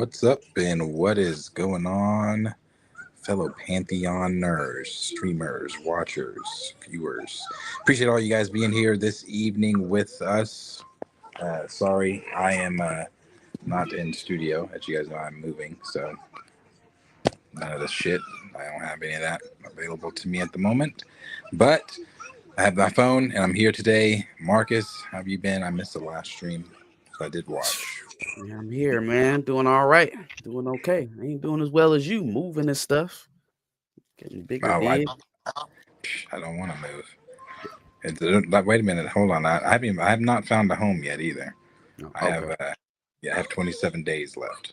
What's up and what is going on, fellow Pantheoners, streamers, watchers, viewers? Appreciate all you guys being here this evening with us. Sorry, I am not in studio. As you guys know, I'm moving, so none of this shit. I don't have any of that available to me at the moment. But I have my phone and I'm here today. Marcus, how have you been? I missed the last stream, so I did watch. Yeah, I'm here, man. Doing all right. Doing okay. I ain't doing as well as you. Moving and stuff. Getting bigger. I don't want to move. Wait a minute. Hold on. I have not found a home yet either. Oh, I have 27 days left.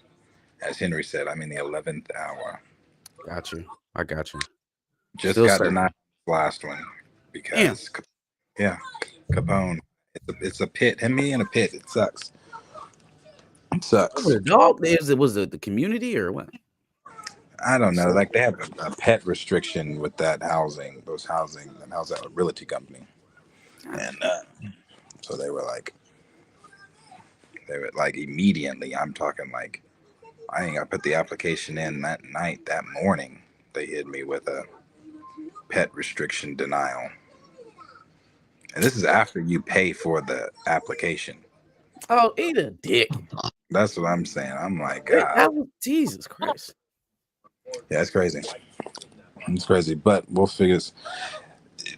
As Henry said, I'm in the 11th hour. Got you. I got you. Just got denied last one because Capone. It's a pit. Him me in a pit. It sucks. It sucks. Was it the community or what? I don't know. Like they have a pet restriction with that housing, that realty company, and so they were like immediately. I'm talking like I put the application in that morning. They hit me with a pet restriction denial, and this is after you pay for the application. Oh, eat a dick. That's what I'm saying. I'm like, God. Jesus Christ. Yeah, it's crazy. It's crazy, but we'll figure this.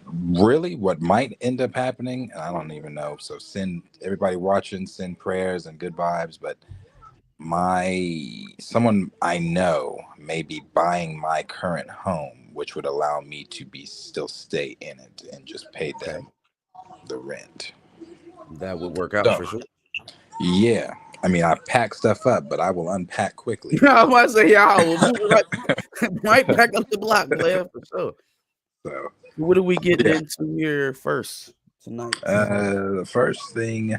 Really, what might end up happening, and I don't even know. So send everybody watching, send prayers and good vibes. But someone I know may be buying my current home, which would allow me to still stay in it and just pay them the rent. That would work out for sure. Yeah. I mean, I pack stuff up, but I will unpack quickly. I was going to say, right back up the block, player, for sure. So, what do we get into here first tonight? The first thing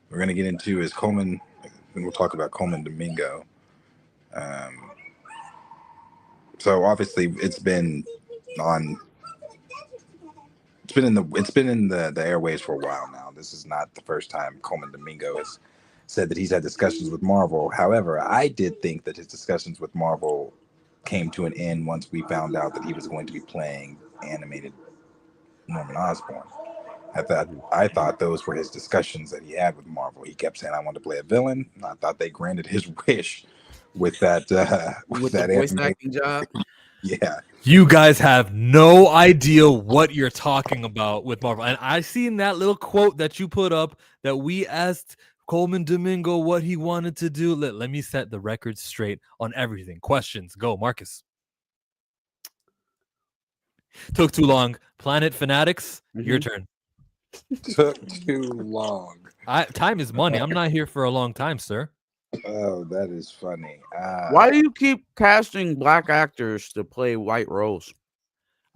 we're going to get into is Coleman, and we'll talk about Coleman Domingo. So obviously, it's been in the airways for a while now. This is not the first time Coleman Domingo has said that he's had discussions with Marvel. However, I did think that his discussions with Marvel came to an end once we found out that he was going to be playing animated Norman Osborn. I thought those were his discussions that he had with Marvel. He kept saying, I want to play a villain. And I thought they granted his wish with that with that voice acting job. Yeah. You guys have no idea what you're talking about with Marvel. And I seen that little quote that you put up that we asked Coleman Domingo what he wanted to do. Let me set the record straight on everything. Questions. Go, Marcus. Took too long. Planet Fanatics, your turn. Took too long. Time is money. I'm not here for a long time, sir. Oh, that is funny. Why do you keep casting black actors to play white roles?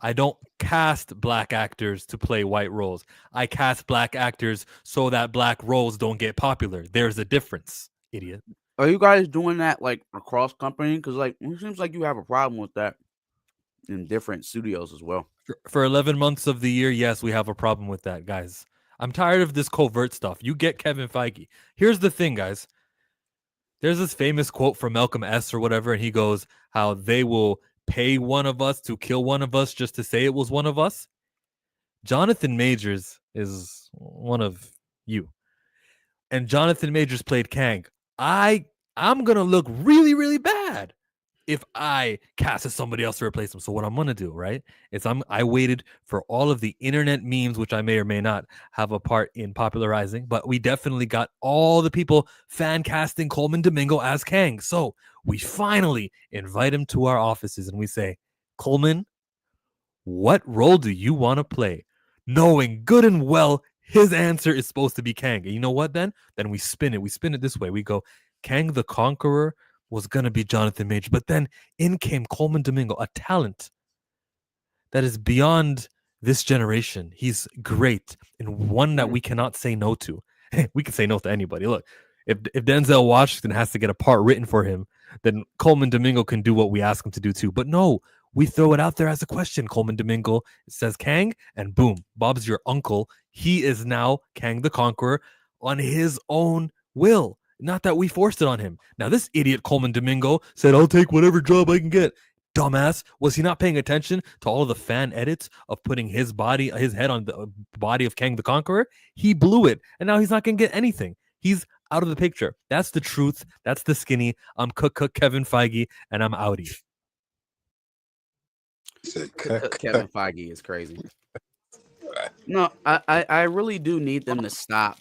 I don't cast black actors to play white roles. I cast black actors so that black roles don't get popular. There's a difference, idiot. Are you guys doing that like across company? Because like it seems like you have a problem with that in different studios as well. For 11 months of the year, yes, we have a problem with that, guys. I'm tired of this covert stuff. You get Kevin Feige. Here's the thing, guys. There's this famous quote from Malcolm S. or whatever, and he goes, how they will pay one of us to kill one of us just to say it was one of us. Jonathan Majors is one of you. And Jonathan Majors played Kang. I'm going to look really, really bad if I casted somebody else to replace him. So what I'm going to do, right, is I waited for all of the internet memes, which I may or may not have a part in popularizing, but we definitely got all the people fan casting Coleman Domingo as Kang. So we finally invite him to our offices and we say, Coleman, what role do you want to play? Knowing good and well his answer is supposed to be Kang. And you know what then? Then we spin it. We spin it this way. We go, Kang the Conqueror was going to be Jonathan Majors, but then in came Coleman Domingo, a talent that is beyond this generation. He's great and one that we cannot say no to. We can say no to anybody. Look, if Denzel Washington has to get a part written for him, then Coleman Domingo can do what we ask him to do too. But no, we throw it out there as a question. Coleman Domingo says Kang, and boom, Bob's your uncle. He is now Kang the Conqueror on his own will. Not that we forced it on him. Now, this idiot Coleman Domingo said, I'll take whatever job I can get. Dumbass. Was he not paying attention to all of the fan edits of putting his head on the body of Kang the Conqueror? He blew it, and now he's not going to get anything. He's out of the picture. That's the truth. That's the skinny. I'm Cook Kevin Feige, and I'm outie. Kevin Feige is crazy. No, I really do need them to stop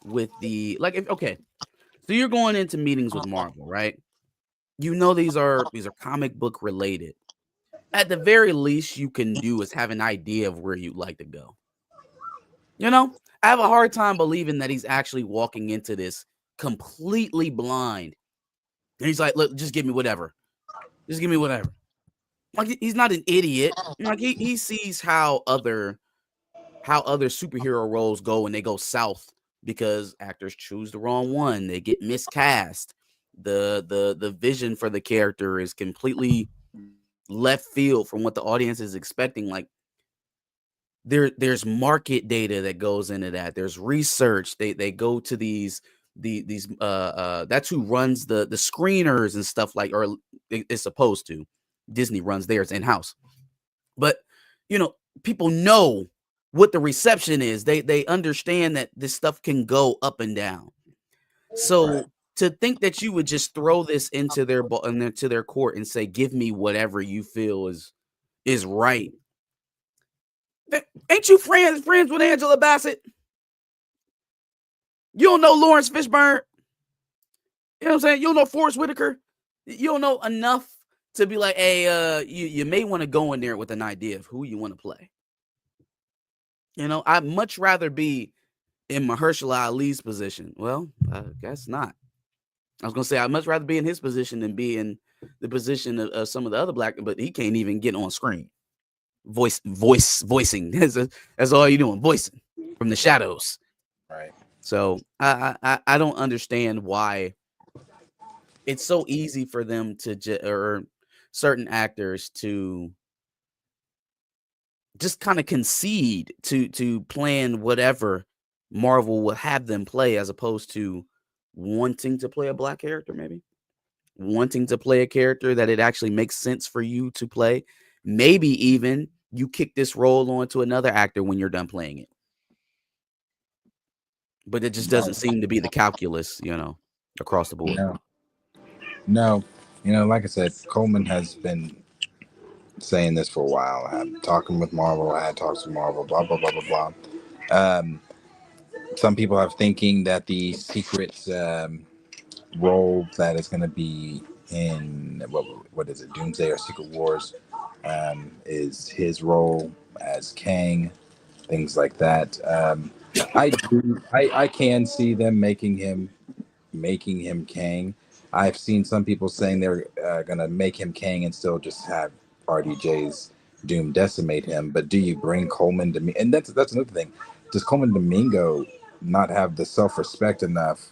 with the okay. So you're going into meetings with Marvel, right? You know these are comic book related. At the very least, you can do is have an idea of where you'd like to go. You know, I have a hard time believing that he's actually walking into this completely blind. And he's like, look, just give me whatever. Just give me whatever. Like, he's not an idiot. Like, he sees how other superhero roles go and they go south because actors choose the wrong one. They get miscast. The vision for the character is completely left field from what the audience is expecting. Like, there's market data that goes into that. There's research. They go to these that's who runs the screeners and stuff, like, or it's supposed to. Disney runs theirs in-house. But people know what the reception is. They understand that this stuff can go up and down. So right. To think that you would just throw this into their court and say, give me whatever you feel is right. Ain't you friends with Angela Bassett? You don't know Lawrence Fishburne? You know what I'm saying? You don't know Forrest Whitaker? You don't know enough to be like, hey, you may want to go in there with an idea of who you want to play. I'd much rather be in Mahershala Ali's position. Well, I guess not. I was going to say I'd much rather be in his position than be in the position of some of the other black, but he can't even get on screen. Voicing. That's all you're doing, voicing from the shadows. Right. So I don't understand why it's so easy for them or certain actors to just kind of concede to playing whatever Marvel will have them play, as opposed to wanting to play a black character, maybe wanting to play a character that it actually makes sense for you to play. Maybe even you kick this role on to another actor when you're done playing it. But it just doesn't seem to be the calculus, across the board. No. Like I said, Coleman has been saying this for a while. I'm talking with Marvel. I had talks with Marvel, blah, blah, blah, blah, blah. Some people are thinking that the secret role that is going to be in, what is it, Doomsday or Secret Wars, is his role as Kang, things like that. I can see them making him Kang. I've seen some people saying they're going to make him Kang and still just have RDJ's Doom decimate him. But do you bring Coleman to me? And that's another thing. Does Coleman Domingo not have the self-respect enough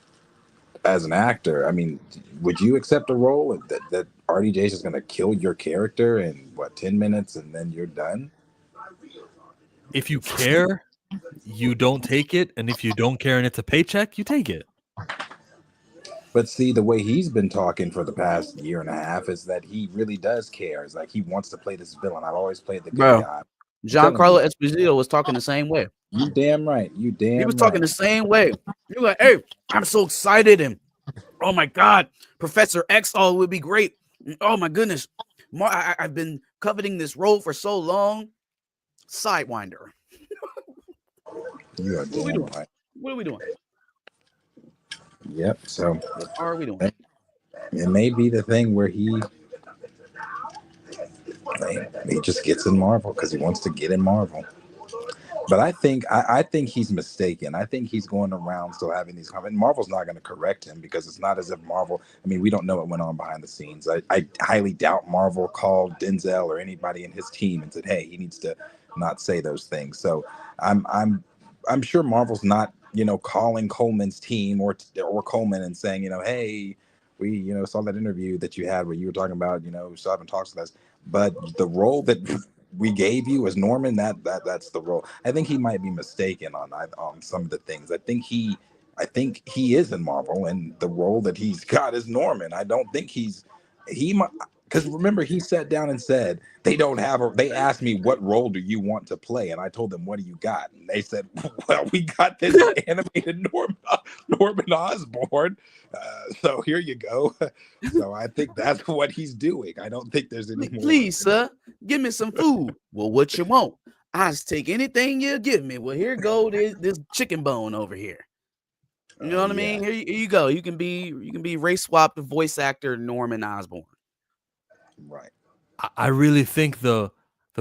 as an actor? I mean, would you accept a role that RDJ is just going to kill your character in 10 minutes and then you're done? If you care, you don't take it, and if you don't care and it's a paycheck, you take it. But see, the way he's been talking for the past year and a half is that he really does care. It's like he wants to play this villain. I've always played the good guy. Giancarlo Esposito was talking the same way. You damn right. He was talking the same way. He was like, hey, I'm so excited. And oh my God, Professor X, it would be great. Oh my goodness. I've been coveting this role for so long. Sidewinder. You are damn right. What are we doing? Yep. So what are we doing? It may be the thing where he just gets in Marvel because he wants to get in Marvel. But I think he's mistaken. I think he's going around still having these comments. Marvel's not going to correct him because it's not as if Marvel. I mean, we don't know what went on behind the scenes. I highly doubt Marvel called Denzel or anybody in his team and said, "Hey, he needs to not say those things." So I'm sure Marvel's not calling Coleman's team or Coleman and saying hey, we saw that interview that you had where you were talking about still having talks with us, but the role that we gave you as Norman, that's the role. I think he might be mistaken on some of the things. I think he I think he is in Marvel, and the role that he's got is Norman. I don't think because remember he sat down and said they asked me what role do you want to play, and I told them what do you got, and they said, well, we got this animated Norman Osborn, so here you go. So I think that's what he's doing. I don't think there's any more. Please, sir, give me some food. Well, what you want? I just take anything you give me. Well, here go this chicken bone over here. You know what I mean? Here you go. You can be race swap the voice actor Norman Osborn. Right. I really think the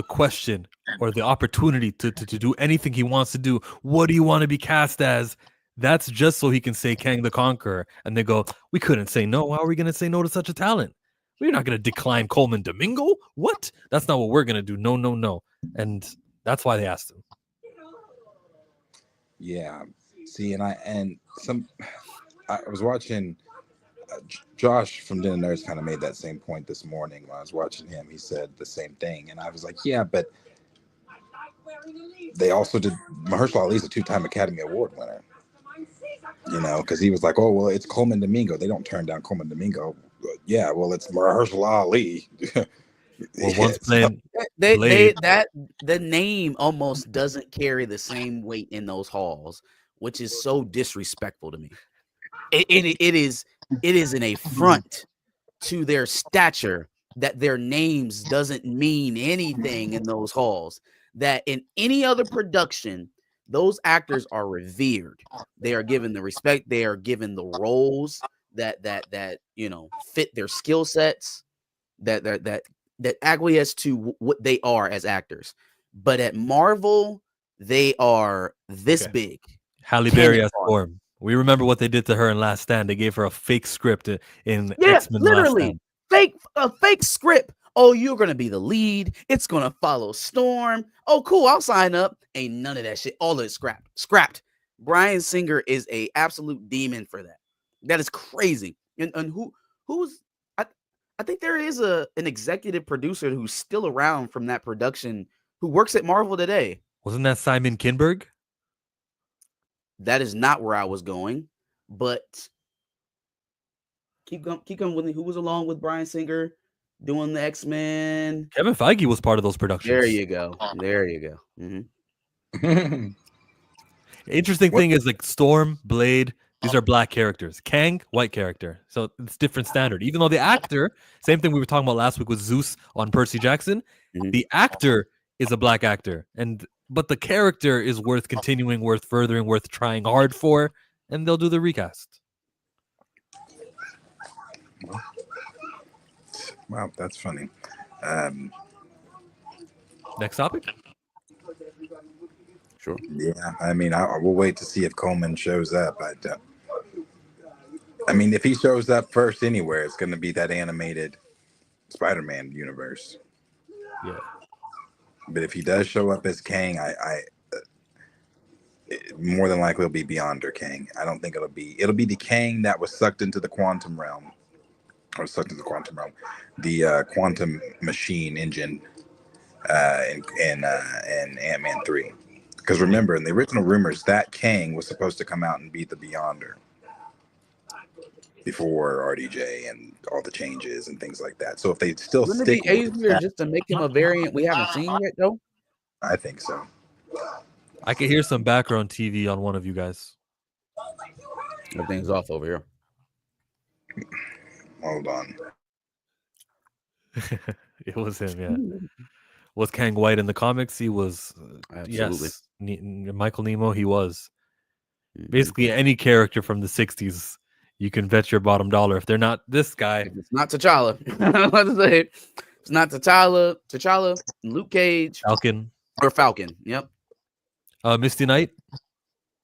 question or the opportunity to do anything he wants to do, what do you want to be cast as? That's just so he can say Kang the Conqueror. And they go, we couldn't say no. How are we going to say no to such a talent? We're not going to decline Coleman Domingo. What? That's not what we're going to do. No, no, no. And that's why they asked him. Yeah. See, I was watching Josh from Den of Nerds kind of made that same point this morning when I was watching him. He said the same thing, and I was like, yeah, but they also did. Mahershala Ali's a 2-time Academy Award winner, you know, because he was like, oh well, it's Coleman Domingo. They don't turn down Coleman Domingo. Yeah, well, it's Mahershala Ali. Well, once playing the name almost doesn't carry the same weight in those halls, which is so disrespectful to me. It is an affront to their stature that their names doesn't mean anything in those halls. That in any other production, those actors are revered. They are given the respect. They are given the roles that fit their skill sets. That acquiesce to what they are as actors. But at Marvel, they are this big. Halle Berry as Storm. We remember what they did to her in Last Stand. They gave her a fake script in X-Men literally a fake script. Oh, you're gonna be the lead. It's gonna follow Storm. Oh, cool. I'll sign up. Ain't none of that shit. All of it scrapped. Bryan Singer is a absolute demon for that. That is crazy. And who's I think there is an executive producer who's still around from that production who works at Marvel today. Wasn't that Simon Kinberg? That is not where I was going, but keep going with me. Who was along with Bryan Singer doing the X-Men? Kevin Feige was part of those productions. There you go. Mm-hmm. Interesting thing is like Storm, Blade, these are black characters. Kang, white character. So it's different standard. Even though the actor, same thing we were talking about last week with Zeus on Percy Jackson, the actor is a black actor. But the character is worth continuing, worth furthering, worth trying hard for, and they'll do the recast. Wow, that's funny. Next topic? Sure. Yeah, I mean, we'll wait to see if Coleman shows up. I mean, if he shows up first anywhere, it's going to be that animated Spider-Man universe. Yeah. But if he does show up as Kang, more than likely it'll be Beyonder Kang. I don't think it'll be the Kang that was sucked into the quantum realm. The quantum machine engine in Ant-Man 3. Because remember, in the original rumors, that Kang was supposed to come out and be the Beyonder before RDJ and all the changes and things like that. So if they still Wouldn't stick it be easier just to make him a variant we haven't seen yet, though? I think so. I can hear some background TV on one of you guys. Everything's off over here. Hold on. It was him, yeah. Was Kang white in the comics? He was. Absolutely. Yes. Michael Nemo, he was. Basically, any character from the 60s, you can bet your bottom dollar. If they're not this guy. If it's not T'Challa. It's not T'Challa, Luke Cage. Falcon. Or Falcon, yep. Misty Knight.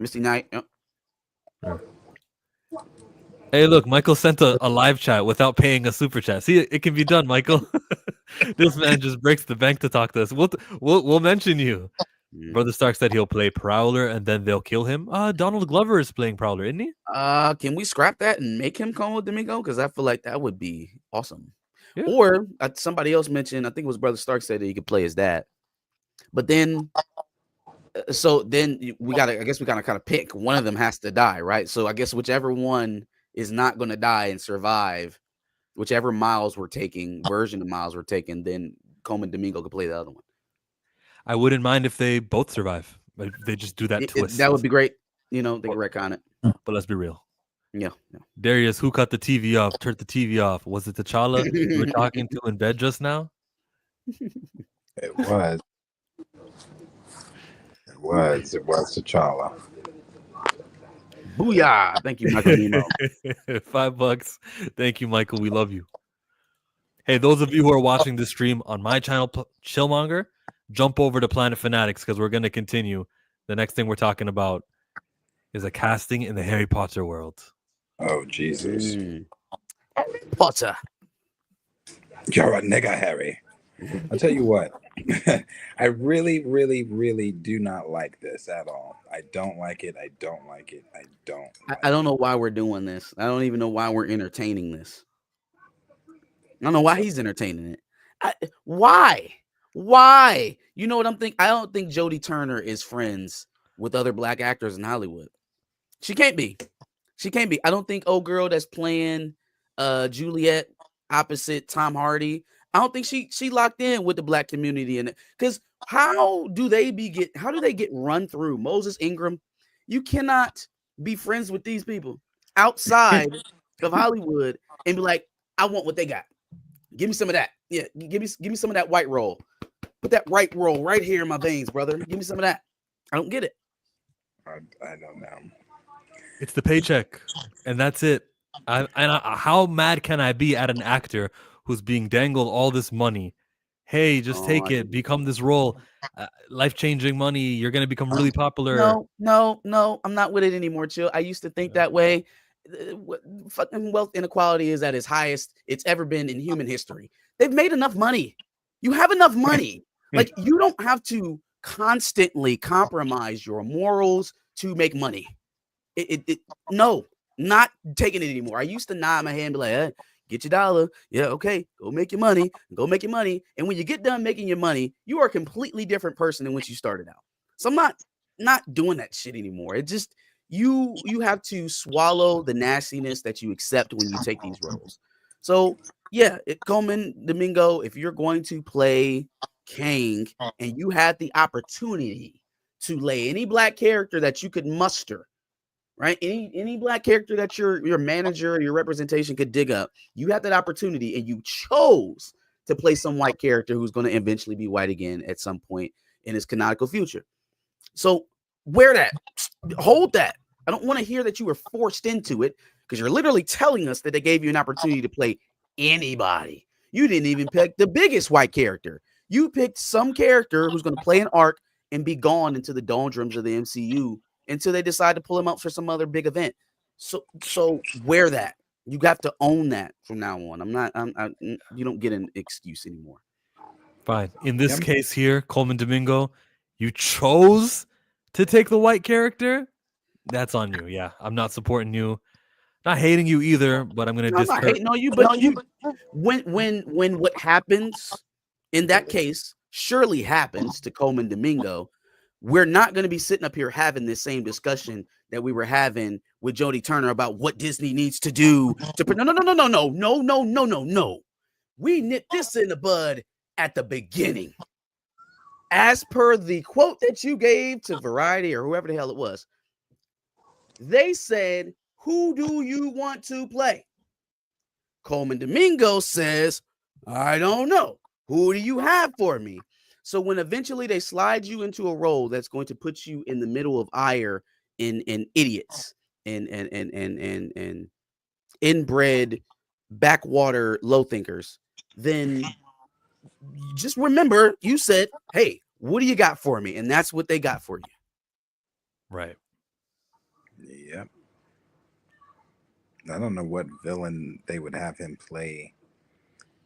Yep. Hey, look, Michael sent a live chat without paying a super chat. See, it can be done, Michael. This man just breaks the bank to talk to us. We'll mention you. Brother Stark said he'll play Prowler and then they'll kill him. Donald Glover is playing Prowler, isn't he? Can we scrap that and make him Coleman Domingo? Because I feel like that would be awesome. Yeah. Or somebody else mentioned, I think it was Brother Stark said that he could play his dad. But then So then we gotta, I guess we gotta kind of pick. One of them has to die, right? So I guess whichever one is not going to die and survive, whichever Miles we're taking, version of Miles we're taking, then Coleman Domingo could play the other one. I wouldn't mind if they both survive, but if they just do that twist. That would be great. You know, they could retcon it. But let's be real. Yeah. Darius, who cut the TV off? Turned the TV off. Was it T'Challa you were talking to in bed just now? It was. It was T'Challa. Booyah! Thank you, Michael Nemo. $5. Thank you, Michael. We love you. Hey, those of you who are watching this stream on my channel, Chillmonger, jump over to Planet Fanatics because we're going to continue. The next thing we're talking about is a casting in the Harry Potter world. Oh, Jesus. Harry Potter. You're a nigga, Harry. I'll tell you what. I really, really, really do not like this at all. I don't like it. I don't like it. I don't know why we're doing this. I don't even know why we're entertaining this. I don't know why he's entertaining it. Why? You know what I'm thinking? I don't think Jodie Turner is friends with other black actors in Hollywood. She can't be. I don't think old girl that's playing Juliet opposite Tom Hardy, I don't think she locked in with the black community in it. Because how do they get run through? Moses Ingram, you cannot be friends with these people outside of Hollywood and be like, I want what they got. Give me some of that. Yeah, give me some of that white roll. Put that white roll right here in my veins, brother. Give me some of that. I don't get it. I don't know. It's the paycheck, and that's it. How mad can I be at an actor who's being dangled all this money? Hey, just take it. Become this role. Life-changing money. You're going to become really popular. No. I'm not with it anymore, Chill. I used to think that way. Fucking wealth inequality is at its highest it's ever been in human history. They've made enough money. You have enough money. Like, you don't have to constantly compromise your morals to make money. No, not taking it anymore. I used to nod my hand and be like, hey, get your dollar. Yeah, okay, go make your money. And when you get done making your money, you are a completely different person than when you started out. So I'm not doing that shit anymore. It just, you have to swallow the nastiness that you accept when you take these roles. So yeah, Coleman Domingo, if you're going to play Kang and you had the opportunity to lay any black character that you could muster, right? Any black character that your manager or your representation could dig up, you had that opportunity and you chose to play some white character who's going to eventually be white again at some point in his canonical future. So wear that, hold that. I don't want to hear that you were forced into it because you're literally telling us that they gave you an opportunity to play anybody. You didn't even pick the biggest white character. You picked some character who's going to play an arc and be gone into the doldrums of the MCU until they decide to pull him up for some other big event. So wear that. You have to own that from now on. You don't get an excuse anymore. Fine. In this case here, Coleman Domingo, you chose to take the white character. That's on you. Yeah, I'm not supporting you. Not hating you either, but I'm going to discourage. I'm not hating on you, but you, when what happens in that case surely happens to Coleman Domingo, we're not going to be sitting up here having this same discussion that we were having with Jodie Turner about what Disney needs to do. No. We nipped this in the bud at the beginning. As per the quote that you gave to Variety or whoever the hell it was, they said, who do you want to play? Coleman Domingo says, I don't know. Who do you have for me? So when eventually they slide you into a role that's going to put you in the middle of ire and idiots and inbred backwater low thinkers, then just remember you said, hey, what do you got for me? And that's what they got for you. Right. Yep. I don't know what villain they would have him play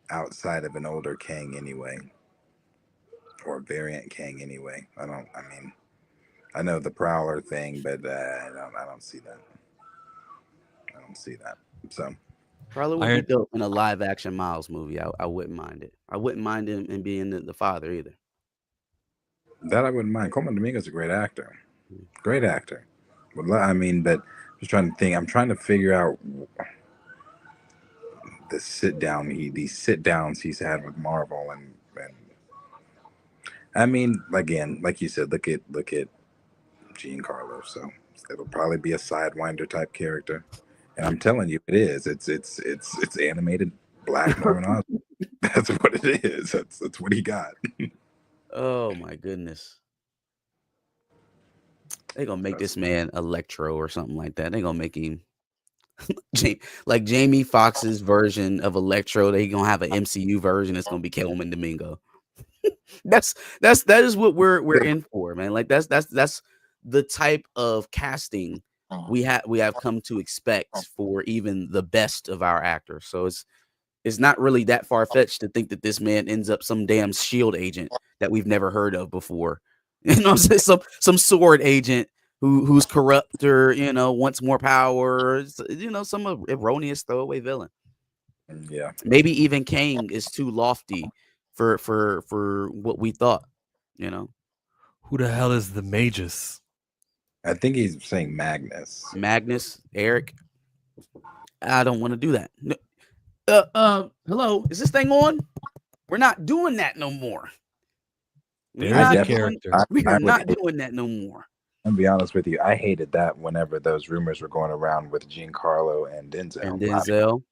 outside of an older Kang anyway. Or variant Kang anyway. I know the Prowler thing, but I don't see that. So Prowler would be dope in a live action Miles movie. I wouldn't mind it. I wouldn't mind him being the father either. That I wouldn't mind. Coleman Domingo's a great actor. Great actor. But just trying to think. I'm trying to figure out these sit downs he's had with Marvel, and again, like you said, look at Giancarlo. So it'll probably be a sidewinder type character, and I'm telling you, it is. It's animated black Norman Osborn. That's what it is. That's what he got. Oh my goodness. They're gonna make this man Electro or something like that. They're gonna make him like Jamie Foxx's version of Electro. They're gonna have an MCU version. It's gonna be Coleman Domingo. that is what we're in for, man. Like that's the type of casting we have come to expect for even the best of our actors. So it's not really that far-fetched to think that this man ends up some damn SHIELD agent that we've never heard of before. You know, some sword agent who's corrupt or, you know, wants more power, you know, some erroneous throwaway villain. Yeah. Maybe even Kang is too lofty for what we thought, you know. Who the hell is the Magus? I think he's saying Magnus. Eric. I don't want to do that. No. Hello, is this thing on? We're not doing that no more. There's a character. We are not doing that no more. I'm gonna be honest with you. I hated that whenever those rumors were going around with Giancarlo and Denzel.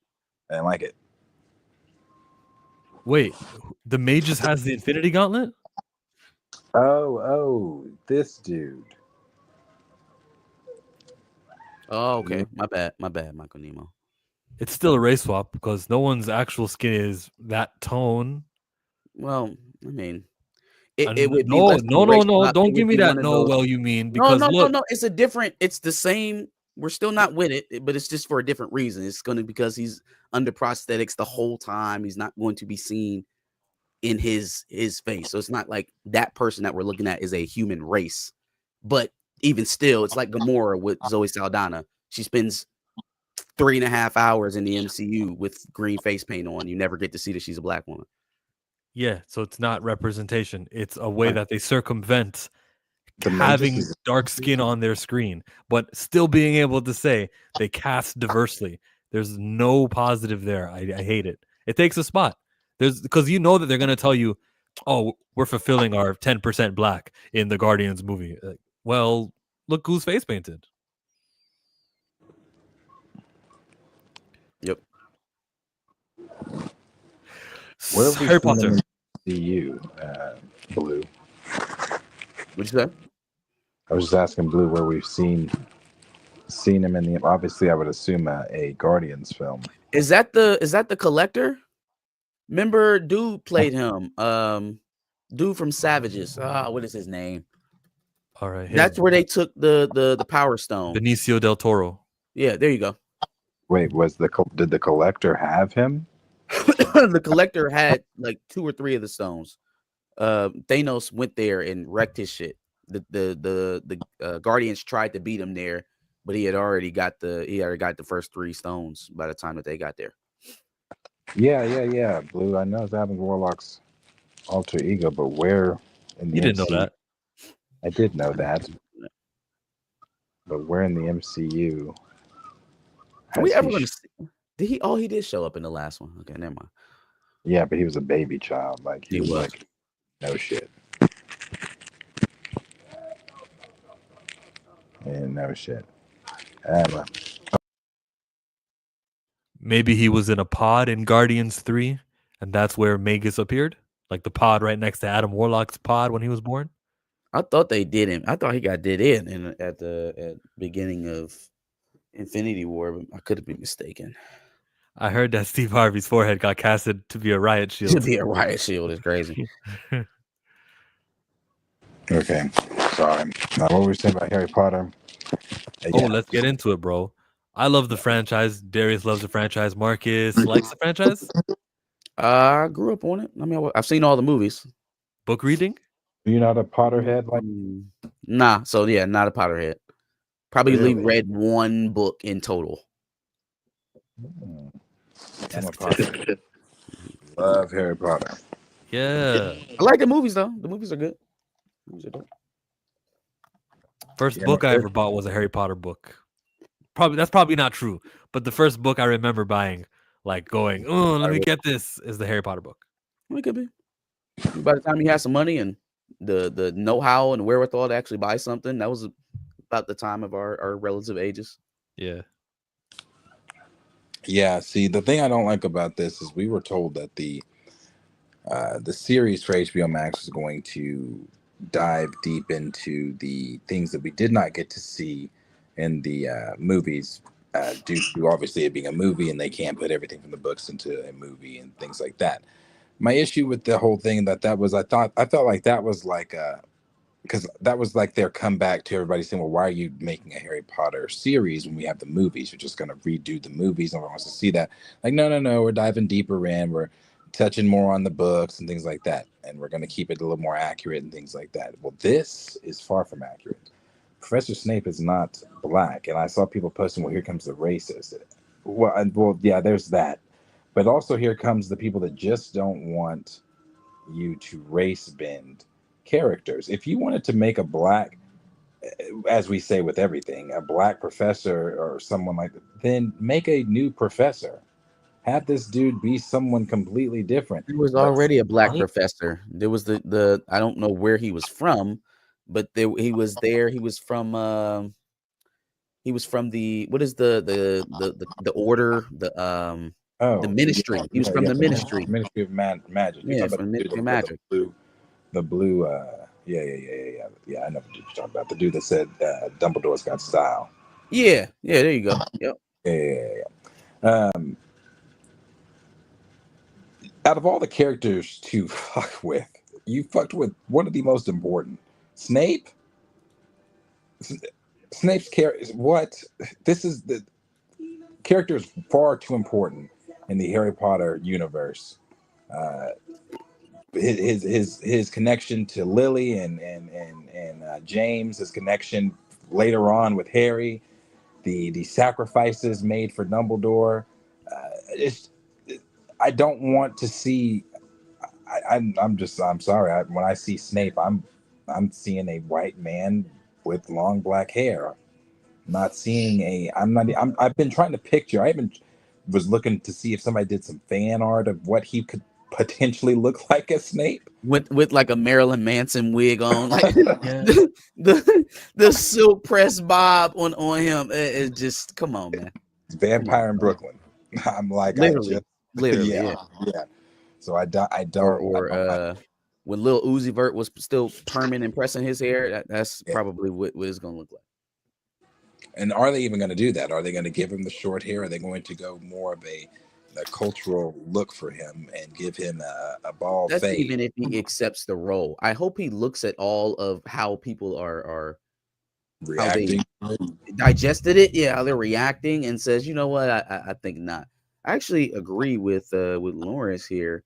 I didn't like it. Wait, the Magus has the Infinity Gauntlet? Oh, this dude. Oh, okay. My bad, Michael Nemo. It's still a race swap because no one's actual skin is that tone. Well, I mean, it would be no. Don't give me that. No, well, you mean because no. It's a different. It's the same. We're still not with it, but it's just for a different reason. It's going to because he's under prosthetics the whole time. He's not going to be seen in his face. So it's not like that person that we're looking at is a human race. But even still, it's like Gamora with Zoe Saldana. She spends 3.5 hours in the MCU with green face paint on. You never get to see that she's a black woman. Yeah, so it's not representation. It's a way that they circumvent having dark skin on their screen, but still being able to say they cast diversely. There's no positive there. I hate it. It takes a spot. Because you know that they're going to tell you, oh, we're fulfilling our 10% black in the Guardians movie. Well, look who's face painted. Yep. Harry Potter. DCU, Blue. What'd you say? I was just asking Blue where we've seen him in the. Obviously, I would assume a Guardians film. Is that the Collector? Remember, dude played him. Dude from Savages. What is his name? All right. That's where they took the Power Stone. Benicio del Toro. Yeah, there you go. Wait, did the Collector have him? The Collector had like 2 or 3 of the stones. Thanos went there and wrecked his shit. The Guardians tried to beat him there, but he already got the first 3 stones by the time that they got there. Yeah. Blue. I know it's Adam Warlock's alter ego, but where in the You didn't know that. I did know that. But where in the MCU? Are we ever going to see? Did he? Oh, he did show up in the last one. Okay, never mind. Yeah, but he was a baby child. Like he was like, no shit. Yeah, no shit. Maybe he was in a pod in Guardians 3, and that's where Magus appeared? Like the pod right next to Adam Warlock's pod when he was born? I thought they did him. I thought he got did in at the beginning of Infinity War, but I could have been mistaken. I heard that Steve Harvey's forehead got casted to be a riot shield. To be a riot shield is crazy. Okay, sorry. Now, what were we saying about Harry Potter? Let's get into it, bro. I love the franchise. Darius loves the franchise. Marcus likes the franchise. I grew up on it. I mean, I've seen all the movies. Book reading? You're not a Potterhead? Like, nah. So yeah, not a Potterhead. Probably read 1 book in total. I'm a Potterhead. Love Harry Potter. Yeah. I like the movies though. The movies are good. First book I ever bought was a Harry Potter book. That's probably not true, but the first book I remember buying, like going, oh, let me get this, is the Harry Potter book. It could be. By the time you had some money and the know-how and wherewithal to actually buy something, that was about the time of our relative ages. Yeah. Yeah. See, the thing I don't like about this is we were told that the series for HBO Max is going to dive deep into the things that we did not get to see in the movies, due to obviously it being a movie and they can't put everything from the books into a movie and things like that. My issue with the whole thing I felt like that was like because that was like their comeback to everybody saying, well, why are you making a Harry Potter series when we have the movies? You're just going to redo the movies. No one wants to see that. Like, no, we're diving deeper in. We're touching more on the books and things like that. And we're going to keep it a little more accurate and things like that. Well, this is far from accurate. Professor Snape is not black. And I saw people posting, well, here comes the racist. Well, yeah, there's that. But also here comes the people that just don't want you to race bend characters. If you wanted to make a black, as we say with everything, a black professor or someone like that, then make a new professor. Have this dude be someone completely different. There was already a black professor. There was the I don't know where he was from, but he was there. He was from the what is the order, the ministry. He was from the ministry. Ministry of Magic. Yeah, from the Ministry of Magic. The blue, yeah. I know what you're talking about. The dude that said Dumbledore's got style. Yeah, there you go. Yep. Yeah. Out of all the characters to fuck with, you fucked with one of the most important. Snape. Snape's character. What? This is the character is far too important in the Harry Potter universe. His connection to Lily and James, his connection later on with Harry, the sacrifices made for Dumbledore. I don't want to see. I'm sorry. When I see Snape, I'm seeing a white man with long black hair. Not seeing I've been trying to picture. I even was looking to see if somebody did some fan art of what he could potentially look like as Snape with like a Marilyn Manson wig on, like the silk press bob on him. It just come on, man. It's Vampire in Brooklyn. I'm like, literally, yeah. So I don't. When Lil Uzi Vert was still perming and pressing his hair, that's probably what it's gonna look like. And are they even going to do that? Are they going to give him the short hair? Are they going to go more of a cultural look for him and give him a bald fade? That's even if he accepts the role. I hope he looks at all of how people are reacting, how they digested it. Yeah, how they're reacting, and says, you know what? I think not. I actually agree with Lawrence here.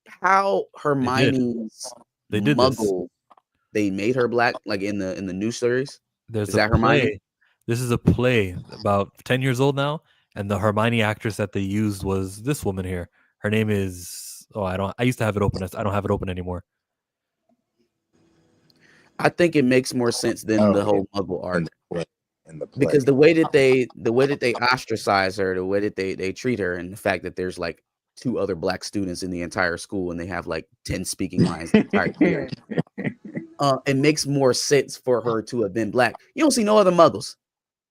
How Hermione's Muggle, they made her black, like in the new series? Is that Hermione? This is a play about 10 years old now, and the Hermione actress that they used was this woman here. Her name is I used to have it open. I don't have it open anymore. I think it makes more sense than the whole Muggle arc. Because the way that they ostracize her, the way that they treat her, and the fact that there's like 2 other black students in the entire school and they have like 10 speaking lines the entire period. It makes more sense for her to have been black. You don't see no other Muggles,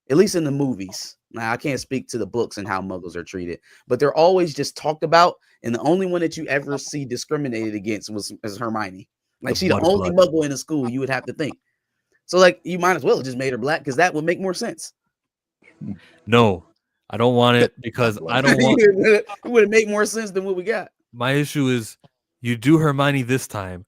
at least in the movies. Now, I can't speak to the books and how Muggles are treated, but they're always just talked about. And the only one that you ever see discriminated against is Hermione. Like, she's the only Muggle in the school, you would have to think. So, like, you might as well have just made her black because that would make more sense. No, I don't want it because I don't want it would make more sense than what we got. My issue is you do Hermione this time,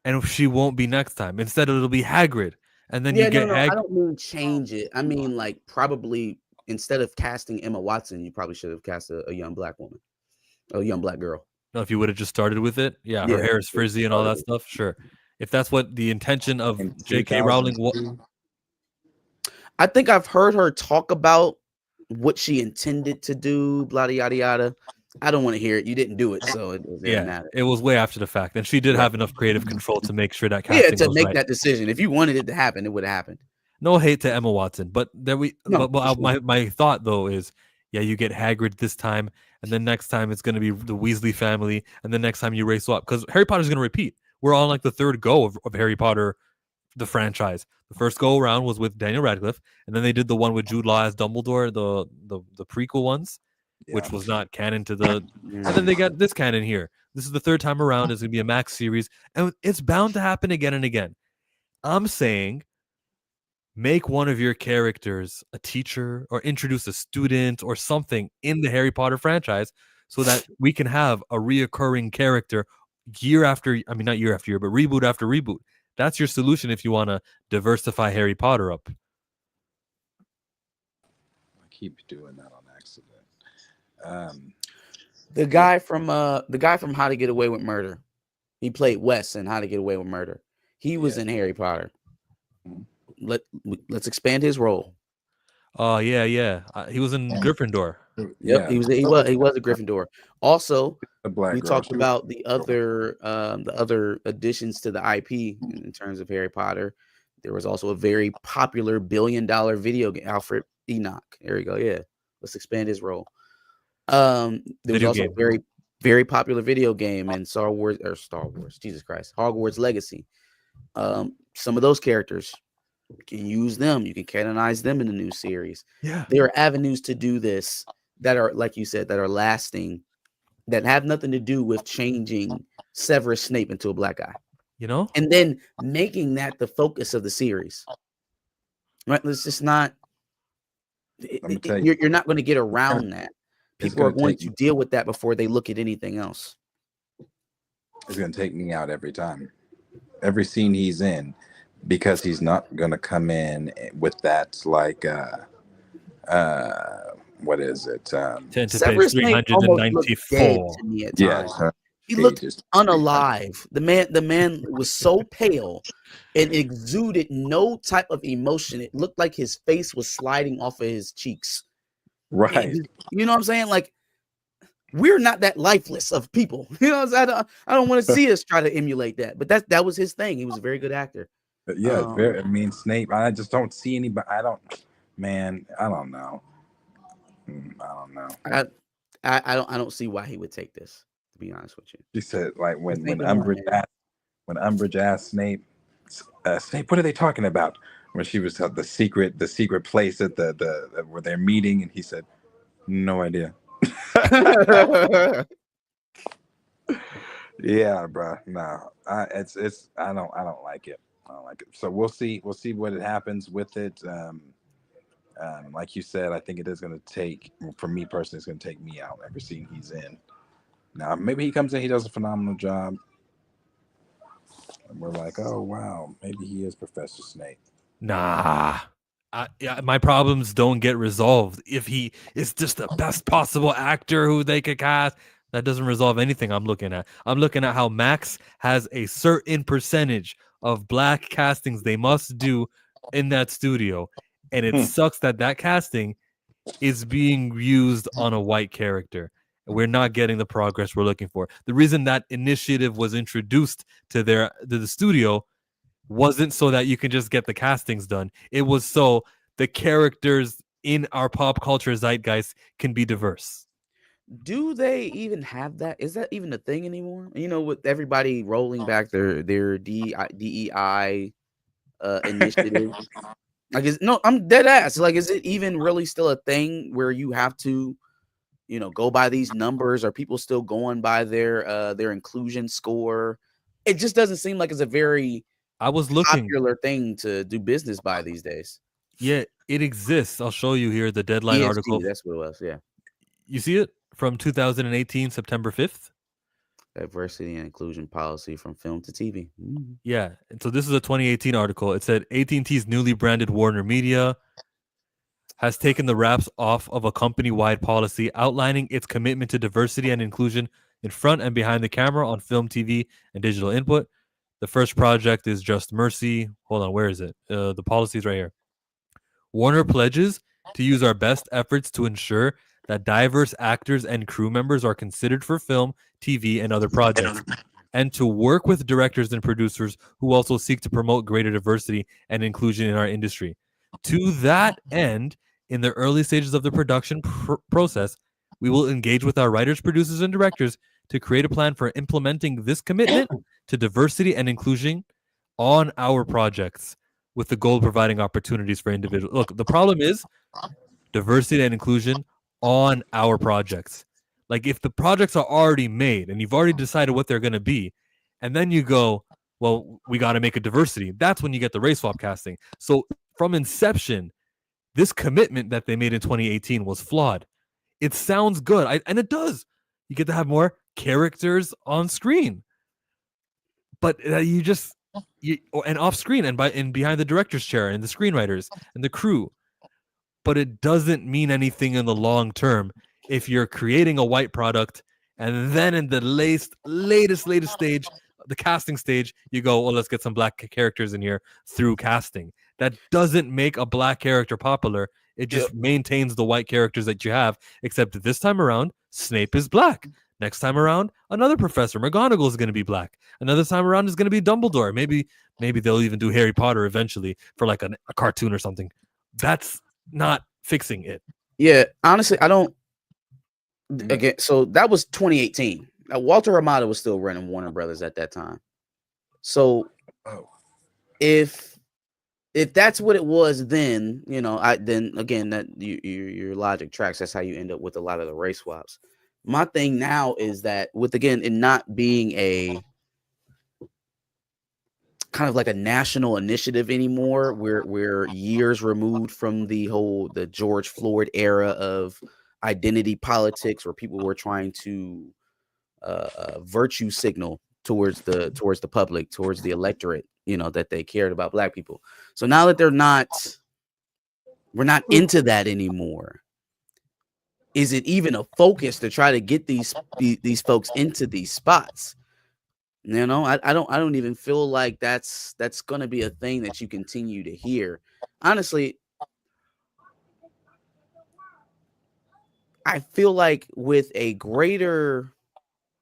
and she won't be next time. Instead, it'll be Hagrid, and then you get Hagrid. I don't mean change it. I mean, like, probably instead of casting Emma Watson, you probably should have cast a young black woman, a young black girl. No, if you would have just started with it, her hair is frizzy and all that stuff. Sure, if that's what the intention of J.K. Rowling was. I think I've heard her talk about what she intended to do, blah yada yada. I don't want to hear it. You didn't do it, so it doesn't matter. It was way after the fact, and she did have enough creative control to make sure that casting to was make right. that decision. If you wanted it to happen, it would have happened. No hate to Emma Watson, but No, but my thought though is, yeah, you get Hagrid this time, and then next time it's going to be the Weasley family, and then next time you race up because Harry Potter's going to repeat. We're on like the third go of Harry Potter, the franchise. The first go around was with Daniel Radcliffe, and then they did the one with Jude Law as Dumbledore, the prequel ones, which was not canon to the. And then they got this canon here. This is the third time around. It's going to be a Max series, and it's bound to happen again and again. I'm saying, make one of your characters a teacher or introduce a student or something in the Harry Potter franchise so that we can have a reoccurring character year after, I mean, not year after year, but reboot after reboot. That's your solution if you want to diversify Harry Potter up. I keep doing that on accident. The guy from How to Get Away with Murder, he played Wes in How to Get Away with Murder. He was in Harry Potter. Let's expand his role. Oh yeah. He was in Gryffindor. Yep, he was a Gryffindor. Also, we talked about the other additions to the IP in terms of Harry Potter. There was also a very popular $1 billion video game, Alfred Enoch. There you go. Yeah, let's expand his role. There was also a very, very popular video game in Star Wars. Jesus Christ, Hogwarts Legacy. Some of those characters, you can use them. You can canonize them in the new series. Yeah, there are avenues to do this that are, like you said, that are lasting, that have nothing to do with changing Severus Snape into a black guy. And then making that the focus of the series. Right? It's just not. You're not going to get around that. People are going to deal with that before they look at anything else. It's going to take me out every time. Every scene he's in, because he's not going to come in with that, like, what is it? 10 to page 394. Yes. He looked unalive. The man was so pale and exuded no type of emotion. It looked like his face was sliding off of his cheeks. Right. You know what I'm saying? Like, we're not that lifeless of people. You know, I don't want to see us try to emulate that. But that was his thing. He was a very good actor. Yeah, very. I mean, Snape. I just don't see anybody. I don't know. I don't see why he would take this. To be honest with you, she said, like when Umbridge asked Snape, Snape, what are they talking about? When she was at the secret place at the where they're meeting, and he said, no idea. Yeah, bro. No, I don't like it. I don't like it. So we'll see what happens with it. Like you said, I think it is going to take, for me personally, it's going to take me out every scene he's in. Now, maybe he comes in, he does a phenomenal job, and we're like, oh, wow, maybe he is Professor Snape. Nah. My problems don't get resolved if he is just the best possible actor who they could cast. That doesn't resolve anything I'm looking at. I'm looking at how Max has a certain percentage of black castings they must do in that studio. And it sucks that casting is being used on a white character. We're not getting the progress we're looking for. The reason that initiative was introduced to the studio wasn't so that you can just get the castings done. It was so the characters in our pop culture zeitgeist can be diverse. Do they even have that? Is that even a thing anymore? You know, with everybody rolling back their DEI initiative. Like, I'm dead ass. Like, is it even really still a thing where you have to, go by these numbers? Are people still going by their inclusion score? It just doesn't seem like it's a very popular thing to do business by these days. Yeah, it exists. I'll show you here the deadline article. That's what it was. Yeah. You see it from 2018, September 5th. Diversity and inclusion policy from film to TV. Mm-hmm. Yeah. And so this is a 2018 article. It said AT&T's newly branded Warner Media has taken the wraps off of a company-wide policy outlining its commitment to diversity and inclusion in front and behind the camera on film, TV, and digital input. The first project is Just Mercy. Hold on, where is it? The policy is right here. Warner pledges to use our best efforts to ensure that diverse actors and crew members are considered for film, TV, and other projects, and to work with directors and producers who also seek to promote greater diversity and inclusion in our industry. To that end, in the early stages of the production process, we will engage with our writers, producers, and directors to create a plan for implementing this commitment to diversity and inclusion on our projects, with the goal of providing opportunities for individuals. Look, the problem is diversity and inclusion on our projects. Like, if the projects are already made and you've already decided what they're going to be, and then you go, well, we got to make a diversity, that's when you get the race swap casting. So from inception, this commitment that they made in 2018 was flawed. It sounds good, and it does. You get to have more characters on screen, but and off screen and behind the director's chair and the screenwriters and the crew. But it doesn't mean anything in the long term if you're creating a white product and then in the latest stage, the casting stage, you go, well, let's get some black characters in here through casting. That doesn't make a black character popular. It just maintains the white characters that you have, except this time around, Snape is black. Next time around, another Professor McGonagall is going to be black. Another time around is going to be Dumbledore. Maybe they'll even do Harry Potter eventually for like a cartoon or something. That's not fixing it. Yeah, honestly, I don't. Again, so that was 2018. Now, Walter Hamada was still running Warner Brothers at that time. So, if that's what it was, then then again, that your logic tracks. That's how you end up with a lot of the race swaps. My thing now is that with again it not being a kind of like a national initiative anymore. We're years removed from the George Floyd era of identity politics, where people were trying to virtue signal towards the public, towards the electorate, that they cared about black people. So now that we're not into that anymore. Is it even a focus to try to get these folks into these spots? I don't even feel like that's going to be a thing that you continue to hear. Honestly, I feel like with a greater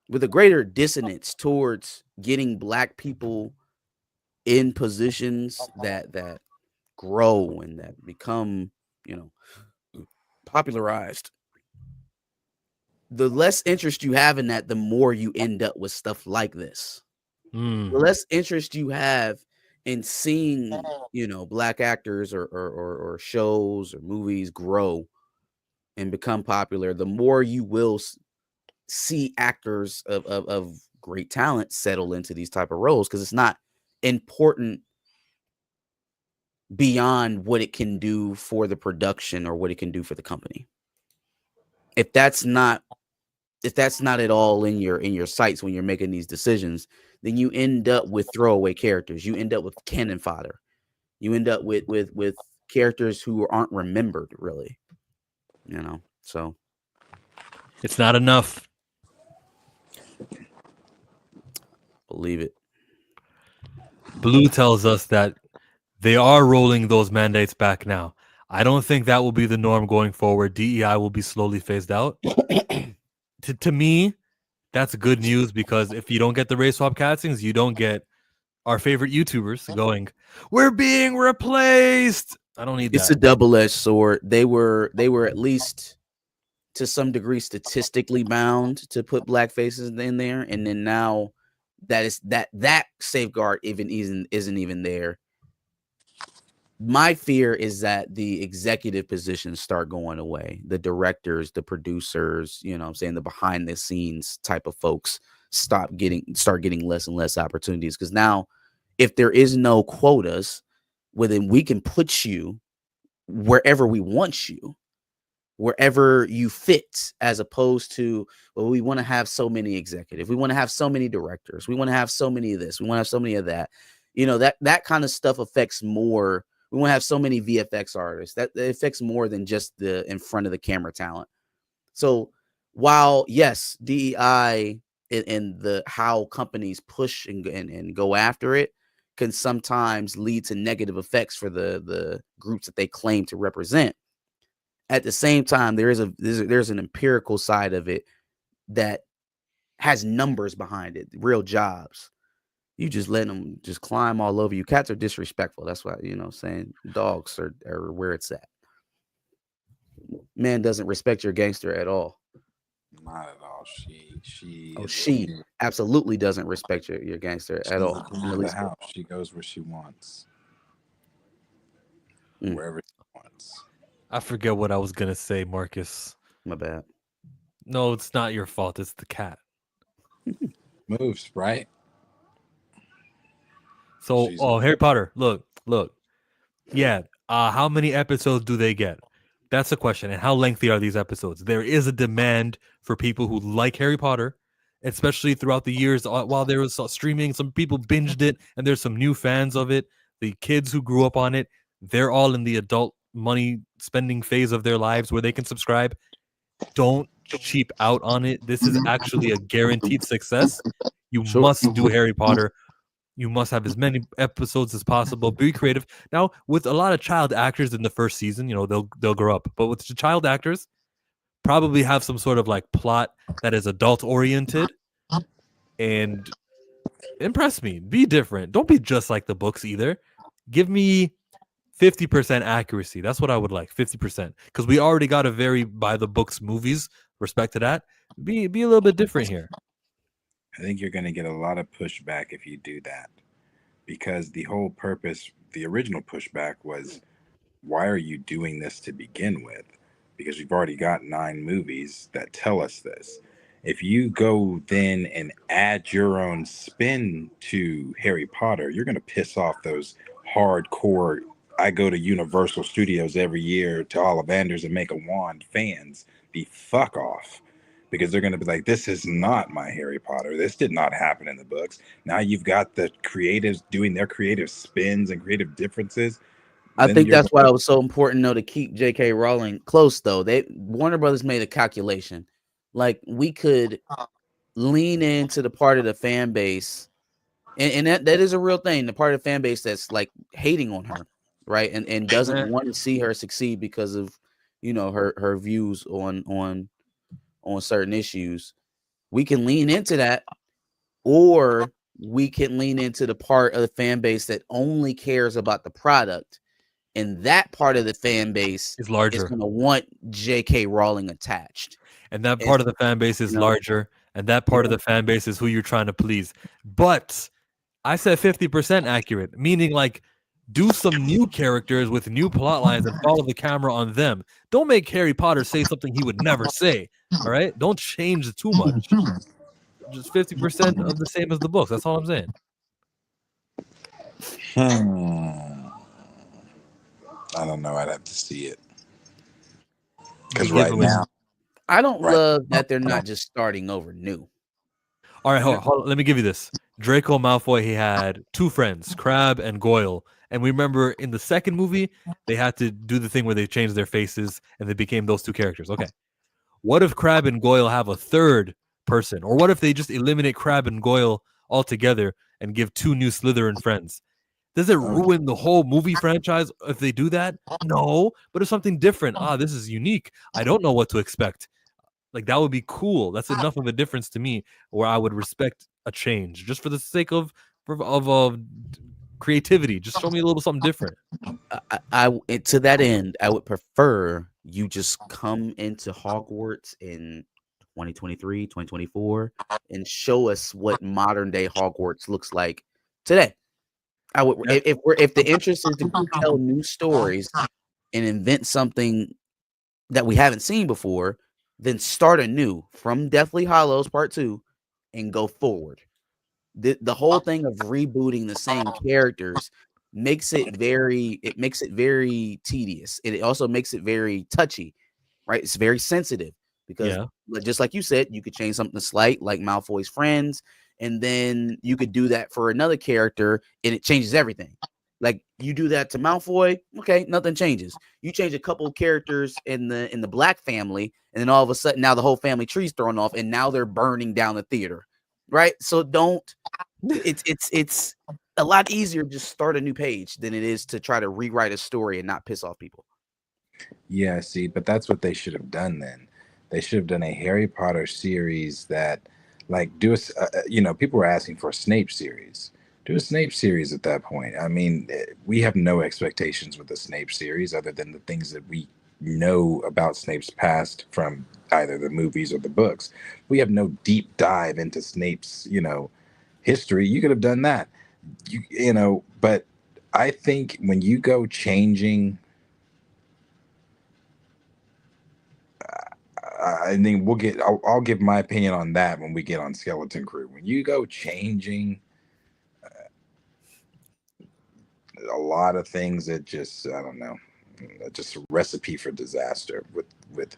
dissonance towards getting black people in positions that grow and that become, popularized, the less interest you have in that, the more you end up with stuff like this. The less interest you have in seeing, black actors or shows or movies grow and become popular, the more you will see actors of great talent settle into these type of roles, because it's not important beyond what it can do for the production or what it can do for the company. If that's not at all in your sights when you're making these decisions, then you end up with throwaway characters. You end up with cannon fodder. You end up with characters who aren't remembered, really. So it's not enough. Believe it. Blue tells us that they are rolling those mandates back now. I don't think that will be the norm going forward. DEI will be slowly phased out. To me, that's good news, because if you don't get the race swap castings, you don't get our favorite YouTubers going, we're being replaced. I don't need that. It's a double-edged sword. They were at least to some degree statistically bound to put black faces in there, and then now that safeguard isn't even there. My fear is that the executive positions start going away. The directors, the producers, the behind the scenes type of folks start getting less and less opportunities. Because now, if there is no quotas, well, then we can put you wherever we want you, wherever you fit, as opposed to, well, we want to have so many executives, we want to have so many directors, we want to have so many of this, we want to have so many of that. That kind of stuff affects more. We want to have so many VFX artists. That affects more than just the in front of the camera talent. So while yes, DEI and the how companies push and go after it can sometimes lead to negative effects for the groups that they claim to represent, At the same time, there's an empirical side of it that has numbers behind it, real jobs. You just letting them just climb all over you. Cats are disrespectful. That's why, saying dogs are where it's at. Man doesn't respect your gangster at all. Not at all. She Absolutely doesn't respect your gangster at all. In the house. She goes where she wants. Wherever she wants. I forget what I was gonna say, Marcus. My bad. No, it's not your fault. It's the cat. Moves, right? So, Harry Potter. Look. Yeah. How many episodes do they get? That's the question. And how lengthy are these episodes? There is a demand for people who like Harry Potter, especially throughout the years while there was streaming. Some people binged it, and there's some new fans of it. The kids who grew up on it, they're all in the adult money spending phase of their lives where they can subscribe. Don't cheap out on it. This is actually a guaranteed success. You must do Harry Potter. You must have as many episodes as possible. Be creative. Now, with a lot of child actors in the first season, they'll grow up. But with the child actors, probably have some sort of like plot that is adult oriented and impress me. Be different. Don't be just like the books either. Give me 50% accuracy. That's what I would like. 50%. Because we already got a very by the books movies. Respect to that. Be a little bit different here. I think you're going to get a lot of pushback if you do that, because the whole purpose, the original pushback was, why are you doing this to begin with? Because we've already got 9 movies that tell us this. If you go then and add your own spin to Harry Potter, you're going to piss off those hardcore, I go to Universal Studios every year to Ollivanders and make a wand fans the fuck off. Because they're going to be like, this is not my Harry Potter. This did not happen in the books. Now you've got the creatives doing their creative spins and creative differences. I think that's why it was so important, though, to keep J.K. Rowling close, though. Warner Brothers made a calculation. Like, we could lean into the part of the fan base, and that is a real thing, the part of the fan base that's, like, hating on her, right? And doesn't want to see her succeed because of, her views on certain issues. We can lean into that, or we can lean into the part of the fan base that only cares about the product, and that part of the fan base is larger. Is going to want J.K. Rowling attached, and that part of the fan base is larger, and that part of the fan base is who you're trying to please. But I said 50% accurate, meaning like, do some new characters with new plot lines and follow the camera on them. Don't make Harry Potter say something he would never say. All right? Don't change too much. Just 50% of the same as the books. That's all I'm saying. I don't know. I'd have to see it. Because right now, I don't love that they're not just starting over new. All right, hold on. Let me give you this. Draco Malfoy, he had 2 friends, Crabbe and Goyle. And we remember in the second movie, they had to do the thing where they changed their faces and they became those 2 characters. Okay. What if Crabbe and Goyle have a third person? Or what if they just eliminate Crabbe and Goyle altogether and give 2 new Slytherin friends? Does it ruin the whole movie franchise if they do that? No, but it's something different. This is unique. I don't know what to expect. Like, that would be cool. That's enough of a difference to me where I would respect a change just for the sake of creativity. Just show me a little something different. To that end, I would prefer you just come into Hogwarts in 2023, 2024 and show us what modern day Hogwarts looks like today. I would, if the interest is to tell new stories and invent something that we haven't seen before, then start anew from Deathly Hallows Part 2 and go forward. The whole thing of rebooting the same characters makes it very tedious. It also makes it very touchy, right? It's very sensitive because just like you said, you could change something slight like Malfoy's friends, and then you could do that for another character and it changes everything. Like, you do that to Malfoy, okay, nothing changes. You change a couple of characters in the Black family, and then all of a sudden now the whole family tree's thrown off, and now they're burning down the theater, right? So it's a lot easier to just start a new page than it is to try to rewrite a story and not piss off people. Yeah, see, but that's what they should have done then. They should have done a Harry Potter series that, like, people were asking for a Snape series. Do a Snape series at that point. I mean, we have no expectations with the Snape series other than the things that we know about Snape's past from either the movies or the books. We have no deep dive into Snape's, history. You could have done that. But I think when you go changing, I think I'll give my opinion on that when we get on Skeleton Crew. When you go changing a lot of things, that just, I don't know, just a recipe for disaster with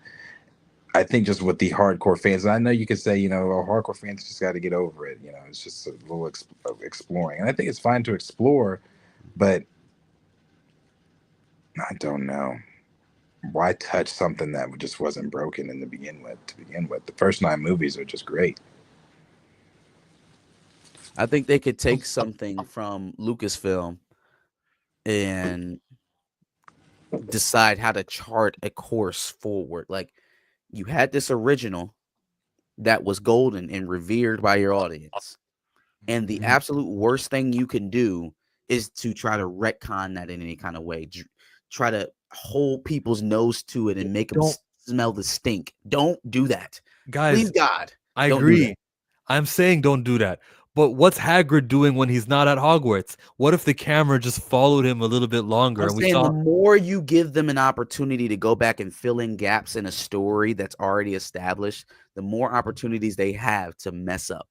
I think just with the hardcore fans. And I know you could say, hardcore fans just got to get over it. It's just a little exploring, and I think it's fine to explore, but I don't know. Why touch something that just wasn't broken to begin with? The first 9 movies are just great. I think they could take something from Lucasfilm and decide how to chart a course forward. Like, you had this original that was golden and revered by your audience, and the absolute worst thing you can do is to try to retcon that in any kind of way. Try to hold people's nose to it and make them smell the stink. Don't do that, guys. Please, God. I agree. I'm saying don't do that. But what's Hagrid doing when he's not at Hogwarts? What if the camera just followed him a little bit longer? I'm saying the more you give them an opportunity to go back and fill in gaps in a story that's already established, the more opportunities they have to mess up,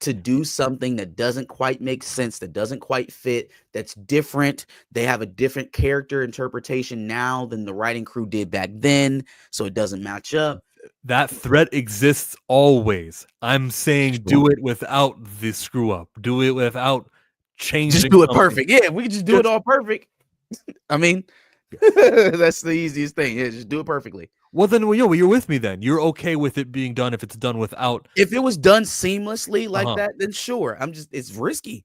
to do something that doesn't quite make sense, that doesn't quite fit, that's different. They have a different character interpretation now than the writing crew did back then, so it doesn't match up. That threat exists always. I'm saying do it without the screw up. Do it without changing. Just do it perfect. Yeah, we can just do it all perfect. I mean, that's the easiest thing. Yeah, just do it perfectly. Well, then, you're with me then. You're okay with it being done if it's done without. If it was done seamlessly like that, then sure. It's risky.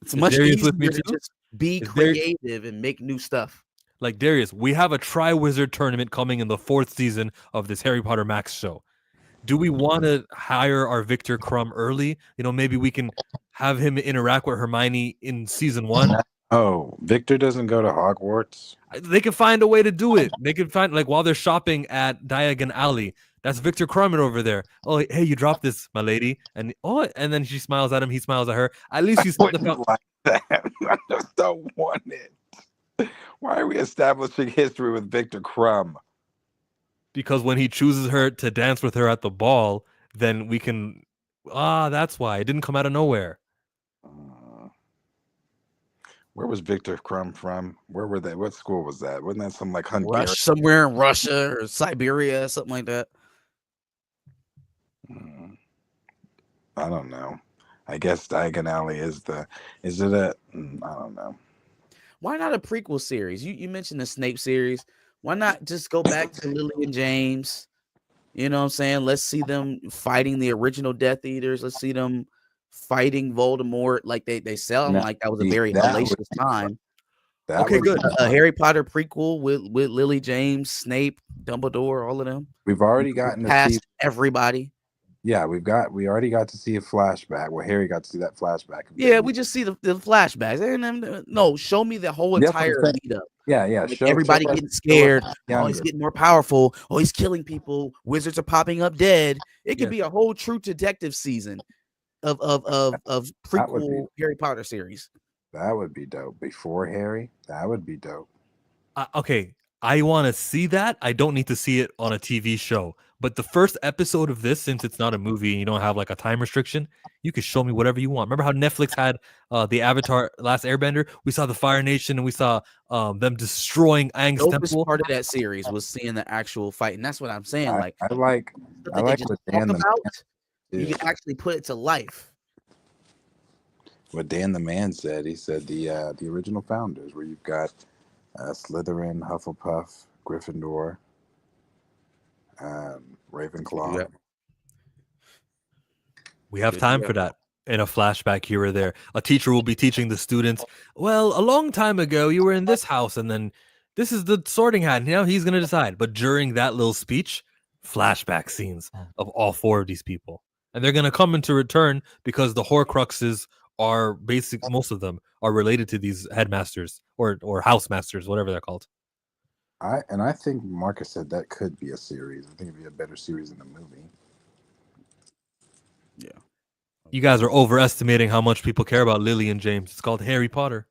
It's much easier to just be creative and make new stuff. Like, Darius, we have a Triwizard tournament coming in the 4th season of this Harry Potter Max show. Do we want to hire our Victor Crumb early? Maybe we can have him interact with Hermione in season 1. Oh, Victor doesn't go to Hogwarts? They can find a way to do it. They can find, like, while they're shopping at Diagon Alley, that's Victor Crumb over there. Oh, hey, you dropped this, my lady. And then she smiles at him. He smiles at her. At least you like that. I just don't want it. Why are we establishing history with Victor Crumb? Because when he chooses her to dance with her at the ball, then we can... that's why. It didn't come out of nowhere. Where was Victor Crumb from? Where were they? What school was that? Wasn't that some, like, Hungary? Somewhere in Russia or Siberia, something like that. I don't know. I guess Diagon Alley is it a... I don't know. Why not a prequel series? You mentioned the Snape series. Why not just go back to Lily and James? You know what I'm saying? Let's see them fighting the original Death Eaters. Let's see them fighting Voldemort. Like they sell them like that was a very hellacious time. Okay, good. A Harry Potter prequel with Lily, James, Snape, Dumbledore, all of them. We've already gotten past everybody. Yeah, we already got to see a flashback. Well, Harry got to see that flashback. Yeah, we just see the flashbacks. No, show me the whole entire lead up. Yeah. Like everybody getting scared. Oh, he's getting more powerful. Oh, he's killing people. Wizards are popping up dead. It could be a whole True Detective season of prequel Harry Potter series. That would be dope. Before Harry, that would be dope. Okay, I want to see that. I don't need to see it on a TV show. But the first episode of this, since it's not a movie and you don't have like a time restriction, you can show me whatever you want. Remember how Netflix had the Avatar Last Airbender? We saw the Fire Nation and we saw them destroying Aang's temple. Part of that series was seeing the actual fight, and that's what I'm saying. I like what Dan the Man, you can actually put it to life. What Dan the Man said. He said the original founders, where you've got Slytherin, Hufflepuff, Gryffindor, Ravenclaw. Yep. We have time for that in a flashback here or there. A teacher will be teaching the students, well, a long time ago, you were in this house, and then This is the Sorting Hat. Now he's gonna decide. But during that little speech, flashback scenes of all 4 of these people, and they're gonna come into return because the Horcruxes are most of them are related to these headmasters or house masters, whatever they're called. I think Marcus said that could be a series. I think it'd be a better series than the movie. Yeah. You guys are overestimating how much people care about Lily and James. It's called Harry Potter.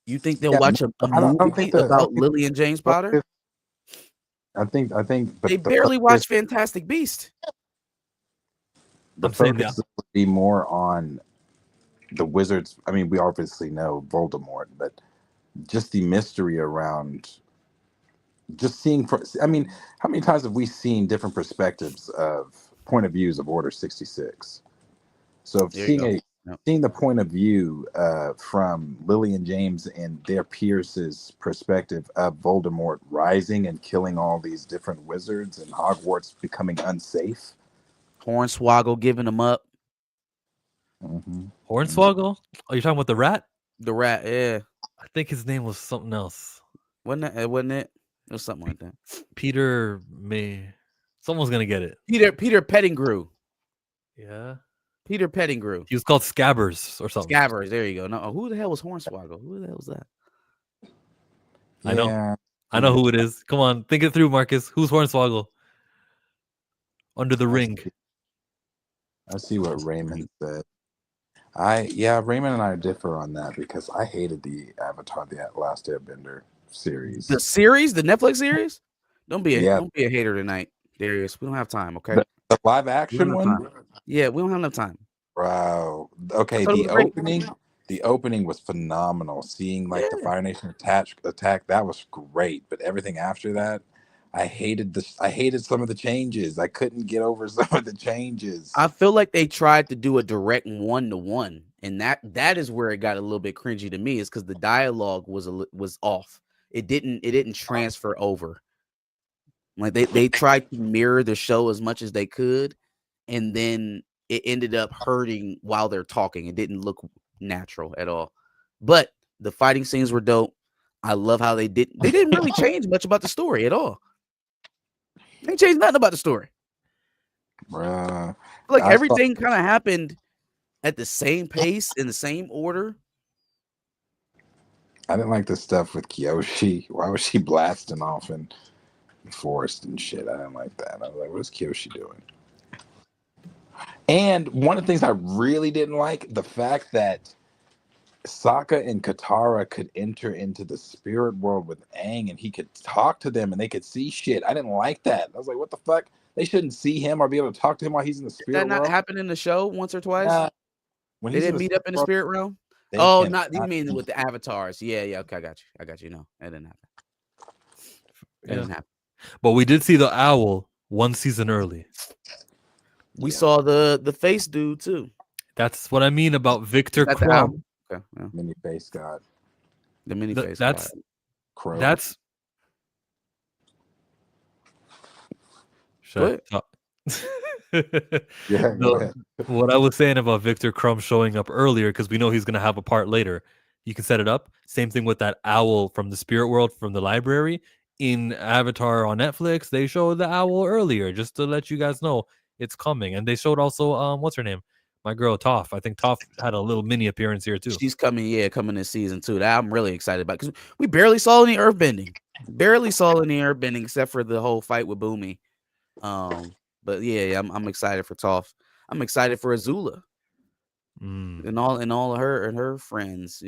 You think they'll watch a movie about Lily and James Potter? I think. But they barely watch Fantastic Beast. The focus would be more on the wizards. I mean, we obviously know Voldemort, but just the mystery around just seeing. I mean, how many times have we seen different perspectives of point of views of Order 66? So seeing the point of view from Lily and James and their Pierce's perspective of Voldemort rising and killing all these different wizards and Hogwarts becoming unsafe. Hornswoggle giving them up. Mm-hmm. Hornswoggle? Oh, you're talking about the rat? The rat, yeah. I think his name was something else. Wasn't it? It was something like that. Peter May. Someone's gonna get it. Peter Pettigrew. Yeah. Peter Pettigrew. He was called Scabbers or something. Scabbers. There you go. No, who the hell was Hornswoggle? Who the hell was that? I know. I know who it is. Come on, think it through, Marcus. Who's Hornswoggle? Under the ring. I see what Raymond said. Raymond and I differ on that because I hated the Avatar: The Last Airbender series. The series, the Netflix series. Don't be a hater tonight, Darius. We don't have time. Okay. The live action one. Yeah, we don't have enough time. Wow. Okay. The opening was phenomenal. Seeing the Fire Nation attack, that was great. But everything after that, I hated some of the changes. I couldn't get over some of the changes. I feel like they tried to do a direct 1-to-1, and that is where it got a little bit cringy to me. Is because the dialogue was off. It didn't transfer over. Like they tried to mirror the show as much as they could, and then it ended up hurting while they're talking. It didn't look natural at all. But the fighting scenes were dope. I love how they didn't really change much about the story at all. They changed nothing about the story. Like everything kind of happened at the same pace in the same order. I didn't like the stuff with Kyoshi. Why was she blasting off in the forest and shit? I didn't like that. I was like, what is Kyoshi doing? And one of the things I really didn't like, the fact that Sokka and Katara could enter into the spirit world with Aang and he could talk to them and they could see shit. I didn't like that. I was like, what the fuck? They shouldn't see him or be able to talk to him while he's in the spirit world. Did that not happen in the show once or twice? When they didn't meet up in the spirit realm? You mean with the avatars. Yeah, okay, I got you. No, that didn't happen. That didn't happen. But we did see the owl one season early. We saw the face dude too. That's what I mean about Victor Crumb. Okay, yeah. Mini face god. The mini face. That's Crow. That's. Shut up. What I was saying about Victor Crumb showing up earlier, because we know he's going to have a part later. You can set it up. Same thing with that owl from the spirit world from the library. In Avatar on Netflix, they showed the owl earlier, just to let you guys know it's coming. And they showed also, what's her name? My girl Toph. I think Toph had a little mini appearance here too. She's coming this season too. That I'm really excited about because we barely saw any earthbending. Except for the whole fight with Boomy. But yeah, I'm excited for Toph. I'm excited for Azula. And all of her and her friends,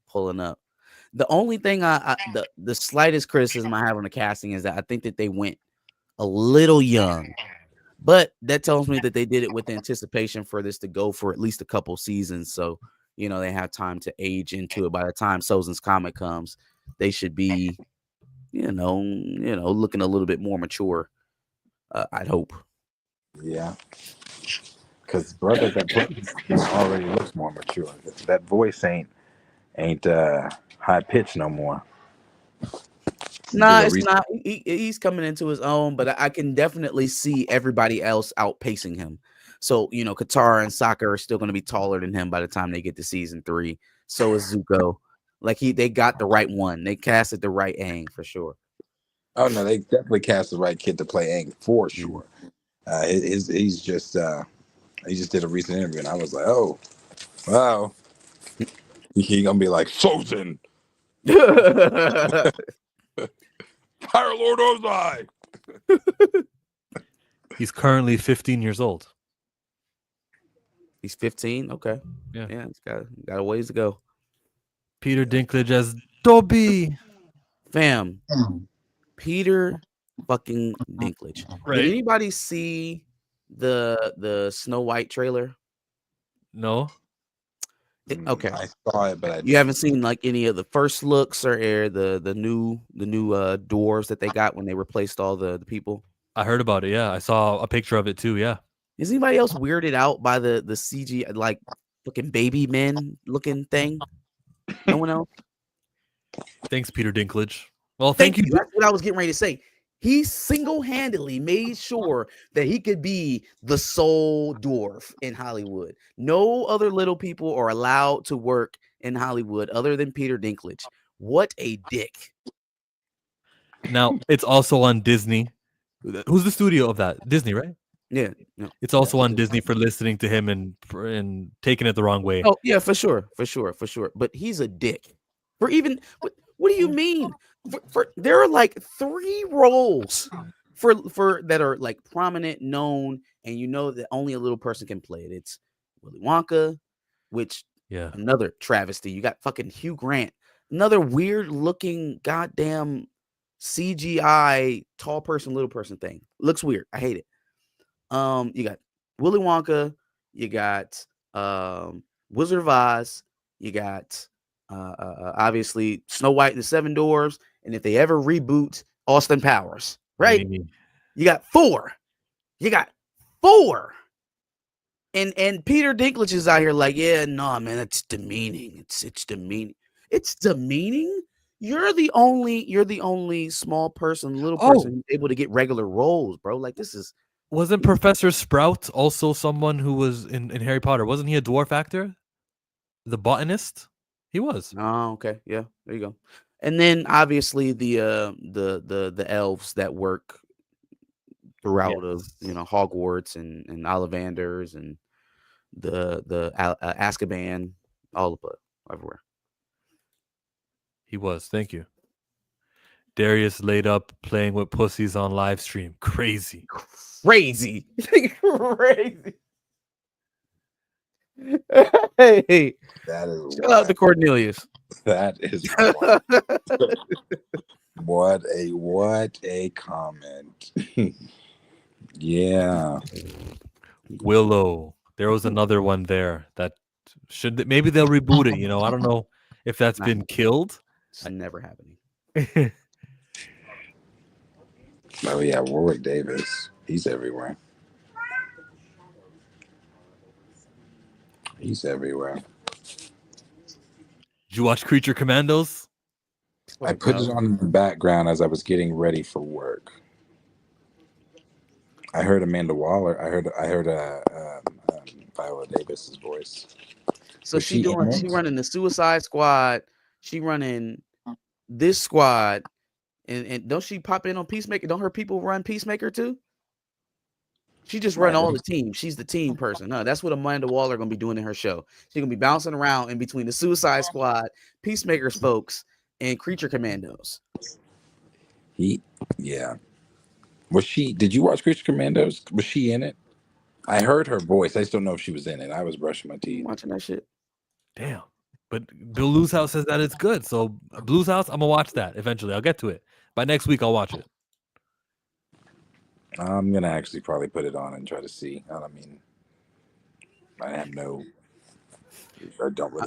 pulling up. The only thing the slightest criticism I have on the casting is that I think that they went a little young. But that tells me that they did it with anticipation for this to go for at least a couple seasons. So, they have time to age into it. By the time Sozin's Comet comes, they should be, looking a little bit more mature. I'd hope. Yeah. Because brother, that already looks more mature. That voice ain't high pitched no more. Nah, it's not. He's coming into his own, but I can definitely see everybody else outpacing him. So, Katara and Sokka are still going to be taller than him by the time they get to season 3. So is Zuko. Like they got the right one. They casted the right Aang for sure. Oh no, they definitely cast the right kid to play Aang for sure. He just did a recent interview, and I was like, oh, wow, he gonna be like Frozen, Fire Lord Ozai. He's currently 15 years old. He's 15. Okay. Yeah. It's got a ways to go. Peter Dinklage as Dobby. Fam. Peter fucking Dinklage. Right. Did anybody see the Snow White trailer? No. Okay. I saw it, but you haven't seen like any of the first looks or the new dwarves that they got when they replaced all the people. I heard about it. Yeah, I saw a picture of it too. Yeah. Is anybody else weirded out by the CG like fucking baby men looking thing? No one else. Thanks, Peter Dinklage. Well, Thank thank you. That's what I was getting ready to say. He single-handedly made sure that he could be the sole dwarf in Hollywood. No other little people are allowed to work in Hollywood other than Peter Dinklage. What a dick. Now, it's also on Disney. Who's the studio of that? Disney, right? Yeah. No. It's also on Disney for listening to him and taking it the wrong way. Oh, yeah, for sure. But he's a dick. For even what do you mean? For there are like 3 roles for that are like prominent, known, and you know that only a little person can play it. It's Willy Wonka, which another travesty. You got fucking Hugh Grant, another weird looking goddamn CGI tall person, little person thing. Looks weird. I hate it. You got Willy Wonka, you got Wizard of Oz, you got obviously Snow White and the Seven Dwarfs, and if they ever reboot Austin Powers, right? You got 4. And Peter Dinklage is out here like, yeah, no, man, that's demeaning. It's demeaning. It's demeaning. You're the only small person, little person able to get regular roles, bro. Like this is. Wasn't Professor Sprout also someone who was in Harry Potter? Wasn't he a dwarf actor? The botanist? He was. Oh, okay. Yeah, there you go. And then obviously the elves that work throughout of Hogwarts and Ollivanders and the Azkaban, all of it, everywhere. He was. Thank you. Darius laid up playing with pussies on live stream. Crazy. Crazy. Hey, that is shout out to Cornelius. That is what a comment. Yeah. Willow. There was another one there that maybe they'll reboot it. I don't know if that's been killed. It's never happening. Oh yeah, Warwick Davis. He's everywhere. He's everywhere. Did you watch Creature Commandos? I put it on in the background as I was getting ready for work. I heard Amanda Waller. I heard Viola Davis's voice. So she running the Suicide Squad. She running this squad, and don't she pop in on Peacemaker? Don't her people run Peacemaker too? She just run all the teams. She's the team person. No, that's what Amanda Waller gonna be doing in her show. She's gonna be bouncing around in between the Suicide Squad, Peacemaker's folks, and Creature Commandos. Yeah. Was she? Did you watch Creature Commandos? Was she in it? I heard her voice. I just don't know if she was in it. I was brushing my teeth. Watching that shit. Damn. But Bill Blues House says that it's good. So Blues House, I'm gonna watch that eventually. I'll get to it. By next week, I'll watch it. I'm gonna actually probably put it on and try to see. I don't really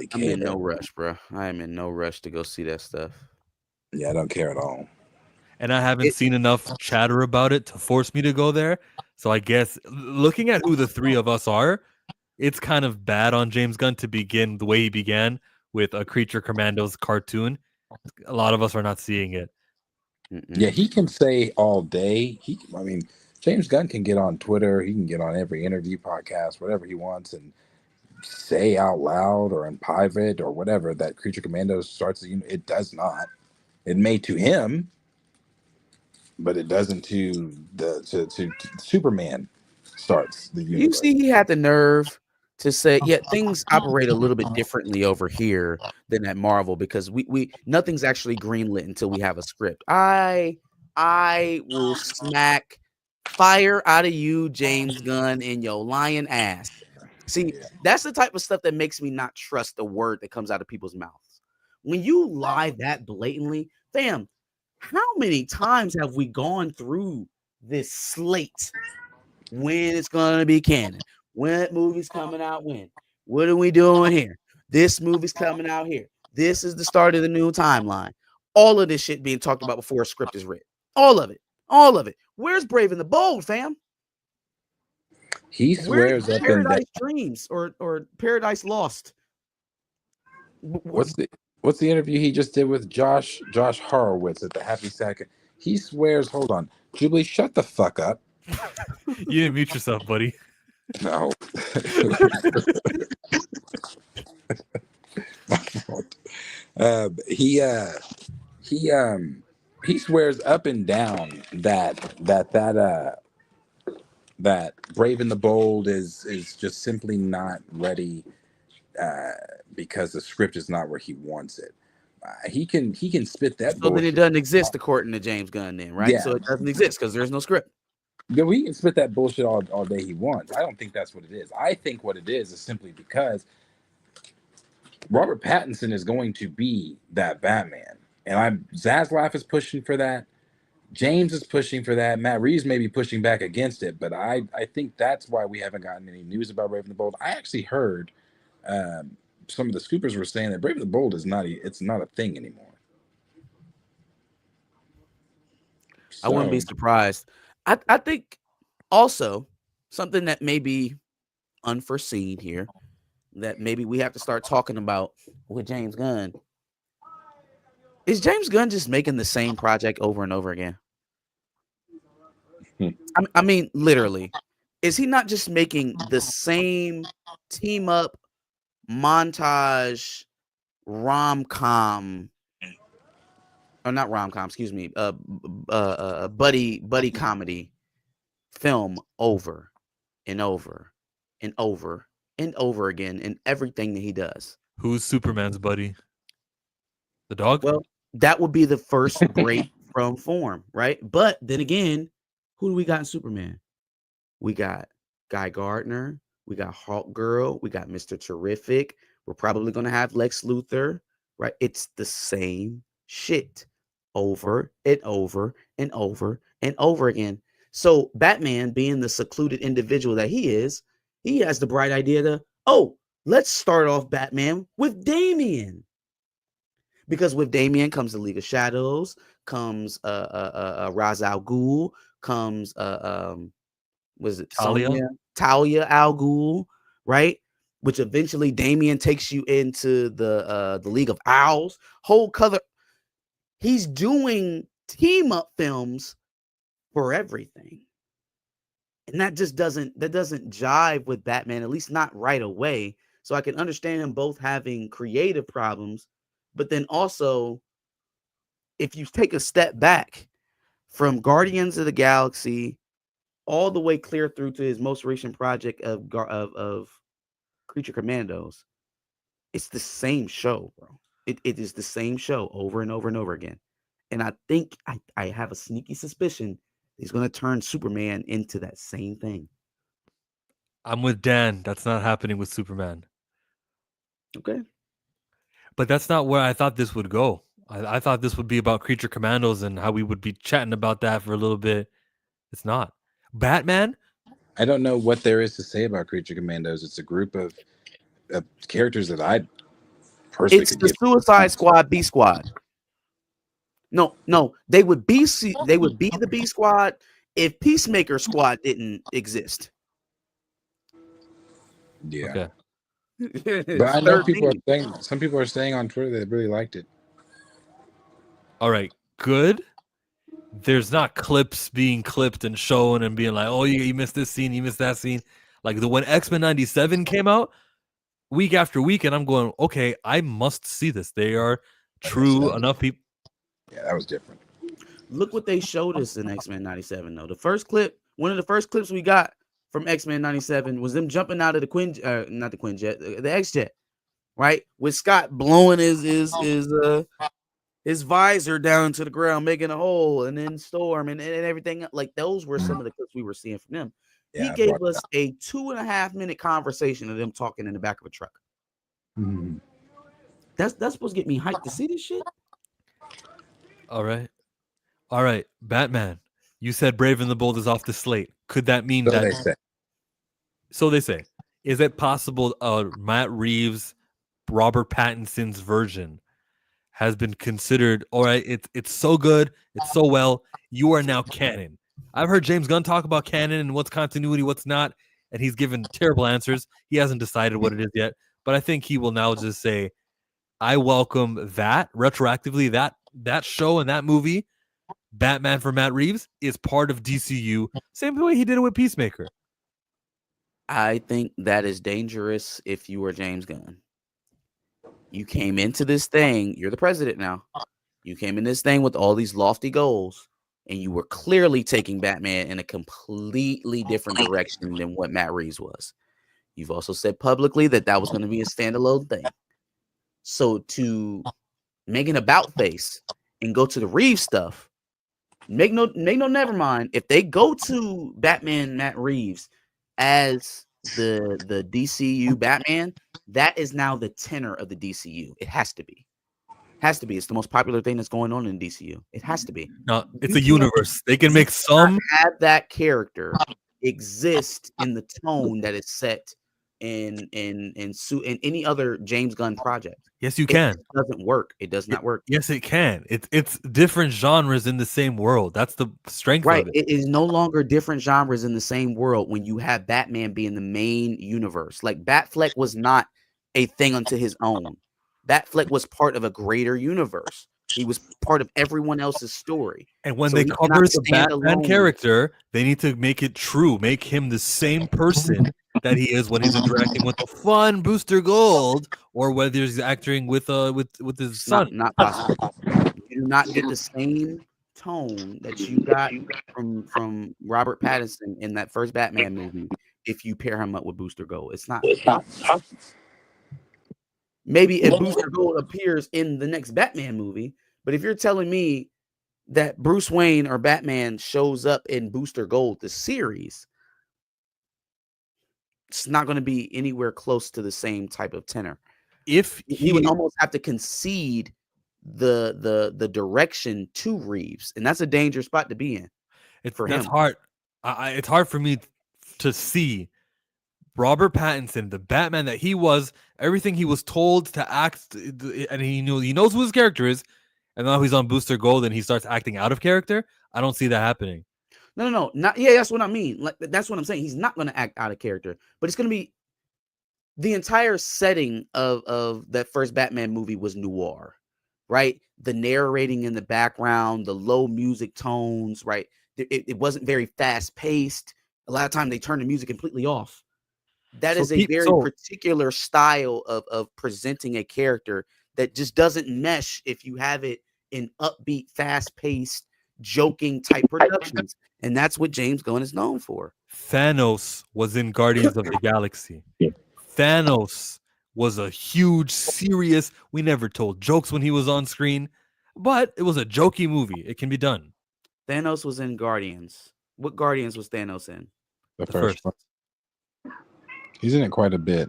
care. I'm in no rush, bro. I am in no rush to go see that stuff. Yeah, I don't care at all. And I haven't seen enough chatter about it to force me to go there. So I guess looking at who the 3 of us are, it's kind of bad on James Gunn to begin the way he began with a Creature Commandos cartoon. A lot of us are not seeing it. Yeah, he can say all day. James Gunn can get on Twitter. He can get on every interview, podcast, whatever he wants, and say out loud or in private or whatever that Creature Commandos starts the unit. It does not. It may to him, but it doesn't to to Superman starts the You universe. see, he had the nerve to say, yeah, things operate a little bit differently over here than at Marvel because we nothing's actually greenlit until we have a script. I will smack fire out of you, James Gunn, in your lying ass. See, that's the type of stuff that makes me not trust a word that comes out of people's mouths. When you lie that blatantly, fam, how many times have we gone through this slate? When it's going to be canon? When movie's coming out? When? What are we doing here? This movie's coming out here. This is the start of the new timeline. All of this shit being talked about before a script is written. All of it. All of it. Where's Brave and the Bold, fam? He swears up and down. Paradise Dreams or Paradise Lost? What's the interview he just did with Josh Horowitz at the Happy Sack? He swears. Hold on, Jubilee, shut the fuck up. You didn't mute yourself, buddy. No. He swears up and down that Brave and the Bold is just simply not ready because the script is not where he wants it. He can spit that. So then it doesn't exist according to James Gunn, then, right? Yeah. So it doesn't exist because there's no script. Yeah, he can spit that bullshit all day he wants. I don't think that's what it is. I think what it is simply because Robert Pattinson is going to be that Batman. And Zaslav is pushing for that. James is pushing for that. Matt Reeves may be pushing back against it, but I think that's why we haven't gotten any news about Brave and the Bold. I actually heard some of the scoopers were saying that Brave and the Bold is not a thing anymore. I wouldn't be surprised. I think also something that may be unforeseen here that maybe we have to start talking about with James Gunn. Is James Gunn just making the same project over and over again? I mean, literally. Is he not just making the same team up montage rom-com, or not rom-com, excuse me, buddy comedy film over and over and over and over again in everything that he does? Who's Superman's buddy? The dog? Well, that would be the first break from form, right? But then again, who do we got in Superman? We got Guy Gardner, we got Hawk Girl, we got Mr. Terrific. We're probably going to have Lex Luthor, right? It's the same shit over and over and over and over again. So Batman, being the secluded individual that he is, he has the bright idea to, let's start off Batman with Damian. Because with Damian comes the League of Shadows, comes Ra's al Ghul, comes was it Talia al Ghul, right? Which eventually Damian takes you into the League of Owls. Whole color. He's doing team up films for everything. And that just doesn't jive with Batman, at least not right away. So I can understand him both having creative problems, but then also, if you take a step back from Guardians of the Galaxy all the way clear through to his most recent project of Creature Commandos, it's the same show, bro. It is the same show over and over and over again. And I think I have a sneaky suspicion he's going to turn Superman into that same thing. I'm with Dan. That's not happening with Superman. Okay. But that's not where I thought this would go. I thought this would be about Creature Commandos and how we would be chatting about that for a little bit. It's not. Batman? I don't know what there is to say about Creature Commandos. It's a group of characters that I personally It's the Suicide Squad B Squad. No, they would be the B Squad if Peacemaker Squad didn't exist. Yeah. Okay. But I know some people are saying on Twitter that they really liked it. All right, good. There's not clips being clipped and shown and being like, oh, you missed this scene, you missed that scene. Like when X-Men 97 came out, week after week, and I'm going, okay, I must see this. They are true enough people. Yeah, that was different. Look what they showed us in X-Men 97, though. The first clip, one of the first clips we got from X-Men 97 was them jumping out of the not the Quinjet, the X-Jet, right? With Scott blowing his visor down to the ground, making a hole, and then Storm and everything. Like, those were some of the clips we were seeing from them. Yeah, he gave us a 2.5-minute conversation of them talking in the back of a truck. Mm-hmm. That's supposed to get me hyped to see this shit. All right, Batman. You said Brave and the Bold is off the slate. Could that mean that? They say. So they say. Is it possible Matt Reeves, Robert Pattinson's version has been considered? All right, it's so good, it's so well. You are now canon. I've heard James Gunn talk about canon and what's continuity, what's not, and he's given terrible answers. He hasn't decided what it is yet, but I think he will now just say, I welcome that retroactively. That show and that movie, Batman for Matt Reeves, is part of DCU. Same way he did it with Peacemaker. I think that is dangerous if you were James Gunn. You came into this thing, you're the president now. You came in this thing with all these lofty goals, and you were clearly taking Batman in a completely different direction than what Matt Reeves was. You've also said publicly that was going to be a standalone thing. So to make an about face and go to the Reeves stuff, make no never mind. If they go to Batman Matt Reeves as the DCU Batman, that is now the tenor of the DCU. It has to be. It's the most popular thing that's going on in DCU. It has to be. No, it's a universe. They can make some have that character exist in the tone that is set in any other James Gunn project. Yes, you can. It doesn't work. It does not work. Yes, it can. It's different genres in the same world. That's the strength of it. It is no longer different genres in the same world when you have Batman being the main universe. Like, Batfleck was not a thing unto his own. Batfleck was part of a greater universe. He was part of everyone else's story. And when they cover the Batman character, they need to make it true. Make him the same person that he is when he's interacting with the fun Booster Gold, or whether he's acting with his son. Not possible. You do not get the same tone that you got from Robert Pattinson in that first Batman movie if you pair him up with Booster Gold. It's not. Maybe if Booster Gold appears in the next Batman movie, but if you're telling me that Bruce Wayne or Batman shows up in Booster Gold, the series, it's not going to be anywhere close to the same type of tenor. If he would almost have to concede the direction to Reeves, and that's a dangerous spot to be in. It's hard. It's hard for me to see Robert Pattinson, the Batman that he was, everything he was told to act, and he knows who his character is, and now he's on Booster Gold and he starts acting out of character. I don't see that happening. No, not that's what I mean. Like, that's what I'm saying. He's not going to act out of character, but it's going to be the entire setting of that first Batman movie was noir, right? The narrating in the background, the low music tones, right? It wasn't very fast paced. A lot of time they turn the music completely off. That is a very particular style of presenting a character that just doesn't mesh if you have it in upbeat, fast-paced, joking type productions. And that's what James Gunn is known for. Thanos was in Guardians of the Galaxy. Thanos was a huge, serious, we never told jokes when he was on screen, but it was a jokey movie. It can be done. Thanos was in Guardians. What Guardians was Thanos in? The first one. He's in it quite a bit.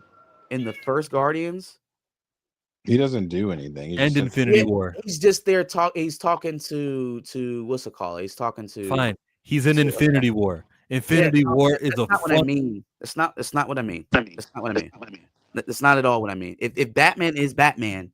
In the first Guardians? He doesn't do anything. And Infinity War. He's just there he's talking to what's it called? He's talking to Fine. He's in Infinity War. Infinity War is a what I mean. That's not what I mean. That's not what I mean. That's not at all what I mean. If Batman is Batman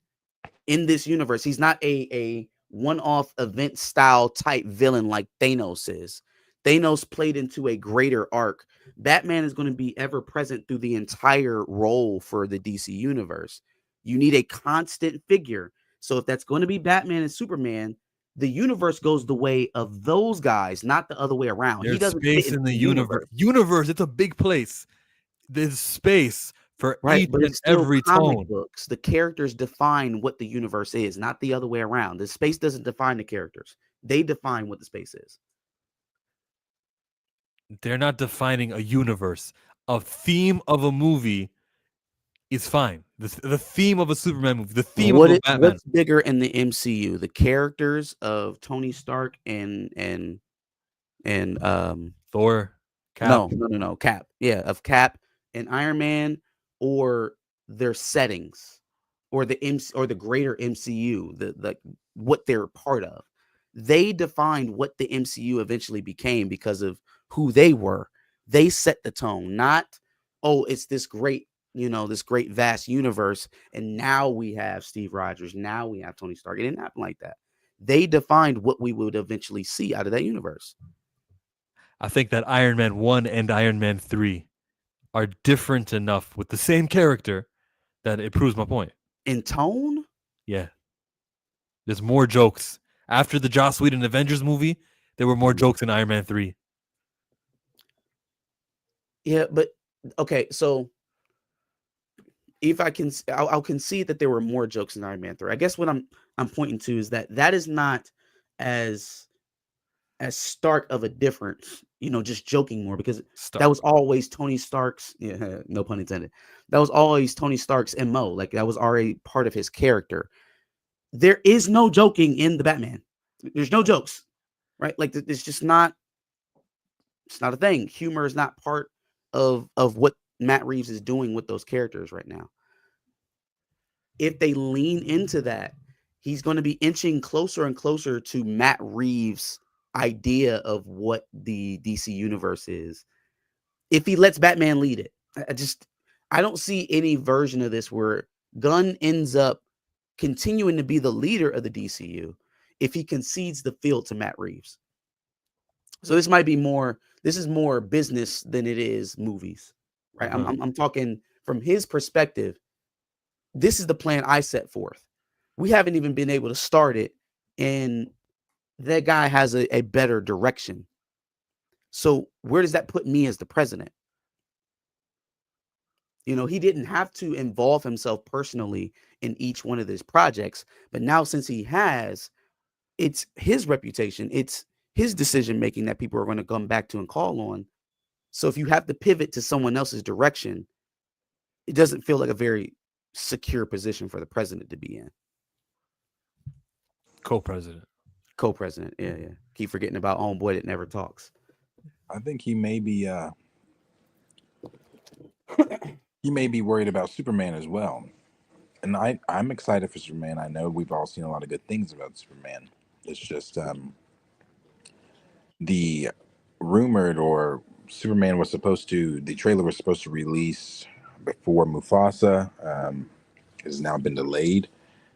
in this universe, he's not a one-off event style type villain like Thanos is. Thanos played into a greater arc. Batman is going to be ever present through the entire role for the DC universe. You need a constant figure. So if that's going to be Batman and Superman, the universe goes the way of those guys, not the other way around. There's space in the universe. It's a big place. There's space for Right, each but and it's still every comic tone. books. The characters define what the universe is, not the other way around. The space doesn't define the characters. They define what the space is. They're not defining a universe. A theme of a movie is fine. The theme of a Superman movie, the theme of a Batman. What's bigger in the MCU? The characters of Tony Stark and Thor, Cap. no, Cap. Yeah, of Cap and Iron Man, or their settings, or the greater MCU, the what they're part of. They defined what the MCU eventually became because of who they were. They set the tone, not, oh, it's this great, this great vast universe, and now we have Steve Rogers, now we have Tony Stark. It didn't happen like that. They defined what we would eventually see out of that universe. I think that Iron Man 1 and Iron Man 3 are different enough with the same character that it proves my point. In tone? Yeah. There's more jokes. After the Joss Whedon Avengers movie, there were more jokes in Iron Man 3. Yeah, but okay, so if I'll concede that there were more jokes in Iron Man 3. I guess what I'm pointing to is that is not as stark of a difference, just joking more, because that was always Tony Stark's, no pun intended. That was always Tony Stark's MO. Like, that was already part of his character. There is no joking in the Batman. There's no jokes, right? Like, it's just not, it's not a thing. Humor is not part of what Matt Reeves is doing with those characters right now. If they lean into that, he's going to be inching closer and closer to Matt Reeves' idea of what the DC universe is. If he lets Batman lead it, I don't see any version of this where Gunn ends up continuing to be the leader of the DCU if he concedes the field to Matt Reeves. So this is more business than it is movies, right? I'm talking from his perspective. This is the plan I set forth. We haven't even been able to start it, and that guy has a better direction. So where does that put me as the president? He didn't have to involve himself personally in each one of these projects, but now, since he has, it's his reputation, it's his decision making that people are going to come back to and call on. So if you have to pivot to someone else's direction, it doesn't feel like a very secure position for the president to be in. Co-president. Yeah. Keep forgetting about homeboy that never talks. I think he may be worried about Superman as well. And I'm excited for Superman. I know we've all seen a lot of good things about Superman. It's just the rumored, or Superman was supposed to, the trailer was supposed to release before Mufasa. It has now been delayed.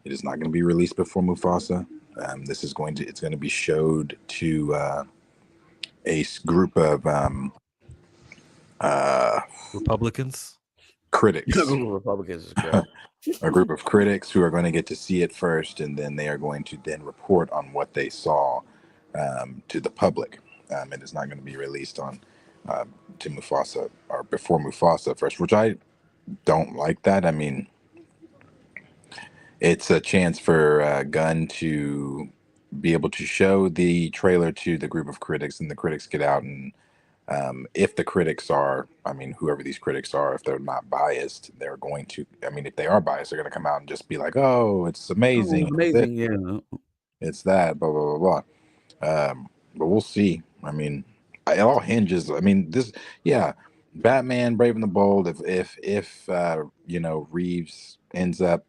It is not going to be released before Mufasa. It's going to be showed to a group of Republicans, critics. Republicans is great. A group of critics who are going to get to see it first, and then they are going to then report on what they saw to the public. It is not going to be released on to Mufasa, or before Mufasa first, which I don't like that. I mean, it's a chance for Gunn to be able to show the trailer to the group of critics, and the critics get out, and if the critics are, I mean, whoever these critics are, if they're not biased, they're going to, I mean, if they are biased, they're going to come out and just be like, oh, it's amazing. Oh, amazing, yeah. It's that, blah, blah, blah, blah. But we'll see. I mean, it all hinges. I mean, Batman, Brave and the Bold, if Reeves ends up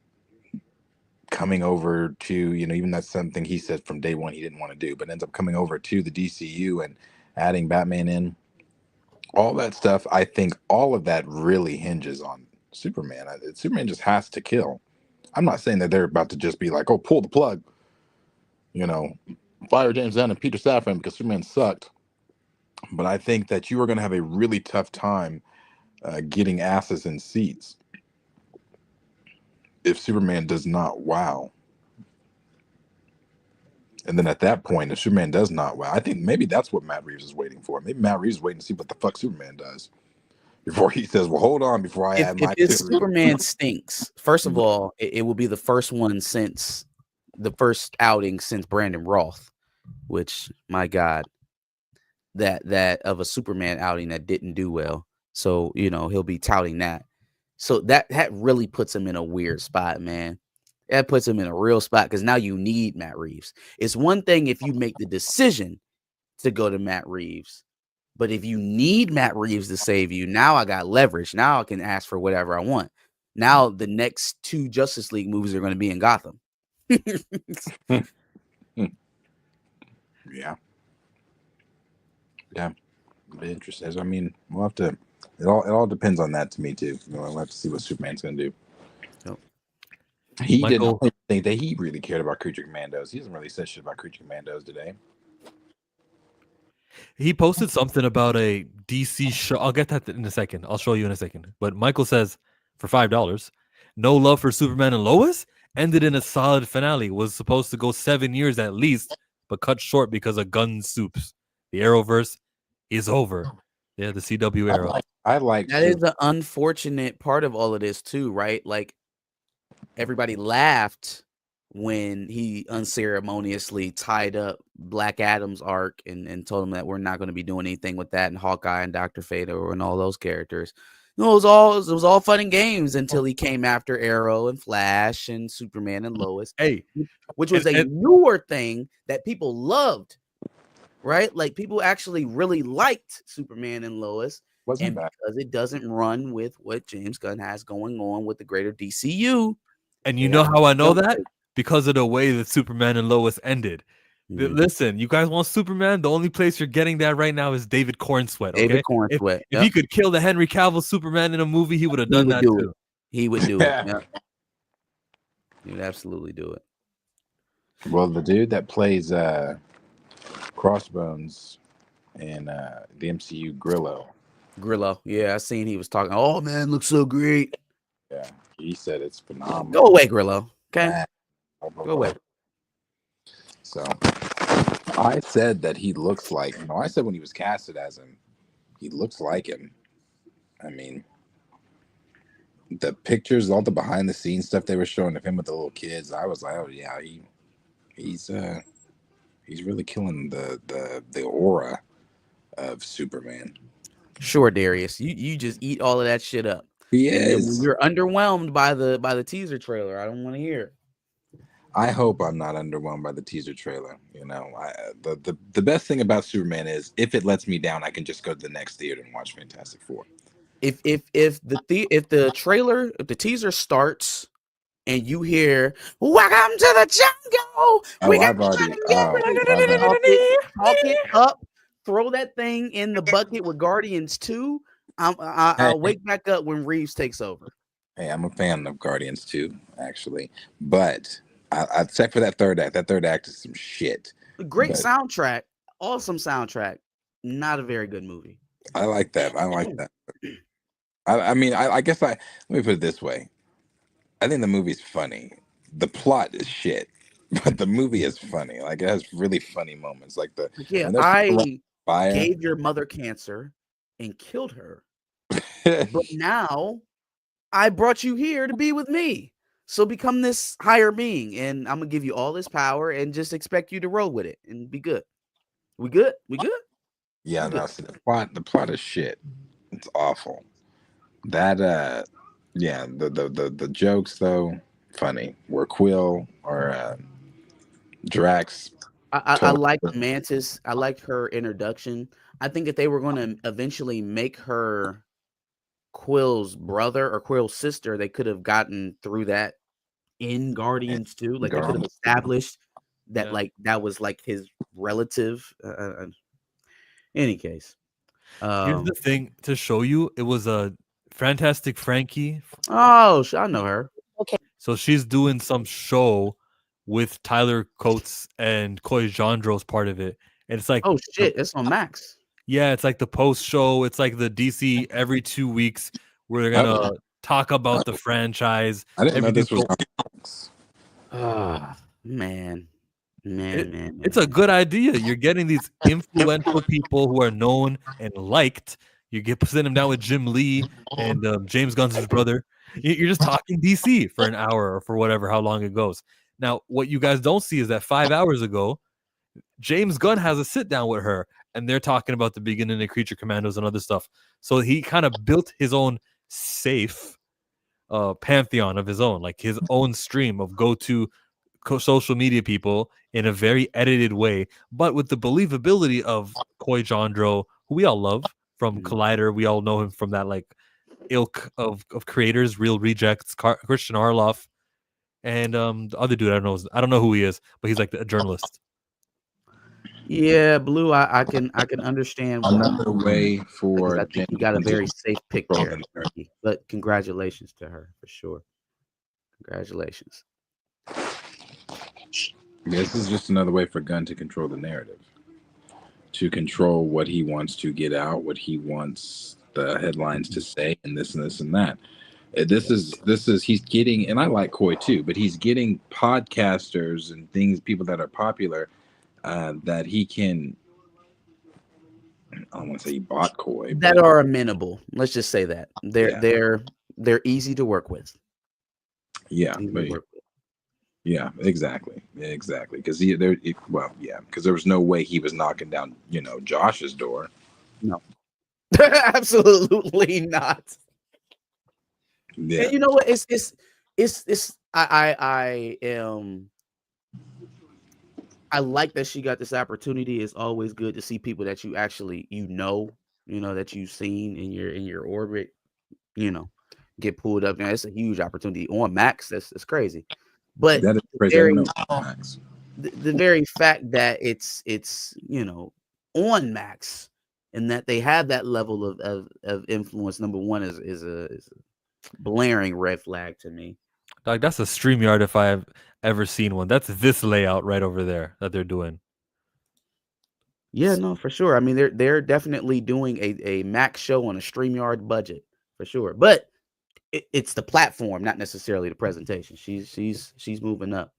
coming over to, even that's something he said from day one he didn't want to do, but ends up coming over to the DCU and adding Batman in, all that stuff, I think all of that really hinges on Superman. Superman just has to kill. I'm not saying that they're about to just be like, oh, pull the plug, fire James Gunn and Peter Safran because Superman sucked. But I think that you are going to have a really tough time getting asses in seats if Superman does not wow. And then at that point, if Superman does not wow, I think maybe that's what Matt Reeves is waiting for. Maybe Matt Reeves is waiting to see what the fuck Superman does. Before he says, "Well, hold on," before I add If my his theory. Superman stinks, first of all, it will be the first one since the first outing since Brandon Roth, which my God, that of a Superman outing that didn't do well. So he'll be touting that. So that really puts him in a weird spot, man. That puts him in a real spot because now you need Matt Reeves. It's one thing if you make the decision to go to Matt Reeves, but if you need Matt Reeves to save you, now I got leverage. Now I can ask for whatever I want. Now the next 2 Justice League movies are going to be in Gotham. Yeah. Be interesting. I mean, we'll have to. It all depends on that to me too. We'll have to see what Superman's going to do. Yep. He Michael- didn't think that he really cared about Creature Commandos. He hasn't really said shit about Creature Commandos today. He posted something about a DC show. I'll get that in a second. I'll show you in a second. But Michael says for $5, no love for Superman and Lois ended in a solid finale. Was supposed to go 7 years at least, but cut short because of gun soups. The Arrowverse is over. Yeah, the CW Arrow. I like that is the unfortunate part of all of this too, right? Like everybody laughed when he unceremoniously tied up Black Adam's arc and told him that we're not going to be doing anything with that, and Hawkeye and Dr. Fate and all those characters. No, it was all fun and games until he came after Arrow and Flash and Superman and Lois. Hey, which was a newer thing that people loved, right? Like people actually really liked Superman and Lois. Wasn't bad. Because it doesn't run with what James Gunn has going on with the greater DCU. And you know how I know that? Because of the way that Superman and Lois ended. Listen, you guys want Superman? The only place you're getting that right now is David Cornsweet. Okay? David Cornsweet. If he could kill the Henry Cavill Superman in a movie, he would have done that too. He would do it. Yeah. He would absolutely do it. Well, the dude that plays Crossbones in the MCU, Grillo, yeah, I seen he was talking. Oh man, looks so great. Yeah, he said it's phenomenal. Go away, Grillo. Okay, go away. So I said that he looks like. I said when he was casted as him, he looks like him. I mean, the pictures, all the behind the scenes stuff they were showing of him with the little kids, I was like, oh yeah, he's really killing the aura of Superman. Sure, Darius, you just eat all of that shit up. He is. When you're underwhelmed by the teaser trailer, I don't want to hear it. I hope I'm not underwhelmed by the teaser trailer. The best thing about Superman is if it lets me down, I can just go to the next theater and watch Fantastic Four. If the trailer, if the teaser starts and you hear "Welcome to the jungle," talk it up, throw that thing in the bucket with Guardians 2. I'll wake back up when Reeves takes over. Hey, I'm a fan of Guardians 2, actually, but except for that third act. That third act is some shit. Great soundtrack, awesome soundtrack. Not a very good movie. I like that. I guess let me put it this way. I think the movie's funny. The plot is shit, but the movie is funny. Like it has really funny moments. Like I gave your mother cancer and killed her, but now I brought you here to be with me. So become this higher being, and I'm gonna give you all this power, and just expect you to roll with it and be good. We good? Yeah, no. So the plot is shit. It's awful. That the jokes though funny. Where Quill or Drax. I like Mantis. I liked her introduction. I think if they were going to eventually make her Quill's brother or Quill's sister, they could have gotten through that in Guardians 2. Like they could have established that that was like his relative. Any case. Here's the thing to show you. It was a Fantastic Frankie. Oh, I know her. Okay. So she's doing some show with Tyler Coates and Coy Jandreau's part of it. And it's like, oh shit, it's on Max. Yeah, it's like the post show. It's like the DC every 2 weeks where they're gonna talk about the franchise. I didn't know this was man. It's a good idea. You're getting these influential people who are known and liked You get sitting him down with Jim Lee and James Gunn's brother. You're just talking DC for an hour or for whatever, how long it goes. Now, what you guys don't see is that 5 hours ago, James Gunn has a sit down with her, and they're talking about the beginning of Creature Commandos and other stuff. So he kind of built his own safe pantheon of his own, like his own stream of go-to social media people in a very edited way, but with the believability of Koi Jandro, who we all love from Collider. We all know him from that like ilk of creators, Real Rejects, Christian Arloff, and the other dude I don't know who he is, but he's like a journalist. Yeah, Blue, I can understand another way for I think you got a very safe pick there. But congratulations to her for sure. Congratulations. This is just another way for Gunn to control the narrative, to control what he wants to get out, what he wants the headlines to say, and this and this and that. This is he's getting, and I like Koi too, but he's getting podcasters and things, people that are popular, that he can. I don't want to say he bought Koi, that are amenable. Let's just say that they're easy to work with. Yeah, yeah, exactly, because because there was no way he was knocking down, Josh's door. No, absolutely not. Yeah, and you know what? It's I am. I like that she got this opportunity. It's always good to see people that you actually that you've seen in your orbit, get pulled up. It's a huge opportunity on Max. That's crazy. But that is crazy. The very fact that it's on Max and that they have that level of influence, number one, is a blaring red flag to me. Like, that's a StreamYard if I've ever seen one. That's this layout right over there that they're doing. Yeah, no, for sure. I mean, they're definitely doing a Max show on a StreamYard budget for sure. But it's the platform, not necessarily the presentation. She's moving up.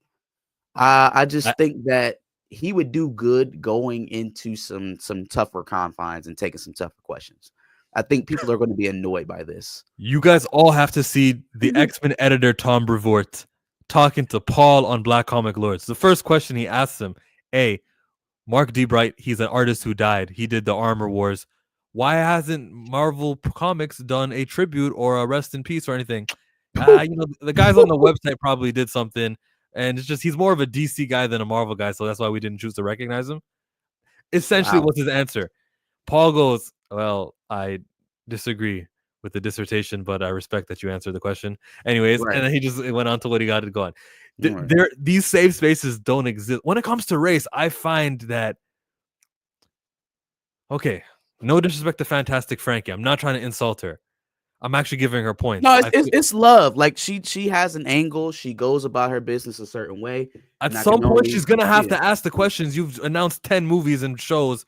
I just think that he would do good going into some tougher confines and taking some tougher questions. I think people are going to be annoyed by this. You guys all have to see the X-Men editor Tom Brevoort talking to Paul on Black Comic Lords. The first question he asks him, Mark D. Bright, he's an artist who died. He did the Armor Wars. Why hasn't Marvel Comics done a tribute or a rest in peace or anything? The guys on the website probably did something, and it's just he's more of a DC guy than a Marvel guy, so that's why we didn't choose to recognize him. Essentially, what's his answer? Paul goes, well, I disagree with the dissertation, but I respect that you answered the question. Anyways, right. And then he just went on to what he got to go on. These safe spaces don't exist. When it comes to race, I find that, okay, no disrespect to Fantastic Frankie. I'm not trying to insult her. I'm actually giving her points. No, it's love. Like she has an angle. She goes about her business a certain way. At some point, she's gonna have to ask the questions. You've announced 10 movies and shows.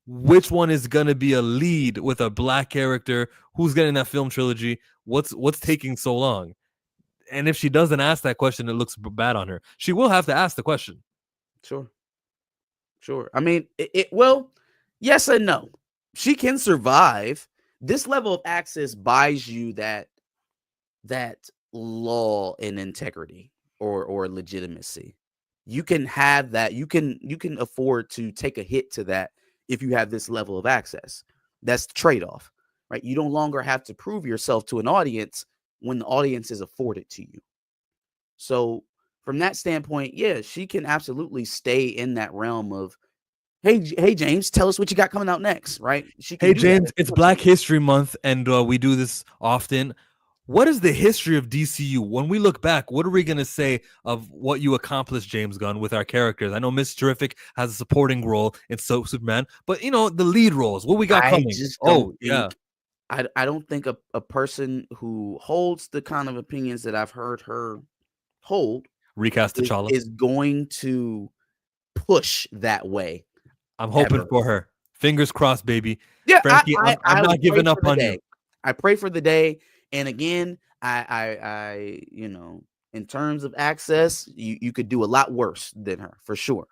Which one is gonna be a lead with a black character? Who's getting that film trilogy? What's taking so long? And if she doesn't ask that question, it looks bad on her. She will have to ask the question. Sure. I mean, well, yes and no. She can survive. This level of access buys you that law and integrity or legitimacy. You can have that. You can afford to take a hit to that if you have this level of access. That's the trade-off, right? You no longer have to prove yourself to an audience when the audience is afforded to you. So from that standpoint, yeah, she can absolutely stay in that realm of, Hey, James, tell us what you got coming out next, right? Hey, James, it's Black History Month, and we do this often. What is the history of DCU? When we look back, what are we going to say of what you accomplished, James Gunn, with our characters? I know Miss Terrific has a supporting role in Superman, but, the lead roles, what we got coming? I don't think a person who holds the kind of opinions that I've heard her hold recast T'Challa is going to push that way. I'm hoping for her. Fingers crossed, baby. Yeah, Frankie, I'm not giving up on you. I pray for the day. And again, I in terms of access, you could do a lot worse than her for sure.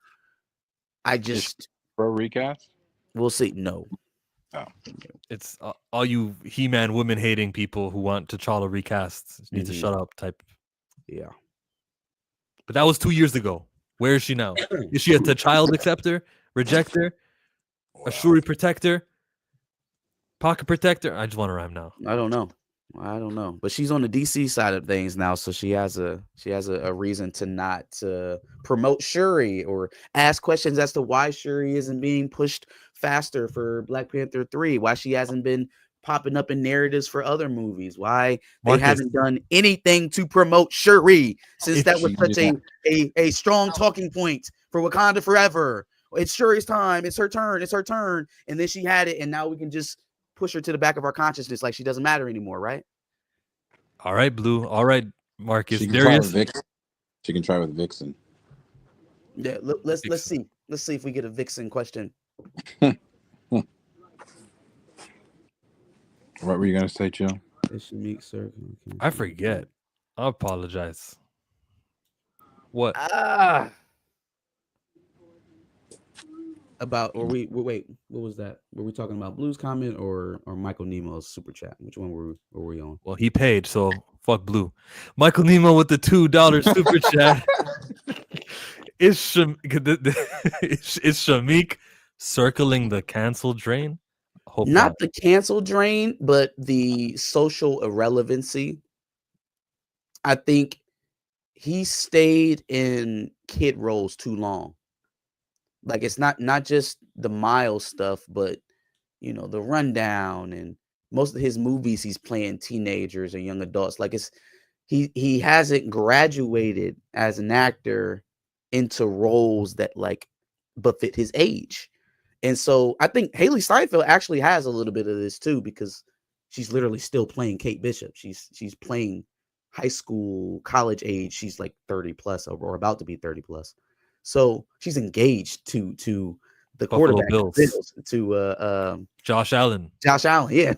I just for a recast. We'll see. No. Oh. It's all you He-Man women hating people who want T'Challa recast need to shut up type. Yeah. But that was 2 years ago. Where is she now? Is she a child acceptor, rejecter, a Shuri protector, pocket protector? I just want to rhyme now. I don't know. But she's on the DC side of things now, so she has a reason to not promote Shuri or ask questions as to why Shuri isn't being pushed faster for Black Panther 3, why she hasn't been popping up in narratives for other movies, why they haven't done anything to promote Shuri since that was such a strong talking point for Wakanda Forever. It's Shuri's time, it's her turn, and then she had it, and now we can just push her to the back of our consciousness like she doesn't matter anymore, right? All right, Blue. All right, Marcus. She can try with Vixen. Yeah, let's see. Let's see if we get a Vixen question. What were you gonna say, Joe? I forget. I apologize. What? About wait, what was that? Were we talking about Blue's comment or Michael Nemo's super chat? Which one were we on? Well, he paid, so fuck Blue. Michael Nemo with the $2 super chat. Is Shamik circling the cancel drain? Hope not the cancel drain, but the social irrelevancy. I think he stayed in kid roles too long. Like, it's not just the Miles stuff, but you know, the Rundown, and most of his movies he's playing teenagers or young adults. Like, it's he hasn't graduated as an actor into roles that like befit his age. And so I think Haley Steinfeld actually has a little bit of this too, because she's literally still playing Kate Bishop. She's playing high school, college age. She's like 30 plus or about to be 30 plus. So she's engaged to the quarterback Bills, to Josh Allen. Yeah,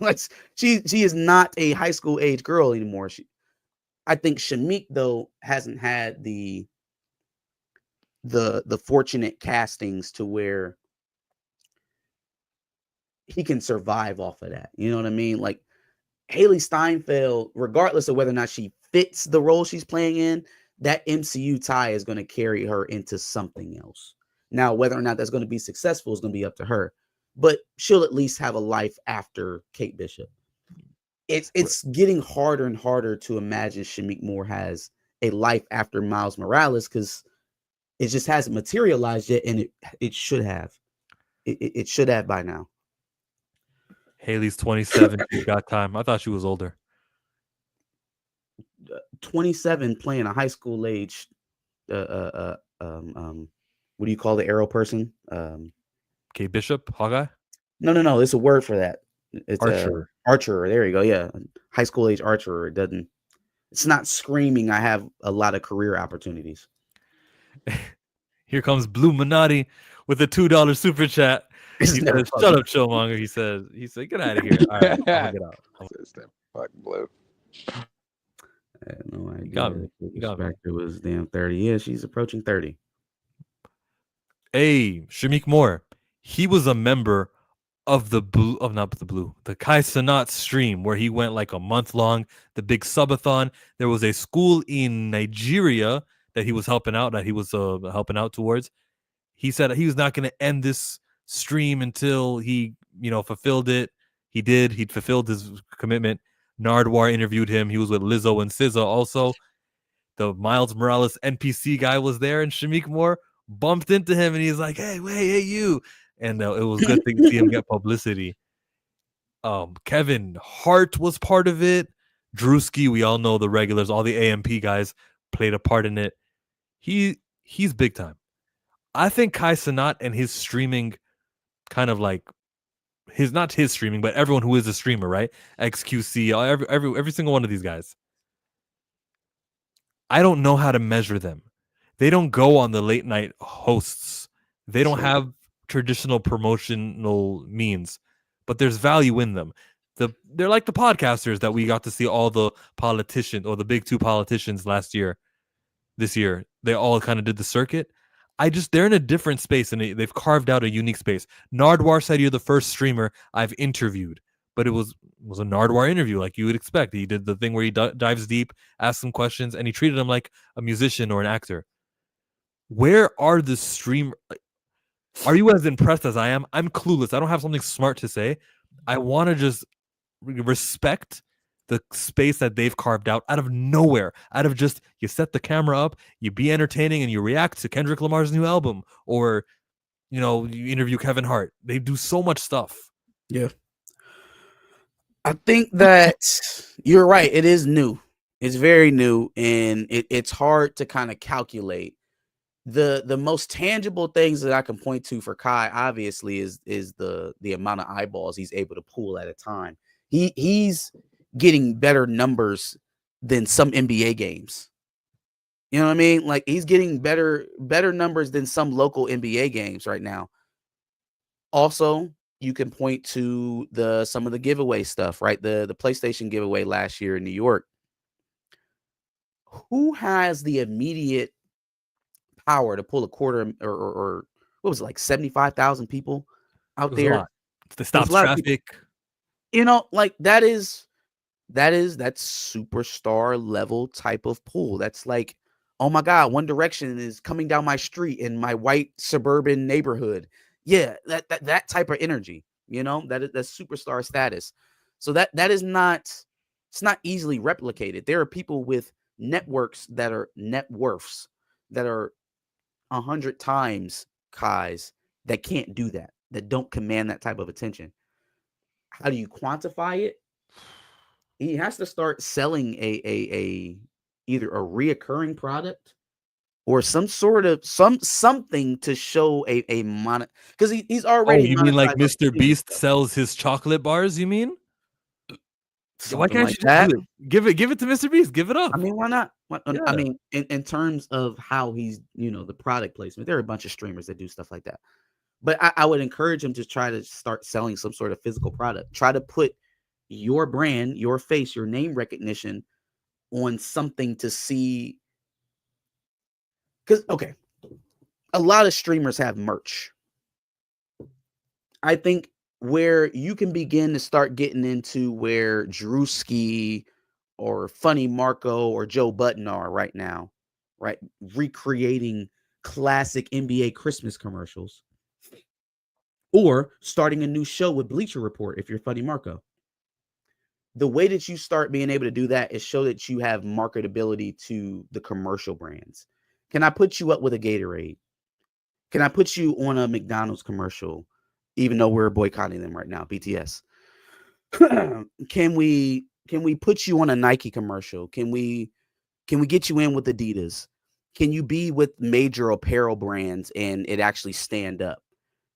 she is not a high school age girl anymore. I think Shamik though hasn't had the fortunate castings to where he can survive off of that. You know what I mean? Like Haley Steinfeld, regardless of whether or not she fits the role she's playing in, that MCU tie is going to carry her into something else. Now, whether or not that's going to be successful is going to be up to her, but she'll at least have a life after Kate Bishop. It's getting harder and harder to imagine Shamik Moore has a life after Miles Morales, because it just hasn't materialized yet, and it should have. It should have by now. Haley's 27. She's got time. I thought she was older. 27 playing a high school age what do you call the arrow person? Kate Bishop, Hawkeye? No, it's a word for that. It's archer. There you go. Yeah, high school age archer. It's not screaming I have a lot of career opportunities. Here comes Blue Minotti with a $2 super chat. He said, "Shut up, Chillmonger." He said, "Get out of here." All right, I'm gonna get out. Fuck Blue. I had no idea. It was damn 30. Yeah, she's approaching 30. Hey, Shamik Moore. He was a member of the Kai Cenat stream where he went like a month long, the big subathon. There was a school in Nigeria that he was helping out, towards. He said he was not going to end this stream until he, fulfilled it. He did. He'd fulfilled his commitment. Nardwar interviewed him. He was with Lizzo and SZA also. The Miles Morales NPC guy was there, and Shamik Moore bumped into him, and he's like, hey, you. And it was good to see him get publicity. Kevin Hart was part of it. Drewski, we all know the regulars, all the AMP guys played a part in it. He's big time. I think Kai Cenat and his streaming kind of like not his streaming, but everyone who is a streamer, right? XQC, every single one of these guys. I don't know how to measure them. They don't go on the late night hosts. They don't have traditional promotional means, but there's value in them. They're like the podcasters that we got to see, all the politicians or the big two politicians this year. They all kind of did the circuit. they're in a different space, and they've carved out a unique space. Nardwar said you're the first streamer I've interviewed, but it was a Nardwar interview like you would expect. He did the thing where he dives deep, asks some questions, and he treated him like a musician or an actor. Where are the stream? Are you as impressed as I am? I'm clueless. I don't have something smart to say. I want to just respect the space that they've carved out of nowhere, out of just, you set the camera up, you be entertaining, and you react to Kendrick Lamar's new album, or you interview Kevin Hart. They do so much stuff. Yeah, I think that you're right. It is new. It's very new, and it's hard to kind of calculate. The most tangible things that I can point to for Kai, obviously, is the amount of eyeballs he's able to pull at a time. He's getting better numbers than some NBA games. You know what I mean? Like, he's getting better numbers than some local NBA games right now. Also, you can point to some of the giveaway stuff, right? The PlayStation giveaway last year in New York. Who has the immediate power to pull a quarter or what was it, like 75,000 people out there? To stop traffic. Like that's superstar level type of pull. That's like, oh my God, One Direction is coming down my street in my white suburban neighborhood. Yeah, that type of energy, that's superstar status. So that is not, it's not easily replicated. There are people with networks that are net worths that are 100 times Kai's that can't do that don't command that type of attention. How do you quantify it? He has to start selling a either a reoccurring product or some sort of something to show a mon, because he's already. Oh, you mean like Mr. Beast sells his chocolate bars? You mean? Why can't you just do it? Give it to Mr. Beast. Give it up. I mean, why not? Yeah. I mean, in terms of how he's, the product placement, there are a bunch of streamers that do stuff like that. But I would encourage him to try to start selling some sort of physical product. Try to put your brand, your face, your name recognition on something to see. Because, okay, a lot of streamers have merch. I think where you can begin to start getting into where Drewski or Funny Marco or Joe Button are right now, right? Recreating classic NBA Christmas commercials, or starting a new show with Bleacher Report if you're Funny Marco. The way that you start being able to do that is show that you have marketability to the commercial brands. Can I put you up with a Gatorade? Can I put you on a McDonald's commercial? Even though we're boycotting them right now, BTS. Can we put you on a Nike commercial? Can we get you in with Adidas? Can you be with major apparel brands and it actually stand up?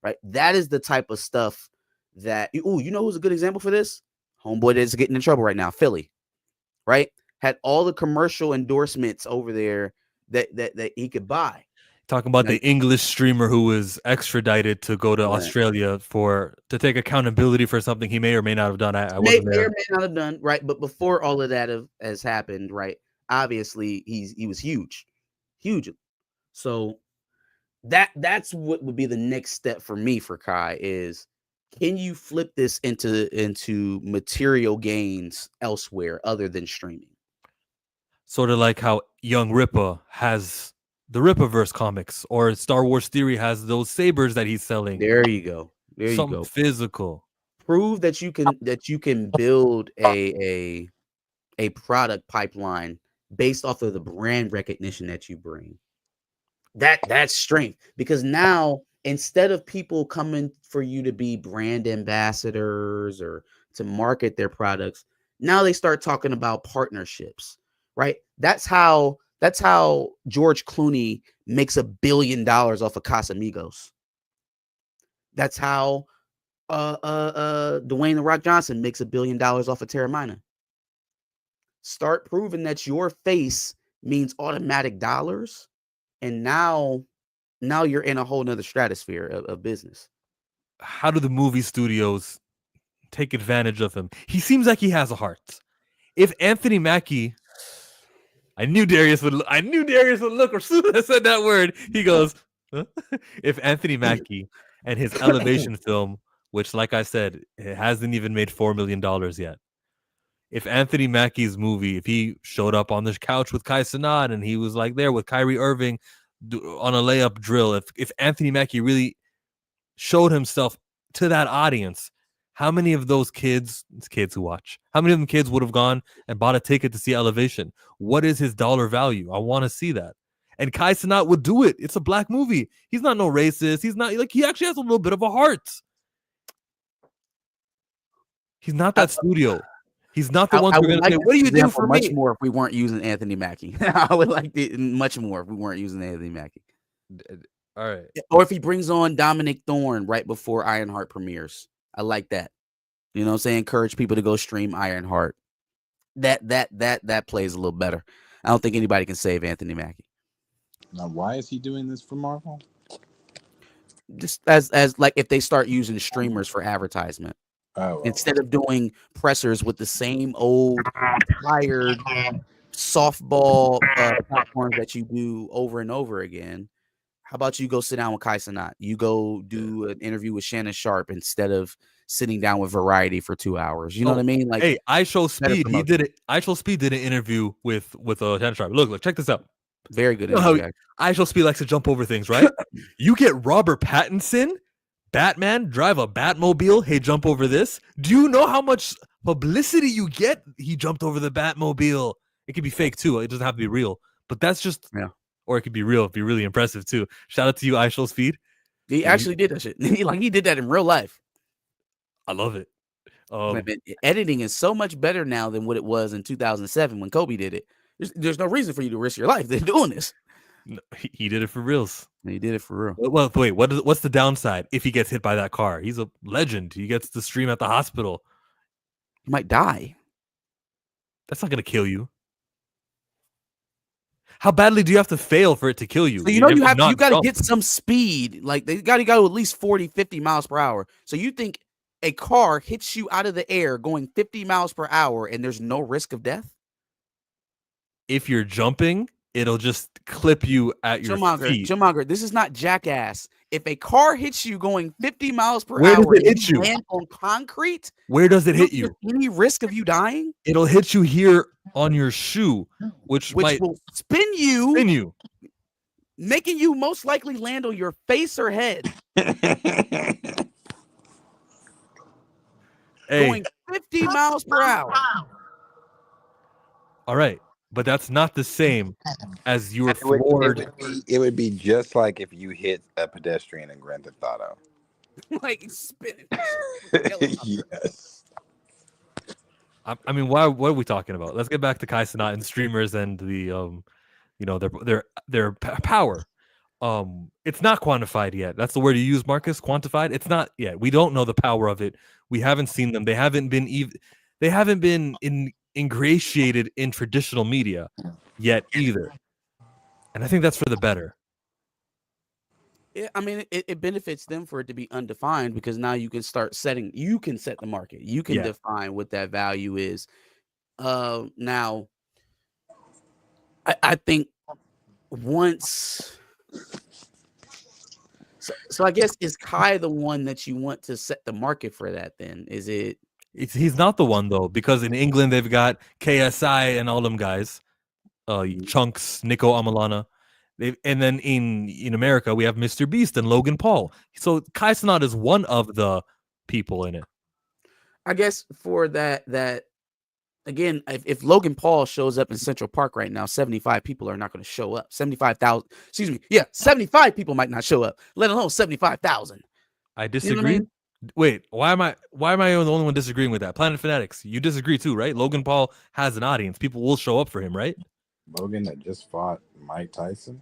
Right? That is the type of stuff that, who's a good example for this? Homeboy that's getting in trouble right now, Philly. Right? Had all the commercial endorsements over there that he could buy. Talking about the English streamer who was extradited to go to Australia to take accountability for something he may or may not have done. I wasn't there. May not have done, right? But before all of that has happened, right? Obviously, he was huge. So that's what would be the next step for me for Kai is, can you flip this into material gains elsewhere other than streaming? Sort of like how Young Rippa has the Rippaverse comics, or Star Wars Theory has those sabers that he's selling. There you go. Something physical. Prove that you can build a product pipeline based off of the brand recognition that you bring. That's strength, because now instead of people coming for you to be brand ambassadors or to market their products, now they start talking about partnerships, right? That's how George Clooney makes $1 billion off of Casamigos. That's how Dwayne The Rock Johnson makes $1 billion off of Terramina. Start proving that your face means automatic dollars, and now you're in a whole nother stratosphere of business. How do the movie studios take advantage of him? He seems like he has a heart. If Anthony Mackie, I knew Darius would look. As soon as I said that word, he goes, If Anthony Mackie and his Elevation film, which, like I said, it hasn't even made $4 million yet. If Anthony Mackie's movie, if he showed up on the couch with Kai Cenat and he was like there with Kyrie Irving on a layup drill, if Anthony Mackie really showed himself to that audience, how many of those kids who watch, how many of them kids would have gone and bought a ticket to see Elevation? What is his dollar value? I want to see that. And Kai Cenat would do it. It's a black movie. He's not no racist. He's not like, he actually has a little bit of a heart. He's not that studio. He's not the one who's going to say, what do you do for much more if we weren't using Anthony Mackie? I would like it much more if we weren't using Anthony Mackie. All right. Or if he brings on Dominic Thorne right before Ironheart premieres. I like that. You know what I'm saying? Encourage people to go stream Ironheart. That plays a little better. I don't think anybody can save Anthony Mackie. Now, why is he doing this for Marvel? Just as like if they start using streamers for advertisement. Oh, instead of doing pressers with the same old tired softball platforms that you do over and over again. How about you go sit down with Kai Cenat? You go do an interview with Shannon Sharp instead of sitting down with Variety for 2 hours. You know what I mean? Like, hey, I Show Speed. He did it. I Show Speed did an interview with Shannon Sharp. Look, check this out. Very good. You know how I Show Speed likes to jump over things, right? You get Robert Pattinson, Batman, drive a Batmobile. Hey, jump over this. Do you know how much publicity you get? He jumped over the Batmobile. It could be fake too. It doesn't have to be real. But that's just or it could be real. It'd be really impressive too. Shout out to you, I Show Speed. He actually did that shit. He did that in real life. I love it. Editing is so much better now than what it was in 2007 when Kobe did it. There's no reason for you to risk your life. They're doing this. No, he did it for reals. He did it for real. Well, wait, what's the downside if he gets hit by that car? He's a legend. He gets to stream at the hospital. He might die. That's not going to kill you. How badly do you have to fail for it to kill you? So you got to get some speed. Like they got to go at least 40, 50 miles per hour. So you think a car hits you out of the air going 50 miles per hour and there's no risk of death? If you're jumping, it'll just clip you at your feet. Jillmonger, this is not Jackass. If a car hits you going 50 miles per Where hour, does it hit you? Land on concrete. Where does it hit you? Any risk of you dying? It'll hit you here on your shoe, which might will spin you, making you most likely land on your face or head. Going 50 miles per hour. All right. But that's not the same as your forward. It would be just like if you hit a pedestrian in Grand Theft Auto. Like spinning. Yes. I mean, what are we talking about? Let's get back to Kai Cenat and streamers and the their power. It's not quantified yet. That's the word you use, Marcus. Quantified. It's not yet. We don't know the power of it. We haven't seen them. They haven't been ingratiated in traditional media yet either, and I think that's for the better. Yeah, I mean, it benefits them for it to be undefined because now you can set the market. You can define what that value is. Now, I think once. So I guess is Kai the one that you want to set the market for that? Then is it? He's not the one though, because in England they've got KSI and all them guys, Chunks, Nico Amalana, and then in America we have Mr. Beast and Logan Paul. So Kai Cenat is one of the people in it. I guess for that again, if Logan Paul shows up in Central Park right now, 75 people are not going to show up. 75,000. Excuse me. Yeah, 75 people might not show up, let alone 75,000. I disagree. You know what I mean? Wait, why am I the only one disagreeing with that? Planet Fanatics, you disagree too, right? Logan Paul has an audience. People will show up for him, right? Logan that just fought Mike Tyson.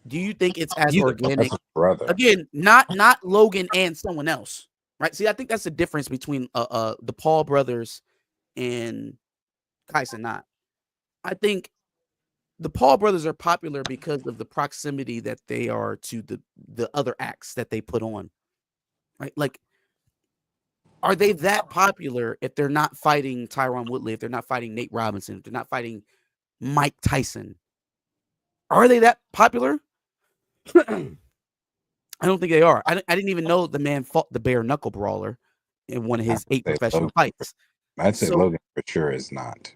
Do you think it's as organic? Brother. Again, not Logan and someone else, right? See, I think that's the difference between the Paul brothers and Kai Cenat. I think the Paul brothers are popular because of the proximity that they are to the other acts that they put on, right? Like, are they that popular if they're not fighting Tyron Woodley, if they're not fighting Nate Robinson, if they're not fighting Mike Tyson? Are they that popular? I don't think they are. I didn't even know the man fought the bare knuckle brawler in one of his 8 Say professional Logan. fights. I'd say So Logan for sure is not.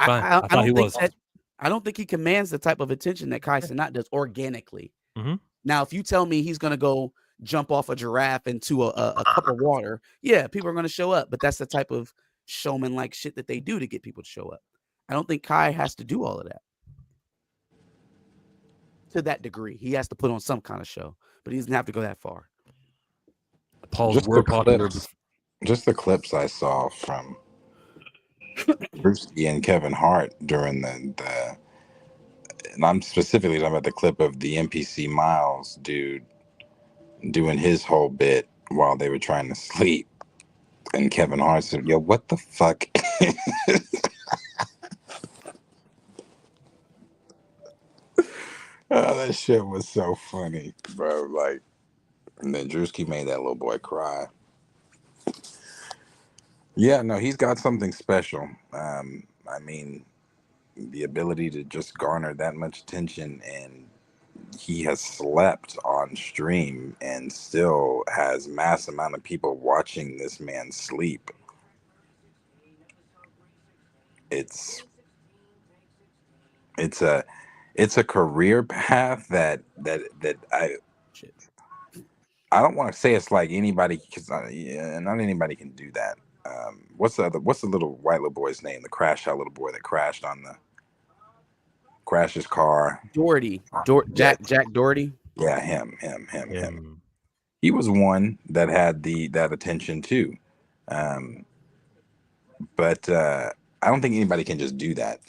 Fine. I I thought don't he think was. that I don't think he commands the type of attention that Kai Cenat does organically. Mhm. Now, if you tell me he's gonna go jump off a giraffe into a cup of water, yeah, people are gonna show up. But that's the type of showman like shit that they do to get people to show up. I don't think Kai has to do all of that to that degree. He has to put on some kind of show, but he doesn't have to go that far. Paul's Just the word popular. clips. Just the clips I saw from Brewski and Kevin Hart during the and I'm specifically talking about the clip of the NPC Miles dude doing his whole bit while they were trying to sleep. And Kevin Hart said, "Yo, what the fuck?" Oh, that shit was so funny, bro. Like, and then Drewski made that little boy cry. Yeah, no, he's got something special. I mean, the ability to just garner that much attention, and he has slept on stream and still has mass amount of people watching this man sleep. It's a it's a career path that Shit. I don't want to say it's like anybody, because yeah, not anybody can do that. What's the little white little boy's name? The crash out little boy that crashed his car. Doherty, Yeah, Jack Doherty. yeah, him. He was one that had that attention too. Um, but I don't think anybody can just do that.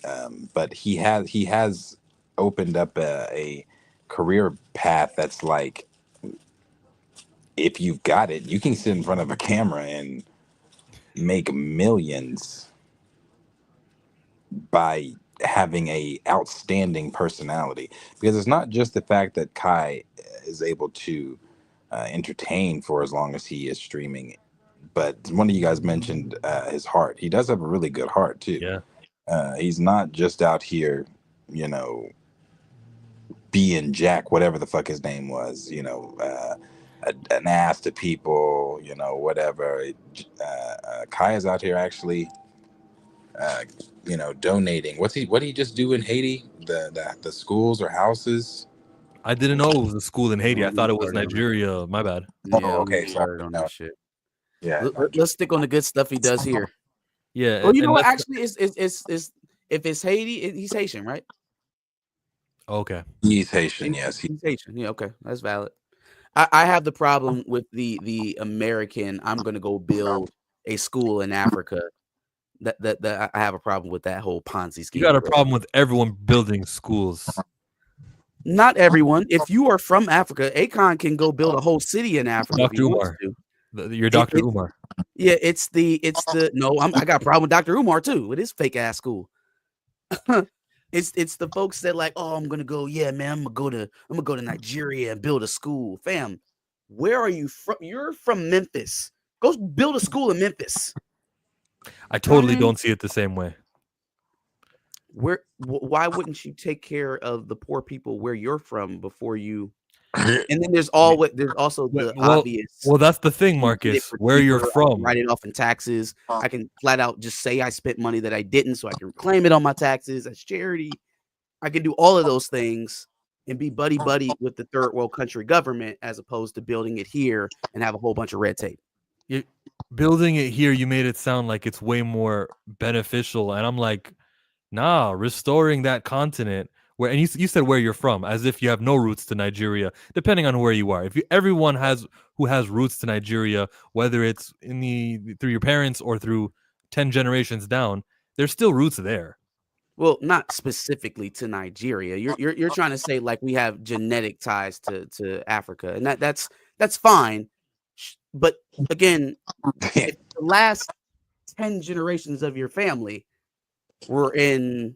But he has opened up a career path that's like, if you've got it, you can sit in front of a camera and make millions by having a outstanding personality. Because it's not just the fact that Kai is able to entertain for as long as he is streaming, but one of you guys mentioned his heart. He does have a really good heart too. Yeah. He's not just out here, being Jack, whatever the fuck his name was, an ass to people, whatever. Kai is out here actually, donating. What did he just do in Haiti? The schools or houses? I didn't know it was a school in Haiti. I thought it was Nigeria. My bad. Yeah, okay, started on no. that shit. Yeah. Let's stick on the good stuff he does here. Yeah. Well, you know what? let's- Actually, it's if it's Haiti, he's Haitian, right? Okay. He's Haitian, yes. He's Haitian. Yeah, okay, that's valid. I have the problem with the American. I'm gonna go build a school in Africa. That I have a problem with that whole Ponzi scheme. You got a problem with everyone building schools. Not everyone. If you are from Africa, Akon can go build a whole city in Africa if he Dr. wants Umar. to. You're Dr. Umar. Yeah, it's the no. I got a problem with Dr. Umar too with his fake ass school. It's the folks that like, oh, I'm gonna go. Yeah, man, I'm gonna go to Nigeria and build a school. Fam, where are you from? You're from Memphis. Go build a school in Memphis. I totally don't see it the same way. Why wouldn't you take care of the poor people where you're from before you? And then there's also the obvious. Well, that's the thing, Marcus. Where you're from, write it off in taxes. I can flat out just say I spent money that I didn't, so I can reclaim it on my taxes as charity. I can do all of those things and be buddy with the third world country government, as opposed to building it here and have a whole bunch of red tape. Building it here, you made it sound like it's way more beneficial, and I'm like, nah, restoring that continent where, and you said where you're from, as if you have no roots to Nigeria, depending on where you are. If everyone who has roots to Nigeria, whether it's through your parents or through 10 generations down, there's still roots there. Well, not specifically to Nigeria. You're trying to say like we have genetic ties to Africa, and that's fine. But again, if the last 10 generations of your family were in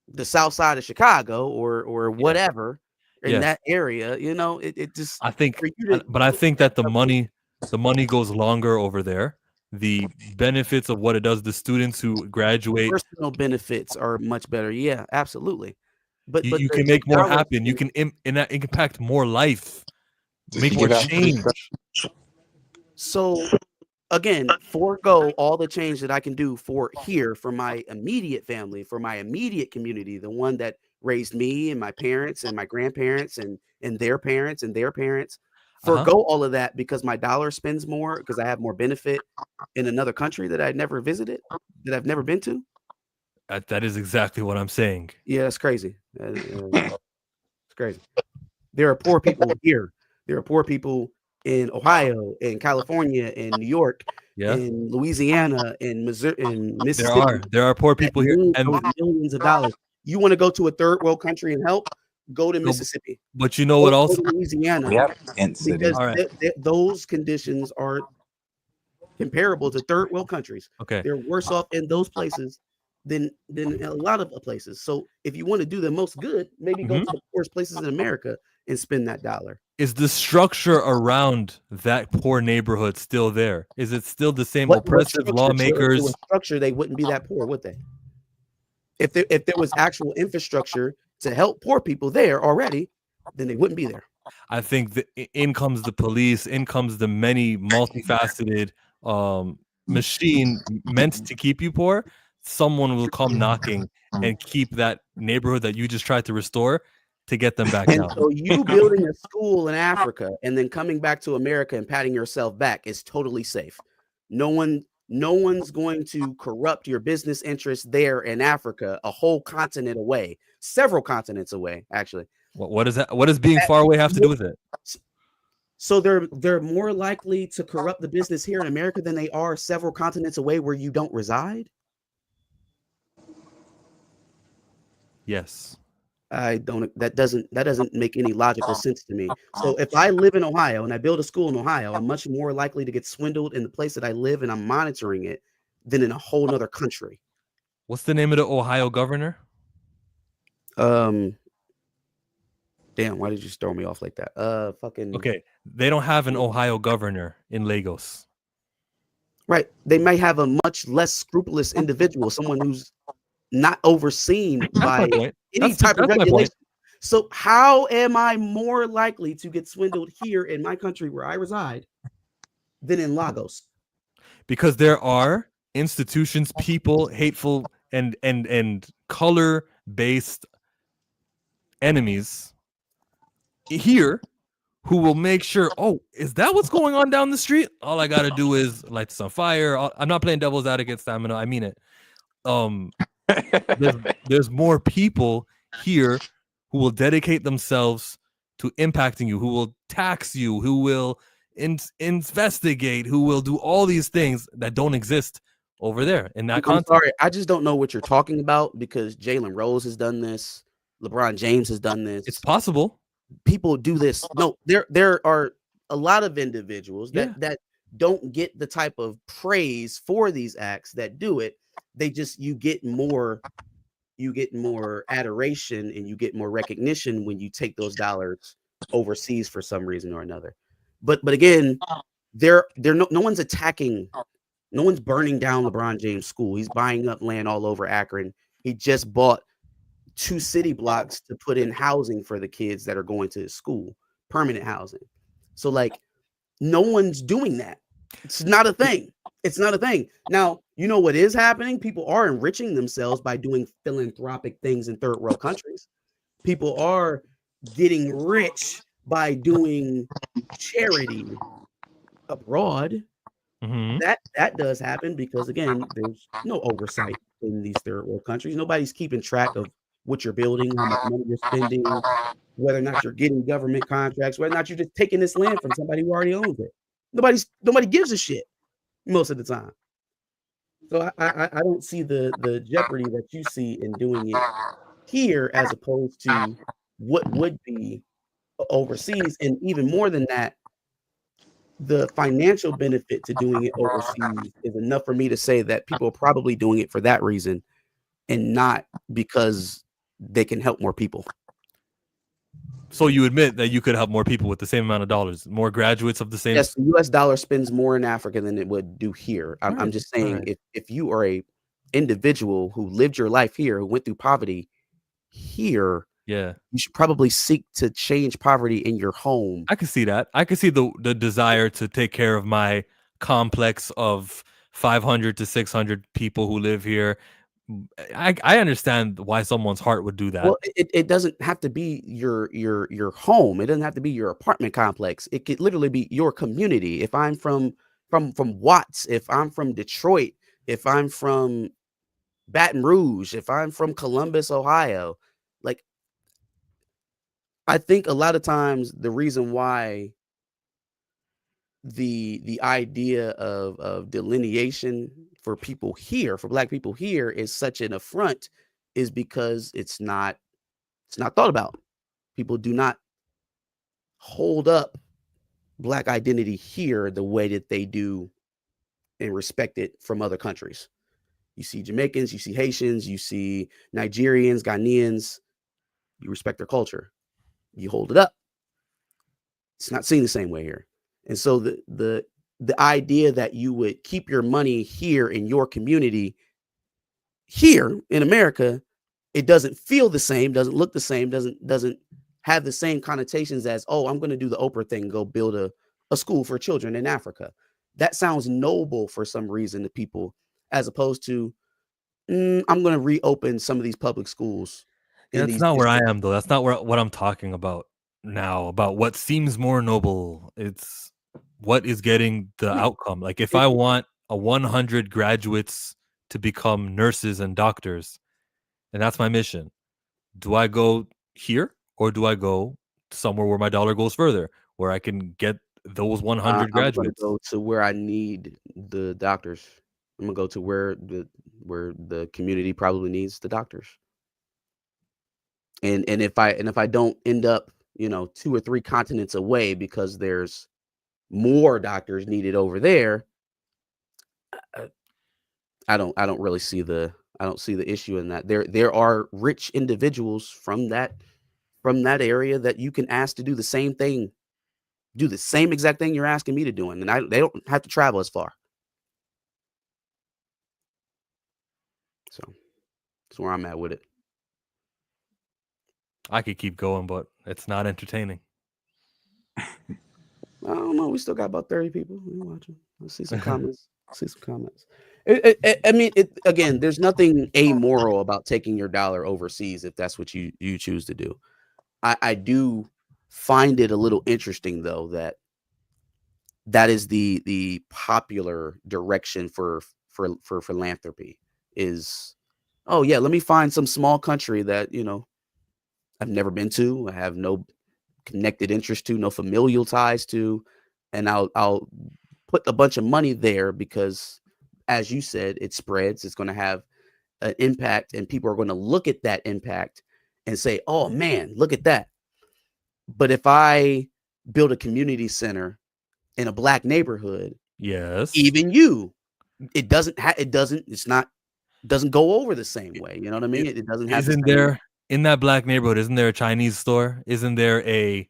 the south side of Chicago or whatever in that area, it just. I think that the money goes longer over there. The benefits of what it does, the students who graduate, personal benefits are much better. Yeah, absolutely. But you can make more happen. You can impact more life Make more change. So again, forego all the change that I can do for my immediate family, for my immediate community, the one that raised me and my parents and my grandparents and their parents and their parents. Forego all of that because my dollar spends more because I have more benefit in another country that I'd never visited, that I've never been to. That is exactly what I'm saying. Yeah, that's crazy. It's crazy. There are poor people here. There are poor people in Ohio, in California, in New York, in Louisiana, in Missouri, in Mississippi. There are poor people here, and millions of dollars. You want to go to a third world country and help? Go to Mississippi. But you know what else? Go to Louisiana. Because those conditions are comparable to third world countries. Okay, they're worse off in those places than a lot of places. So if you want to do the most good, maybe go to the poorest places in America and spend that dollar. Is the structure around that poor neighborhood still there? Is it still the same oppressive lawmakers? If there was structure, they wouldn't be that poor, would they? If there was actual infrastructure to help poor people there already, then they wouldn't be there. I think that in comes the police, in comes the many multifaceted machine meant to keep you poor. Someone will come knocking and keep that neighborhood that you just tried to restore to get them back down. So you building a school in Africa and then coming back to America and patting yourself back is totally safe. No one's going to corrupt your business interests there in Africa, a whole continent away, several continents away, actually. What is that? What does being far away have to do with it? So they're more likely to corrupt the business here in America than they are several continents away where you don't reside. Yes. That doesn't make any logical sense to me. So if I live in Ohio and I build a school in Ohio, I'm much more likely to get swindled in the place that I live and I'm monitoring it than in a whole nother country. What's the name of the Ohio governor? Damn, why did you throw me off like that? Okay, they don't have an Ohio governor in Lagos. Right. They may have a much less scrupulous individual, someone who's not overseen by any type of regulation. So how am I more likely to get swindled here in my country where I reside than in Lagos? Because there are institutions, people, hateful and color-based enemies here who will make sure, oh, is that what's going on down the street? All I gotta do is light this on fire. I'm not playing devil's advocate, Stamina. I mean it. There's more people here who will dedicate themselves to impacting you, who will tax you, who will investigate, who will do all these things that don't exist over there in that context. I'm sorry, I just don't know what you're talking about because Jalen Rose has done this, LeBron James has done this. It's possible. People do this. No, there are a lot of individuals that don't get the type of praise for these acts that do it. They just you get more adoration and you get more recognition when you take those dollars overseas for some reason or another. But again, no one's attacking, no one's burning down LeBron James' school. He's buying up land all over Akron. He just bought 2 city blocks to put in housing for the kids that are going to his school, permanent housing. So like no one's doing that. It's not a thing. It's not a thing. Now, you know what is happening? People are enriching themselves by doing philanthropic things in third world countries. People are getting rich by doing charity abroad. Mm-hmm. That does happen because, again, there's no oversight in these third world countries. Nobody's keeping track of what you're building, how much money you're spending, whether or not you're getting government contracts, whether or not you're just taking this land from somebody who already owns it. Nobody gives a shit most of the time. So I don't see the jeopardy that you see in doing it here as opposed to what would be overseas. And even more than that, the financial benefit to doing it overseas is enough for me to say that people are probably doing it for that reason and not because they can help more people. So you admit that you could help more people with the same amount of dollars, more graduates of the same. Yes, the US dollar spends more in Africa than it would do here. I'm just saying if you are a individual who lived your life here, who went through poverty here, Yeah. You should probably seek to change poverty in your home. I can see that. I can see the desire to take care of my complex of 500 to 600 people who live here. I understand why someone's heart would do that. Well, it doesn't have to be your home. It doesn't have to be your apartment complex. It could literally be your community. If I'm from Watts, if I'm from Detroit, if I'm from Baton Rouge, if I'm from Columbus, Ohio, like I think a lot of times the reason why the idea of delineation for people here, for Black people here, is such an affront is because it's not thought about. People do not hold up Black identity here the way that they do and respect it from other countries. You see Jamaicans, you see Haitians, you see Nigerians, Ghanaians, you respect their culture. You hold it up. It's not seen the same way here. And so the idea that you would keep your money here in your community here in America, it doesn't feel the same, doesn't look the same, doesn't have the same connotations as, oh, I'm going to do the Oprah thing, go build a school for children in Africa. That sounds noble for some reason to people, as opposed to, I'm going to reopen some of these public schools. Yeah, that's not where I am, though. That's not what I'm talking about now, about what seems more noble. It's what is getting the outcome. Like if I want 100 graduates to become nurses and doctors, and that's my mission, do I go here or do I go somewhere where my dollar goes further, where I can get those 100 graduates? I'm going to go to where I need the doctors. I'm going to go to where the community probably needs the doctors. And if I don't end up, 2 or 3 continents away because there's more doctors needed over there, I don't really see the issue in that. There are rich individuals from that area that you can ask to do the same thing, do the same exact thing you're asking me to do, and they don't have to travel as far. So that's where I'm at with it. I could keep going, but it's not entertaining. I don't know. We still got about 30 people watching. Let's see some comments. I mean, again, there's nothing amoral about taking your dollar overseas if that's what you choose to do. I do find it a little interesting, though, that is the popular direction for philanthropy is, oh yeah, let me find some small country that I've never been to, I have no connected interest to, no familial ties to, and I'll put a bunch of money there because, as you said, it spreads. It's going to have an impact, and people are going to look at that impact and say, "Oh man, look at that." But if I build a community center in a Black neighborhood, yes, even it doesn't go over the same way. You know what I mean? It doesn't have. Isn't there in that Black neighborhood? Isn't there a Chinese store? Isn't there a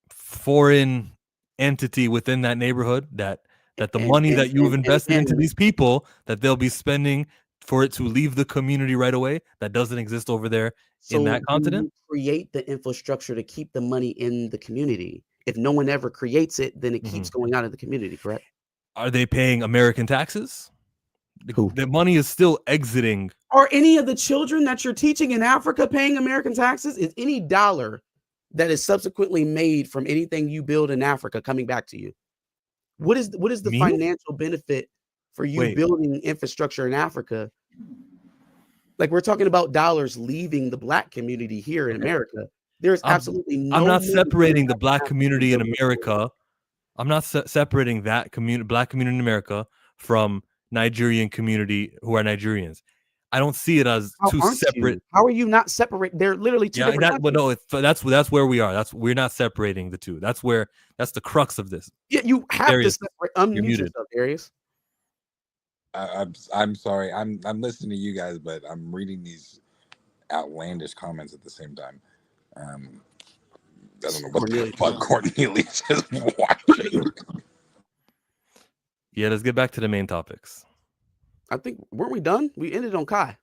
foreign entity within that neighborhood that the money that you've invested into these people that they'll be spending for it to leave the community right away, that doesn't exist over there in that continent? You create the infrastructure to keep the money in the community. If no one ever creates it, then it keeps going out of the community, correct? Are they paying American taxes? The money is still exiting. Are any of the children that you're teaching in Africa paying American taxes? Is any dollar that is subsequently made from anything you build in Africa coming back to you? What is the financial benefit for you building infrastructure in Africa? Like, we're talking about dollars leaving the Black community here in America. There's absolutely no. I'm not separating the Black community in America. I'm not separating that Black community in America from Nigerian community who are Nigerians. I don't see it as two separate. How are you not separate? They're literally two different. But no, that's where we are. We're not separating the two. That's the crux of this. Yeah, you have to separate. Unmute yourself, Darius. I'm sorry. I'm listening to you guys, but I'm reading these outlandish comments at the same time. I don't know what the fuck Cornelius is watching. Yeah, let's get back to the main topics. I think, weren't we done? We ended on Kai.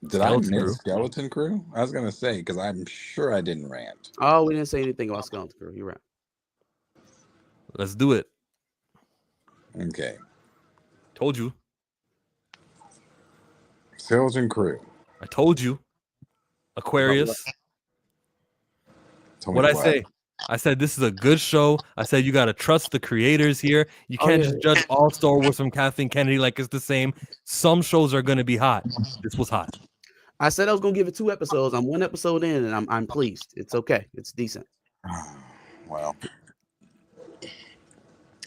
Did I Skeleton miss Crew. Skeleton Crew? I was gonna say because I'm sure I didn't rant. Oh, we didn't say anything about Skeleton Crew. You're right. Let's do it. Okay, Told you. Skeleton Crew. I told you. Aquarius. Tell me What I what? say? I said this is a good show. I said you gotta trust the creators here. You Oh, can't yeah. just judge all Star Wars from Kathleen Kennedy like it's the same. Some shows are gonna be hot. This was hot. I said I was gonna give it 2 episodes. I'm 1 episode in, and I'm pleased. It's okay. It's decent. Well,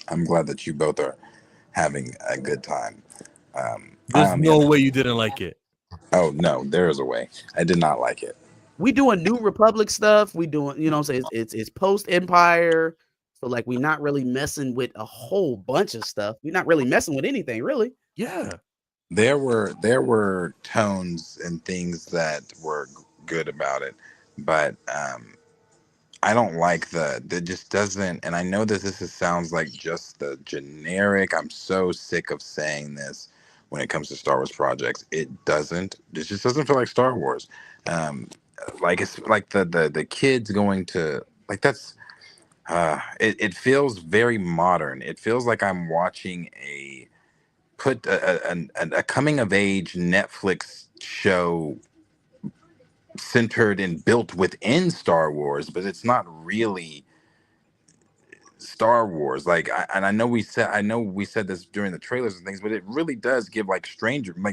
I'm glad that you both are having a good time. There's on the no other- way you didn't like it. Oh no, there is a way. I did not like it. We doing New Republic stuff. We doing, you know what I'm saying? It's post Empire. So like we're not really messing with a whole bunch of stuff. We're not really messing with anything, really. Yeah. There were tones and things that were good about it, but I don't like that just doesn't. And I know that sounds like just the generic. I'm so sick of saying this when it comes to Star Wars projects. It just doesn't feel like Star Wars. Um, like it's like the kids going to like that's. It feels very modern. It feels like I'm watching a coming of age Netflix show centered and built within Star Wars, but it's not really Star Wars. And I know we said this during the trailers and things, but it really does give like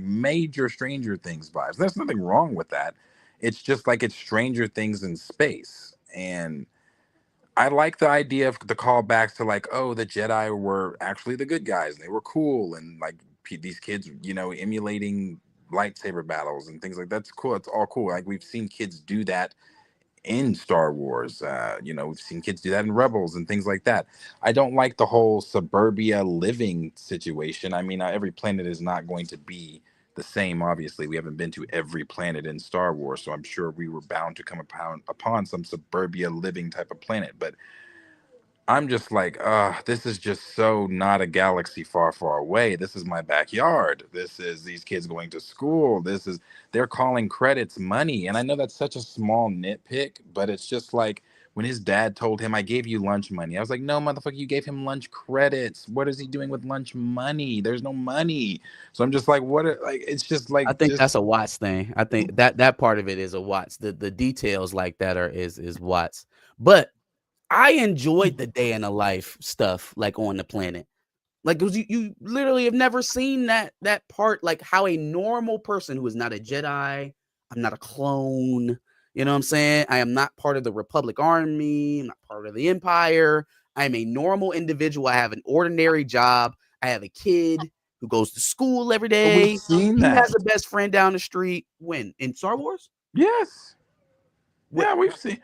major Stranger Things vibes. There's nothing wrong with that. It's just like it's Stranger Things in space. And I like the idea of the callbacks to like, oh, the Jedi were actually the good guys and they were cool, and like these kids, emulating lightsaber battles and things like that's cool. It's all cool. Like we've seen kids do that in Star Wars. We've seen kids do that in Rebels and things like that. I don't like the whole suburbia living situation. I mean, every planet is not going to be the same. Obviously, we haven't been to every planet in Star Wars, so I'm sure we were bound to come upon some suburbia living type of planet. But I'm just like, this is just so not a galaxy far, far away. This is my backyard. This is these kids going to school. They're calling credits money. And I know that's such a small nitpick, but it's just like when his dad told him, I gave you lunch money. I was like, no, motherfucker, you gave him lunch credits. What is he doing with lunch money? There's no money. So I'm just like, it's just like, I think that's a Watts thing. I think that part of it is a Watts. The details like that is Watts. But I enjoyed the day in the life stuff, like on the planet. Like, because you literally have never seen that part, like how a normal person who is not a Jedi, I'm not a clone, you know what I'm saying? I am not part of the Republic Army, I'm not part of the Empire. I am a normal individual. I have an ordinary job. I have a kid who goes to school every day. We've seen He that. has a best friend down the street. When? In Star Wars? Yes. What? Yeah, we've seen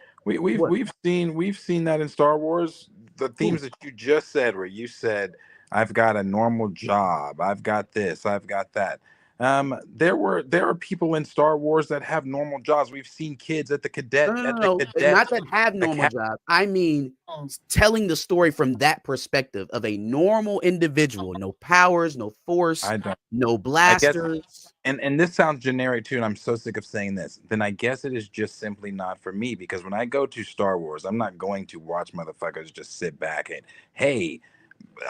that in Star Wars. The themes that you just said, where you said, "I've got a normal job, I've got this, I've got that." There are people in Star Wars that have normal jobs. We've seen kids at the cadet, No. Not that have normal jobs. I mean, telling the story from that perspective of a normal individual, no powers, no force, no blasters. And this sounds generic too, and I'm so sick of saying this. Then I guess it is just simply not for me, because when I go to Star Wars, I'm not going to watch motherfuckers just sit back and, hey,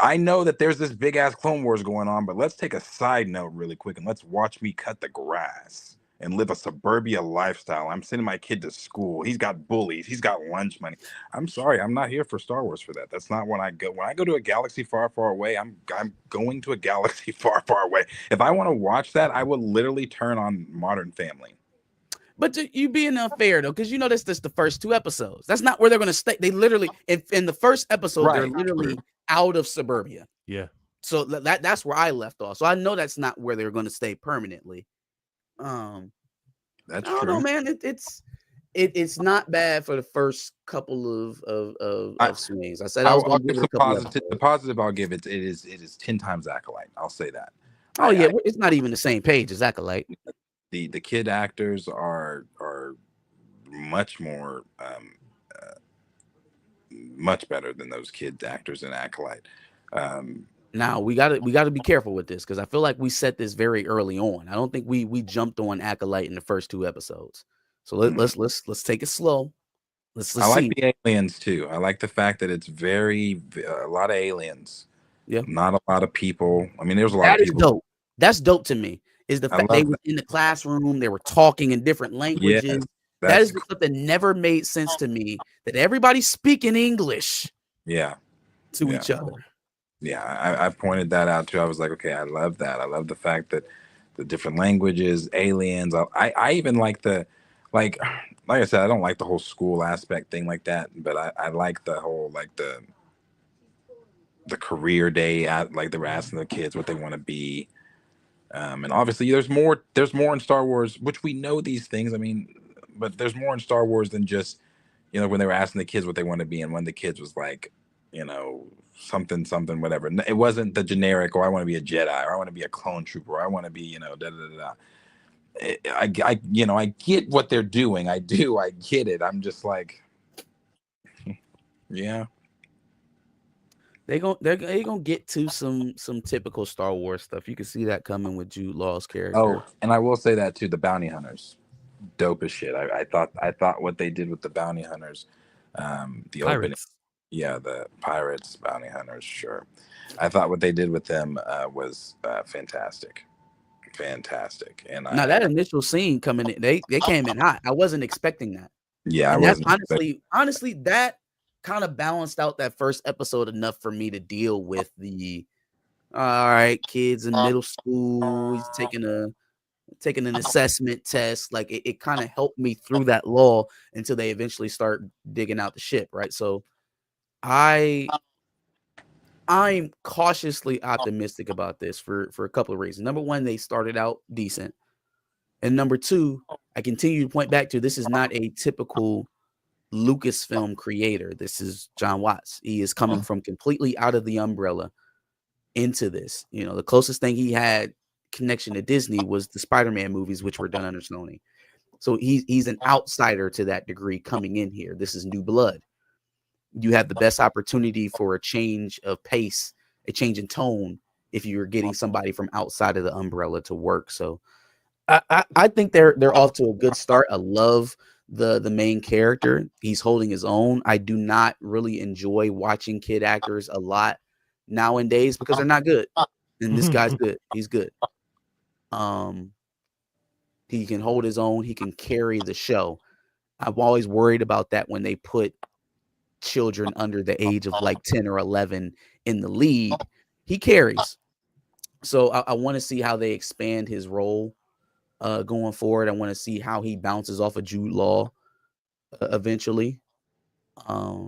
I know that there's this big ass Clone Wars going on, but let's take a side note really quick and let's watch me cut the grass and live a suburbia lifestyle. I'm sending my kid to school. He's got bullies. He's got lunch money. I'm sorry, I'm not here for Star Wars for that. That's not when I go. When I go to a galaxy far, far away, I'm going to a galaxy far, far away. If I want to watch that, I will literally turn on Modern Family. But you being unfair though, because that's just the first 2 episodes. That's not where they're going to stay. They literally, in the first episode, they're literally out of suburbia. Yeah. So that's where I left off. So I know that's not where they're going to stay permanently. That's I don't know, man. It's not bad for the first couple of swings. I said I was going to give it a couple. The positive I'll give it is 10 times Acolyte. I'll say that. Oh yeah, it's not even the same page as Acolyte. The kid actors are much more much better than those kid actors in Acolyte. Now we gotta be careful with this because I feel like we set this very early on. I don't think we jumped on Acolyte in the first 2 episodes. So let's take it slow. Let's I like see. the aliens too. I like the fact that it's a lot of aliens, Yeah, not a lot of people. I mean, there's a lot of that is people. dope. That's dope to me. Is the I fact they love were that. in the classroom, they were talking in different Yes, languages. That that's is the stuff that never made sense to me. That everybody's speaking English yeah, to yeah, each other. yeah. I pointed that out too. I was like, okay, I love that. I love the fact that the different languages, aliens. I even like like like I said, I don't like the whole school aspect thing like that, but I like the whole like the career day like they were asking the kids what they want to be. And obviously there's more in Star Wars, which we know these things. I mean, but there's more in Star Wars than just, when they were asking the kids what they want to be, and when the kids was like, something something whatever. It wasn't the generic, or I want to be a Jedi, or I want to be a clone trooper, or I want to be, da da da da. I get what they're doing. I get it. I'm just like, yeah. They're gonna get to some typical Star Wars stuff. You can see that coming with Jude Law's character. Oh, and I will say that too, the bounty hunters, dope as shit. I thought what they did with the bounty hunters, the opening, Pirates. yeah, the pirates, bounty hunters, sure. I thought what they did with them was fantastic, fantastic, and Now that initial scene coming in, they came in hot. I wasn't expecting that, yeah, I and that's wasn't. honestly that kind of balanced out that first episode enough for me to deal with the all right kids in middle school. He's taking an assessment test. Like it kind of helped me through that lull until they eventually start digging out the ship, right? So I'm cautiously optimistic about this for a couple of reasons. Number one, they started out decent. And number two, I continue to point back to this is not a typical Lucasfilm creator. This is John Watts. He is coming from completely out of the umbrella into this. The closest thing he had connection to Disney was the Spider-Man movies, which were done under Sony. So he's an outsider to that degree coming in here. This is new blood. You have the best opportunity for a change of pace, a change in tone, if you're getting somebody from outside of the umbrella to work. So I think they're off to a good start. I love the main character. He's holding his own. I do not really enjoy watching kid actors a lot nowadays because they're not good. And this guy's good. He's good. He can hold his own. He can carry the show. I've always worried about that when they put children under the age of like 10 or 11 in the lead. He carries. So I want to see how they expand his role going forward. I want to see how he bounces off of Jude Law eventually. I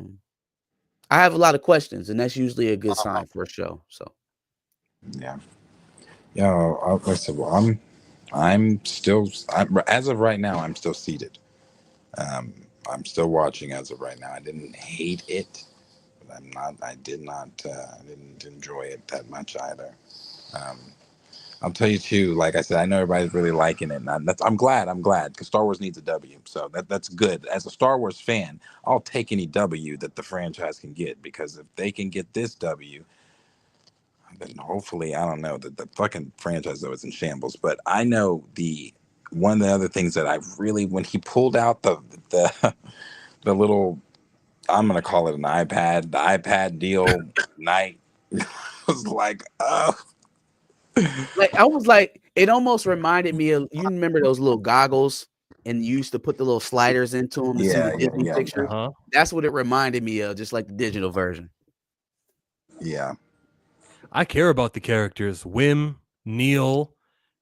have a lot of questions, and that's usually a good sign for a show. So Yeah, yeah. Like I said, well, I'm still, as of right now, I'm still seated. I'm still watching as of right now. I didn't hate it, but I didn't enjoy it that much either. Um, I'll tell you too. Like I said, I know everybody's really liking it, and I'm glad. I'm glad because Star Wars needs a W, so that's good. As a Star Wars fan, I'll take any W that the franchise can get, because if they can get this W, then hopefully, I don't know, the fucking franchise though is in shambles. But I know one of the other things that I really, when he pulled out the the little, I'm gonna call it the iPad deal night, was like, oh. like I was like, it almost reminded me of, you remember those little goggles and you used to put the little sliders into them to see the Disney pictures? Uh-huh. That's what it reminded me of, just like the digital version. Yeah. I care about the characters. Wim, Neil,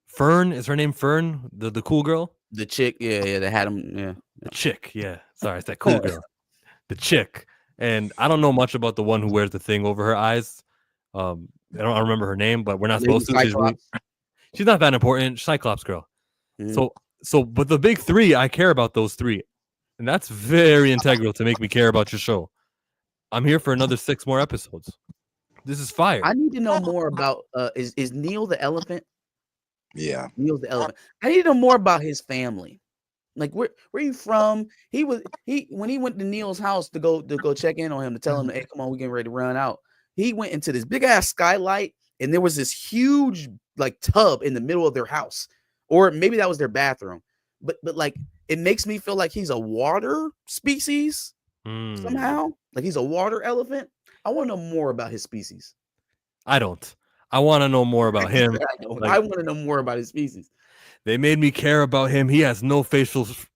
Fern. Is her name Fern? The cool girl? The chick, yeah, they had them, yeah. The chick, yeah. Sorry, it's that cool girl. The chick. And I don't know much about the one who wears the thing over her eyes. I don't remember her name, but we're not Lady supposed to. She's not that important. Cyclops girl. Mhm. But the big three, I care about those three. And that's very integral to make me care about your show. I'm here for another 6 more episodes. This is fire. I need to know more about is Neil the elephant? Yeah. Neil's the elephant. I need to know more about his family. Like where are you from? When he went to Neil's house to go check in on him to tell him, hey, come on, we're getting ready to run out. he went into this big ass skylight, and there was this huge like tub in the middle of their house, or maybe that was their bathroom. But like it makes me feel like he's a water species somehow, like he's a water elephant. I want to know more about his species. I don't. I want to know more about him. I want to know more about his species. They made me care about him. He has no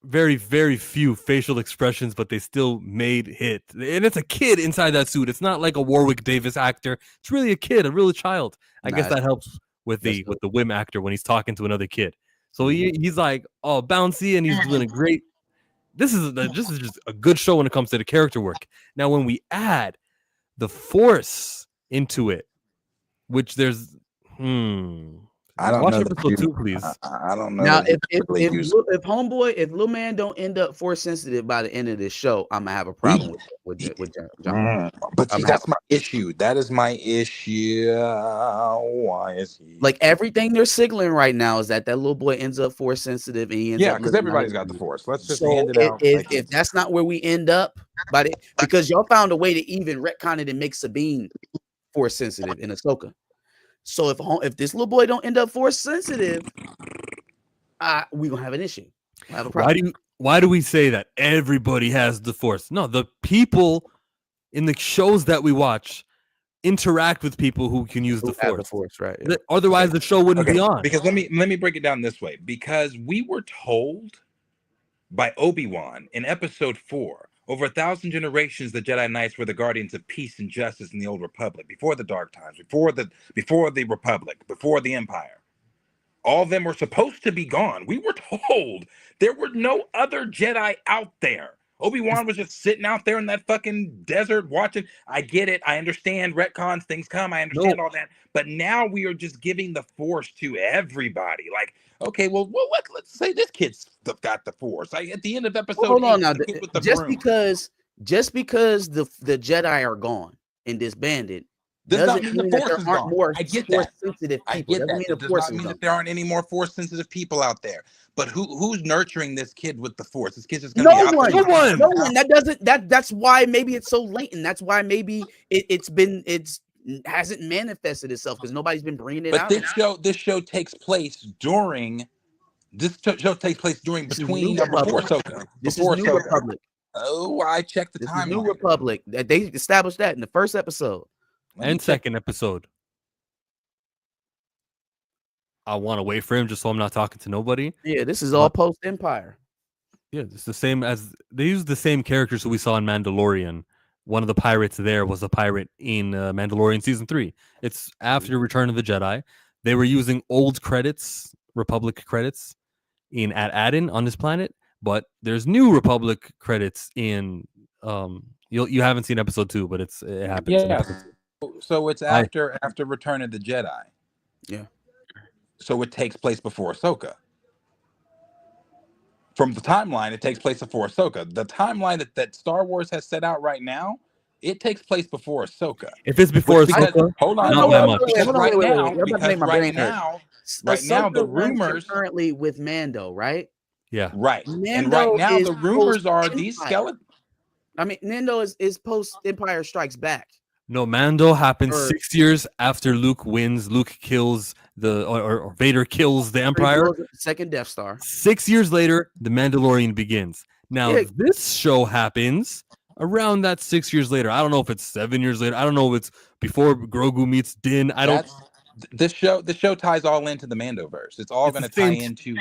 very, very few facial expressions, but they still made hit. And it's a kid inside that suit. It's not like a Warwick Davis actor. It's really a kid, a real child. I guess that helps with the Wim actor when he's talking to another kid. So he's like all bouncy and he's doing a great. This is just a good show when it comes to the character work. Now, when we add the Force into it, which there's I don't watch know. episode 2, please. I don't know. Now, if homeboy, little man don't end up Force sensitive by the end of this show, I'm gonna have a problem with John. But see, that's my issue. That is my issue. Why is he like everything they're signaling right now is that little boy ends up Force sensitive and he ends up because everybody's got the Force. Let's just so hand it out. If that's not where we end up, because y'all found a way to even retcon it and make Sabine Force sensitive in Ahsoka. So if this little boy don't end up Force sensitive, we gonna have an issue. Have a problem. Why do we say that everybody has the Force? No, the people in the shows that we watch interact with people who can use the Force. Right? Yeah. Otherwise, the show wouldn't be on. Because let me break it down this way. Because we were told by Obi-Wan in Episode 4. Over 1,000 generations, the Jedi Knights were the guardians of peace and justice in the Old Republic, before the Dark Times, before the Republic, before the Empire. All of them were supposed to be gone. We were told there were no other Jedi out there. Obi-Wan was just sitting out there in that fucking desert watching. I get it. I understand retcons, things come. I understand all that. But now we are just giving the Force to everybody. Like, okay, well let's say this kid's got the Force. At the end of episode 8, hold on now. Just because the Jedi are gone and disbanded doesn't mean the Force is gone. More I get Force that. sensitive people. I get that. It does not mean that there aren't any more Force sensitive people out there. But who's nurturing this kid with the Force? This kid's just gonna be out there. No one. That's why maybe it's so latent. That's why maybe it hasn't manifested itself because nobody's been bringing it out. But this show takes place between before Ahsoka. This is New Republic. Oh, I checked the timeline. New Republic. They established that in the first episode and second episode. I want to wait for him just so I'm not talking to nobody. Yeah, this is all post Empire. Yeah, it's the same as they use the same characters who we saw in Mandalorian. One of the pirates there was a pirate in Mandalorian season 3. It's after Return of the Jedi. They were using old credits, Republic credits, at Aden on this planet, but there's new Republic credits in. You haven't seen episode 2, but it happens. Yeah. So it's after Return of the Jedi. Yeah. So it takes place before Ahsoka. From the timeline, it takes place before Ahsoka. The timeline that Star Wars has set out right now, it takes place before Ahsoka. If it's before Ahsoka, hold on, not that much. Right now, the rumors currently with Mando, right? Yeah, right. And right now, the rumors are these skeletons. I mean, Mando is post Empire Strikes Back. No, Mando happens 6 years after Luke wins. Luke kills or Vader kills the Empire. Second Death Star. 6 years later, the Mandalorian begins. Now, this show happens around that 6 years later. I don't know if it's 7 years later. I don't know if it's before Grogu meets Din. This show تصall into the Mandoverse. It's all going to tie into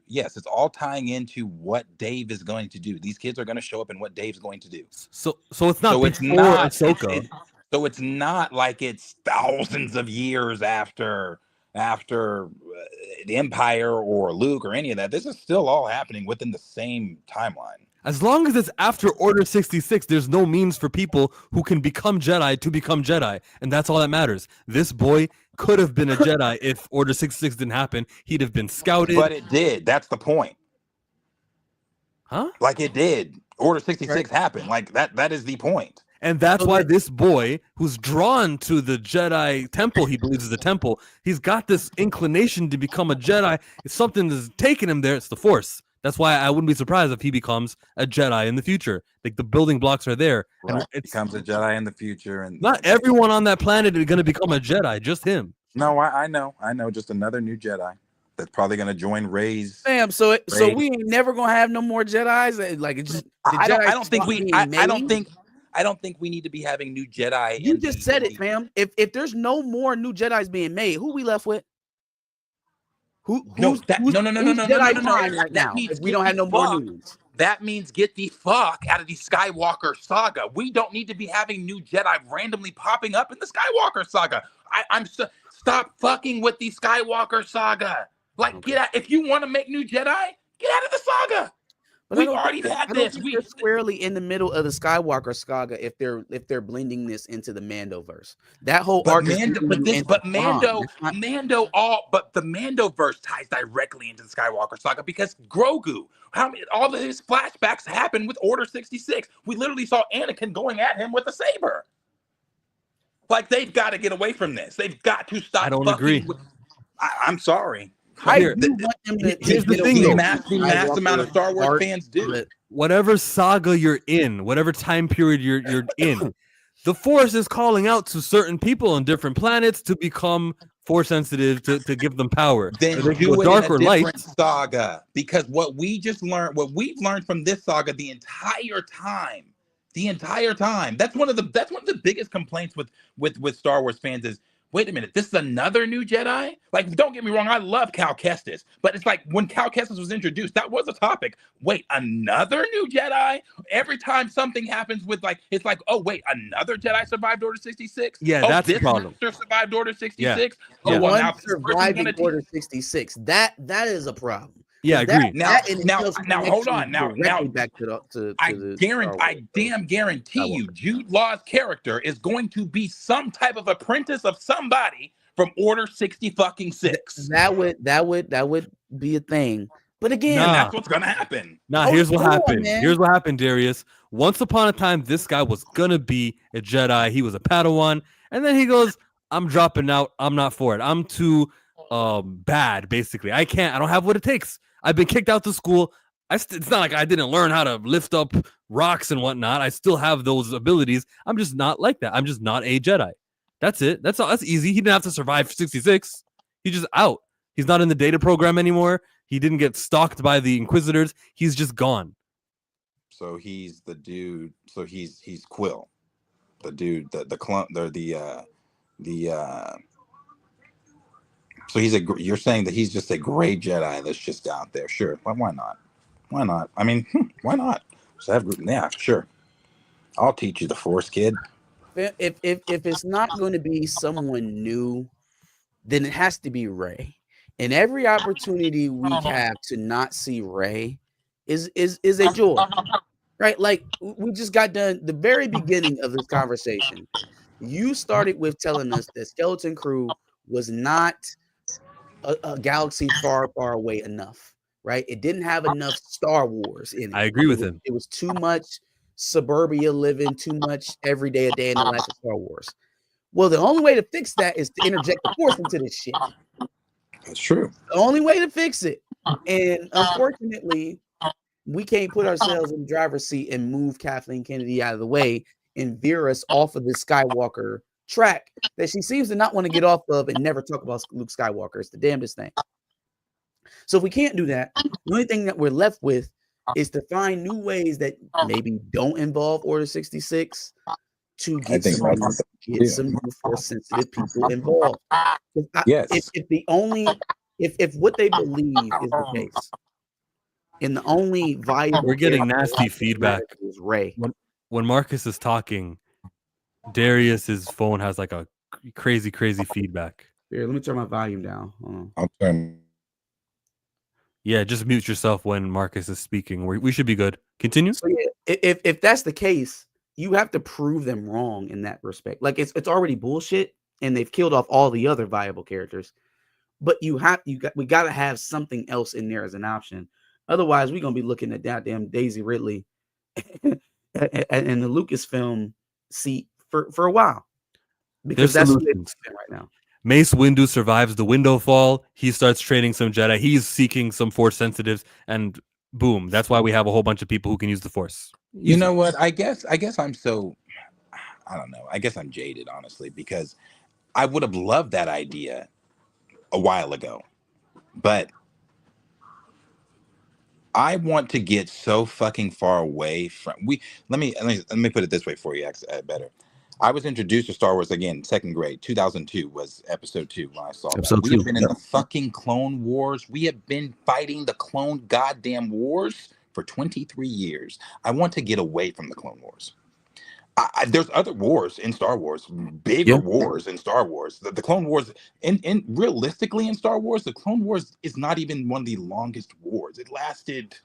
it's all tying into what Dave is going to do. These kids are going to show up in what Dave's going to do. So it's not Ahsoka. So it's not like it's thousands of years after the Empire or Luke or any of that. This is still all happening within the same timeline. As long as it's after Order 66, there's no means for people who can become Jedi to become Jedi. And that's all that matters. This boy could have been a Jedi if Order 66 didn't happen. He'd have been scouted. But it did. That's the point. Huh? Like it did. Order 66 happened. Like that is the point. And that's why this boy, who's drawn to the Jedi temple, he believes is the temple, he's got this inclination to become a Jedi. It's something that's taken him there. It's the Force. That's why I wouldn't be surprised if he becomes a Jedi in the future. Like the building blocks are there. Right. And it's Becomes a Jedi in the future, and not everyone on that planet is going to become a Jedi, just him. No, I know. Just another new Jedi that's probably going to join Rey's. Damn, so we ain't never gonna have no more Jedis. Like it's just I don't think we need to be having new Jedi. You just said it, fam. If there's no more new Jedis being made, who we left with? Who's Jedi prime right now? If we don't have no more new ones. That means get the fuck out of the Skywalker saga. We don't need to be having new Jedi randomly popping up in the Skywalker saga. Stop fucking with the Skywalker saga. Like, get out. If you want to make new Jedi, get out of the saga. But we've already had this. We're squarely in the middle of the Skywalker saga if they're blending this into the Mandoverse. That whole arc the Mandoverse ties directly into the Skywalker saga because Grogu. All of his flashbacks happened with Order 66. We literally saw Anakin going at him with a saber. Like, they've got to get away from this. They've got to stop. I don't agree. I'm sorry. Here's the thing, the mass amount of Star Wars fans do. Whatever saga you're in, whatever time period you're in, the Force is calling out to certain people on different planets to become Force sensitive to give them power. Then do it dark in a or different light saga, because what we've learned from this saga the entire time. That's one of the biggest complaints with Star Wars fans is, wait a minute, this is another new Jedi? Like, don't get me wrong, I love Cal Kestis, but it's like when Cal Kestis was introduced, that was a topic. Wait, another new Jedi? Every time something happens with it's like, oh wait, another Jedi survived Order 66? Yeah, that's the problem. This survived Order 66? Yeah. Oh, well, now surviving Order 66. That is a problem. Yeah, I agree. Now, hold on. Now, back to I damn guarantee you, Jude Law's character is going to be some type of apprentice of somebody from Order 66. That would be a thing. But again, that's what's gonna happen. Here's what happened. Here's what happened, Darius. Once upon a time, this guy was gonna be a Jedi. He was a Padawan, and then he goes, "I'm dropping out. I'm not for it. I'm too bad. Basically, I don't have what it takes." I've been kicked out to school. It's not like I didn't learn how to lift up rocks and whatnot. I still have those abilities. I'm just not like that. I'm just not a Jedi. That's it. That's all. That's easy. He didn't have to survive 66. He's just out. He's not in the data program anymore. He didn't get stalked by the Inquisitors. He's just gone. So he's the dude. So he's Quill, the dude, the clump, So you're saying that he's just a gray Jedi that's just out there. Sure. Why not? Why not? I mean, why not? Yeah, sure. I'll teach you the Force, kid. If it's not going to be someone new, then it has to be Rey. And every opportunity we have to not see Rey is a joy. Right? Like, we just got done the very beginning of this conversation. You started with telling us that Skeleton Crew was not a galaxy far, far away enough, right? It didn't have enough Star Wars in it. I agree with him. It was too much suburbia living, too much every day, a day in the life of Star Wars. Well, the only way to fix that is to interject the Force into this shit. That's true. The only way to fix it. And unfortunately, we can't put ourselves in the driver's seat and move Kathleen Kennedy out of the way and veer us off of the Skywalker track that she seems to not want to get off of and never talk about Luke Skywalker. It's the damnedest thing. So if we can't do that, the only thing that we're left with is to find new ways that maybe don't involve Order 66 to get some new Force sensitive people involved. Yes. If what they believe is the case, and the only viable, we're getting nasty feedback is Rey. When Marcus is talking, Darius's phone has like a crazy feedback. Here, let me turn my volume down. I'll turn. Yeah, just mute yourself when Marcus is speaking. We should be good. Continue. So yeah, if that's the case, you have to prove them wrong in that respect. Like it's already bullshit, and they've killed off all the other viable characters. But we got to have something else in there as an option. Otherwise, we're gonna be looking at goddamn Daisy Ridley and the Lucasfilm seat for a while, because that's what it's right now. Mace Windu survives the window fall. He starts training some Jedi. He's seeking some Force sensitives, and boom. That's why we have a whole bunch of people who can use the Force. You know what? I guess I'm so, I don't know. I guess I'm jaded, honestly, because I would have loved that idea a while ago, but I want to get so fucking far away from Let me put it this way for you, better. I was introduced to Star Wars again, second grade, 2002 was episode 2 when I saw that. We have been in the fucking Clone Wars. We have been fighting the Clone goddamn Wars for 23 years. I want to get away from the Clone Wars. There's other wars in Star Wars, bigger wars in Star Wars. The Clone Wars, and realistically in Star Wars, the Clone Wars is not even one of the longest wars. It lasted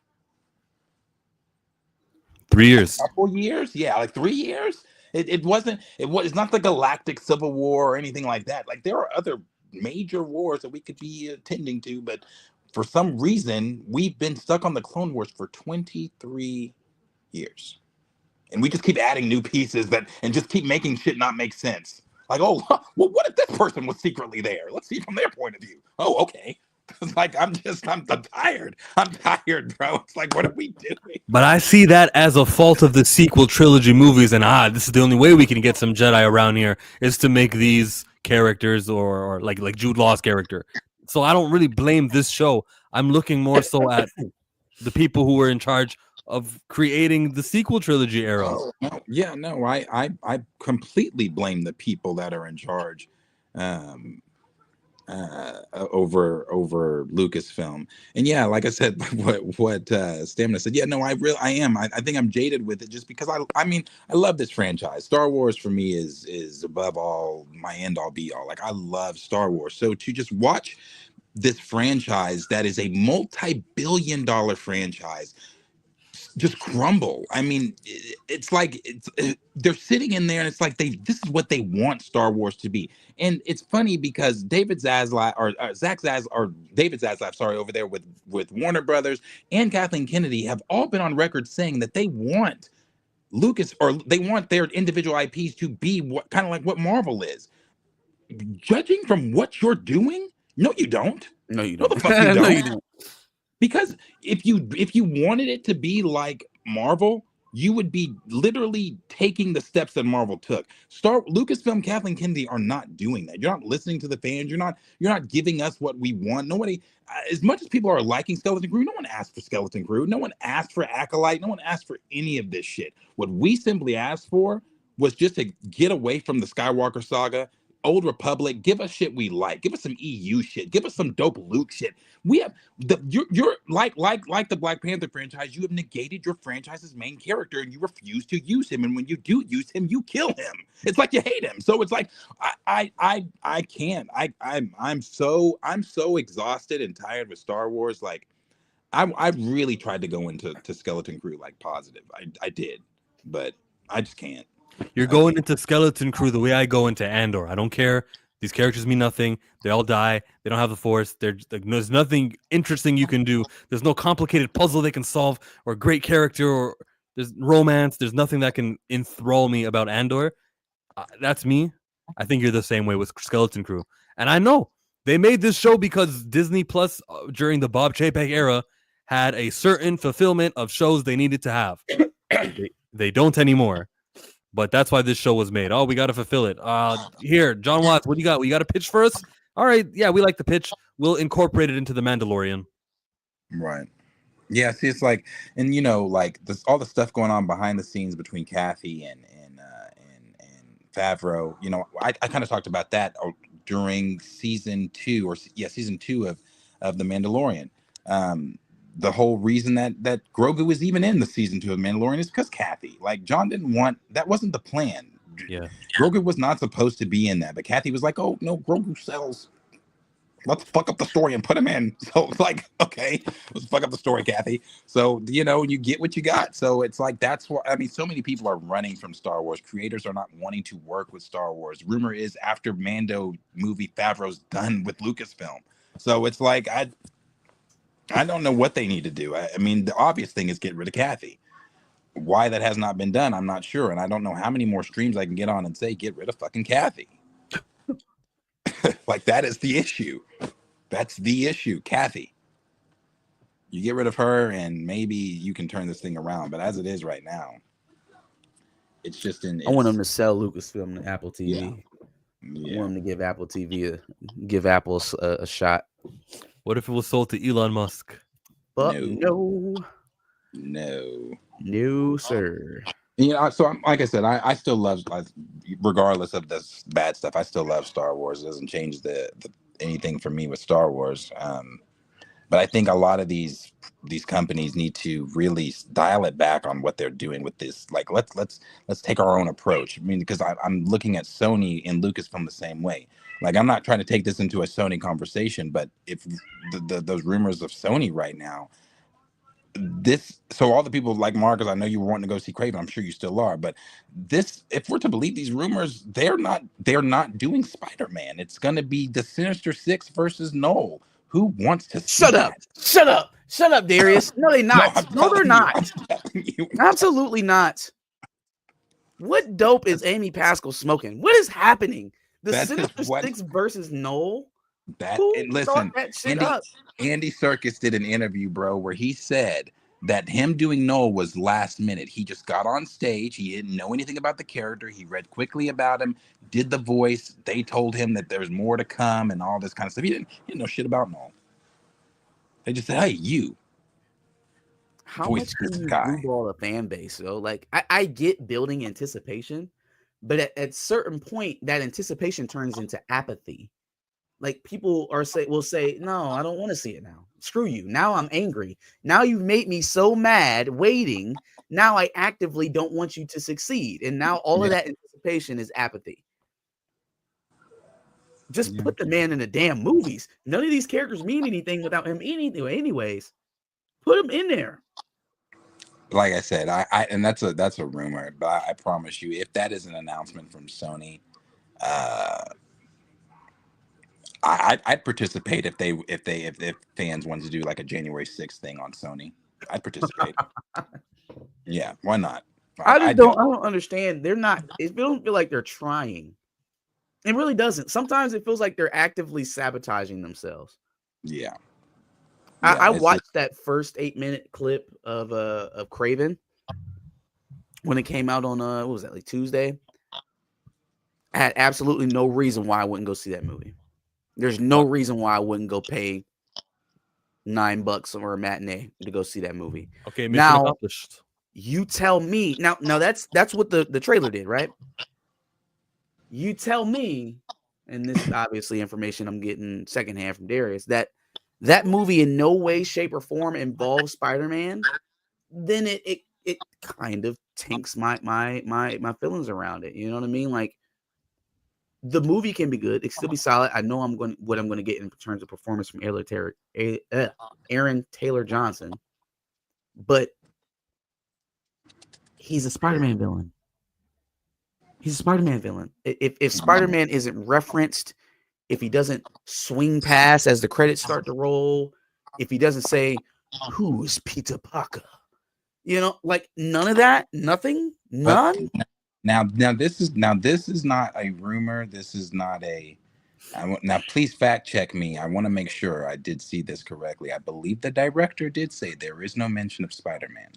3 years. A couple years, yeah, like 3 years. It's not the Galactic Civil War or anything like that. Like there are other major wars that we could be attending to, but for some reason we've been stuck on the Clone Wars for 23 years. And we just keep adding new pieces and just keep making shit not make sense. Like, oh, well, what if this person was secretly there? Let's see from their point of view. Oh, okay. It's like I'm tired. I'm tired, bro. It's like, what are we doing? But I see that as a fault of the sequel trilogy movies, and this is the only way we can get some Jedi around here is to make these characters or like Jude Law's character. So I don't really blame this show. I'm looking more so at the people who were in charge of creating the sequel trilogy era. Oh, no, yeah, no, I completely blame the people that are in charge over Lucasfilm. And yeah, like I said, what Stamina said, yeah, no, I am. I think I'm jaded with it just because I mean, I love this franchise. Star Wars for me is above all, my end all be all. Like I love Star Wars. So to just watch this franchise that is a multi-billion-dollar franchise just crumble. I mean, it's like they're sitting in there and it's like this is what they want Star Wars to be. And it's funny because David Zaslav over there with Warner Brothers and Kathleen Kennedy have all been on record saying that they want Lucas, or they want their individual IPs to be what kind of like what Marvel is. Judging from what you're doing, no, you don't. No, you don't. No, the fuck you don't. No, you don't. Because if you wanted it to be like Marvel, you would be literally taking the steps that Marvel took. Lucasfilm, Kathleen Kennedy are not doing that. You're not listening to the fans. You're not giving us what we want. Nobody, as much as people are liking Skeleton Crew, no one asked for Skeleton Crew. No one asked for Acolyte. No one asked for any of this shit. What we simply asked for was just to get away from the Skywalker saga. Old Republic, give us shit we like. Give us some EU shit. Give us some dope Luke shit. We have you're like the Black Panther franchise. You have negated your franchise's main character and you refuse to use him. And when you do use him, you kill him. It's like you hate him. So it's like I can't. I'm so exhausted and tired with Star Wars. Like I really tried to go into Skeleton Crew like positive. I did, but I just can't. You're going into Skeleton Crew the way I go into Andor. I don't care. These characters mean nothing. They all die. They don't have the Force. There's nothing interesting you can do. There's no complicated puzzle they can solve or great character or there's romance. There's nothing that can enthrall me about Andor. That's me. I think you're the same way with Skeleton Crew. And I know they made this show because Disney Plus during the Bob Chapek era had a certain fulfillment of shows they needed to have. They don't anymore. But that's why this show was made. Oh, we got to fulfill it. Here, John Watts, what do you got? You got a pitch for us? All right. Yeah, we like the pitch. We'll incorporate it into The Mandalorian. Right. Yeah, see, it's like, and you know, like all the stuff going on behind the scenes between Kathy and Favreau. You know, I kind of talked about that during season 2 of The Mandalorian. The whole reason that Grogu was even in the season 2 of Mandalorian is because Kathy. Like John didn't want that. Wasn't the plan. Yeah, Grogu was not supposed to be in that, but Kathy was like, "Oh no, Grogu sells. Let's fuck up the story and put him in." So it's like, okay, let's fuck up the story, Kathy. So you know, you get what you got. So it's like that's what I mean. So many people are running from Star Wars. Creators are not wanting to work with Star Wars. Rumor is after Mando movie, Favreau's done with Lucasfilm. So it's like I don't know what they need to do. I mean, the obvious thing is get rid of Kathy. Why that has not been done, I'm not sure. And I don't know how many more streams I can get on and say, get rid of fucking Kathy. Like, that is the issue. That's the issue, Kathy. You get rid of her, and maybe you can turn this thing around. But as it is right now, it's just in. I want them to sell Lucasfilm to Apple TV. Yeah. I want them to give Apple TV give Apple a shot. What if it was sold to Elon Musk? But no, sir. You know, so like I said, I still love, regardless of this bad stuff, I still love Star Wars. It doesn't change the anything for me with Star Wars. But I think a lot of these companies need to really dial it back on what they're doing with this. Like, let's take our own approach. I mean, because I'm looking at Sony and Lucasfilm the same way. Like, I'm not trying to take this into a Sony conversation, but if those rumors of Sony right now, so all the people like Marcus, I know you were wanting to go see Craven. I'm sure you still are, but if we're to believe these rumors, they're not doing Spider-Man. It's going to be the Sinister Six versus Noel. Who wants to see Shut up, Darius. No, they're not. No, they're not. Absolutely not. What dope is Amy Pascal smoking? What is happening? The Sinister Six versus Noel? Listen, Andy Serkis did an interview, bro, where he said that him doing Noel was last minute. He just got on stage. He didn't know anything about the character. He read quickly about him, did the voice. They told him that there's more to come and all this kind of stuff. He didn't know shit about Noel. They just said, hey, you. How much can you ball a fan base, though? Like, I get building anticipation, but at certain point, that anticipation turns into apathy. Like, people will say, no, I don't want to see it now. Screw you. Now I'm angry. Now you've made me so mad waiting. Now I actively don't want you to succeed. And now all of that anticipation is apathy. Just put the man in the damn movies. None of these characters mean anything without him anyways. Put him in there. Like I said, and that's a rumor, but I promise you, if that is an announcement from Sony, I'd participate if fans wanted to do like a January 6th thing on Sony. I'd participate. Yeah, why not? I don't understand. They're not. It don't feel like they're trying. It really doesn't. Sometimes it feels like they're actively sabotaging themselves. Yeah. I watched that first 8-minute clip of Craven when it came out on what was that, like Tuesday? I had absolutely no reason why I wouldn't go see that movie. There's no reason why I wouldn't go pay $9 or a matinee to go see that movie. Okay, mission accomplished. You tell me now. That's what the trailer did, right? You tell me, and this is obviously information I'm getting secondhand from Darius, that movie in no way, shape, or form involves Spider-Man, then it kind of tanks my feelings around it. You know what I mean? Like, the movie can be good. It can still be solid. I know what I'm going to get in terms of performance from Aaron Taylor Johnson, but he's a Spider-Man villain. He's a Spider-Man villain. If Spider-Man isn't referenced, if he doesn't swing past as the credits start to roll, if he doesn't say, "Who is Peter Parker?" You know, like none of that, nothing, none. Now this is not a rumor. This is not a. Now please fact check me. I want to make sure I did see this correctly. I believe the director did say there is no mention of Spider-Man.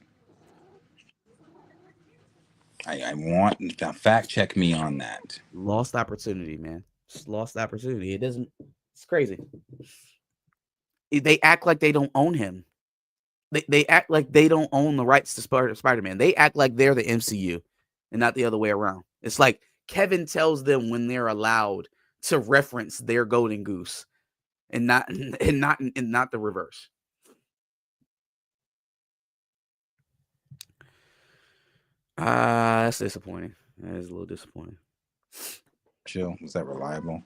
I want to fact check me on that. Lost opportunity, man. Just lost opportunity. It doesn't. It's crazy. They act like they don't own him. They act like they don't own the rights to Spider-Man. They act like they're the MCU and not the other way around. It's like Kevin tells them when they're allowed to reference their golden goose, and not the reverse. That's disappointing. That is a little disappointing. Chill. Was that reliable?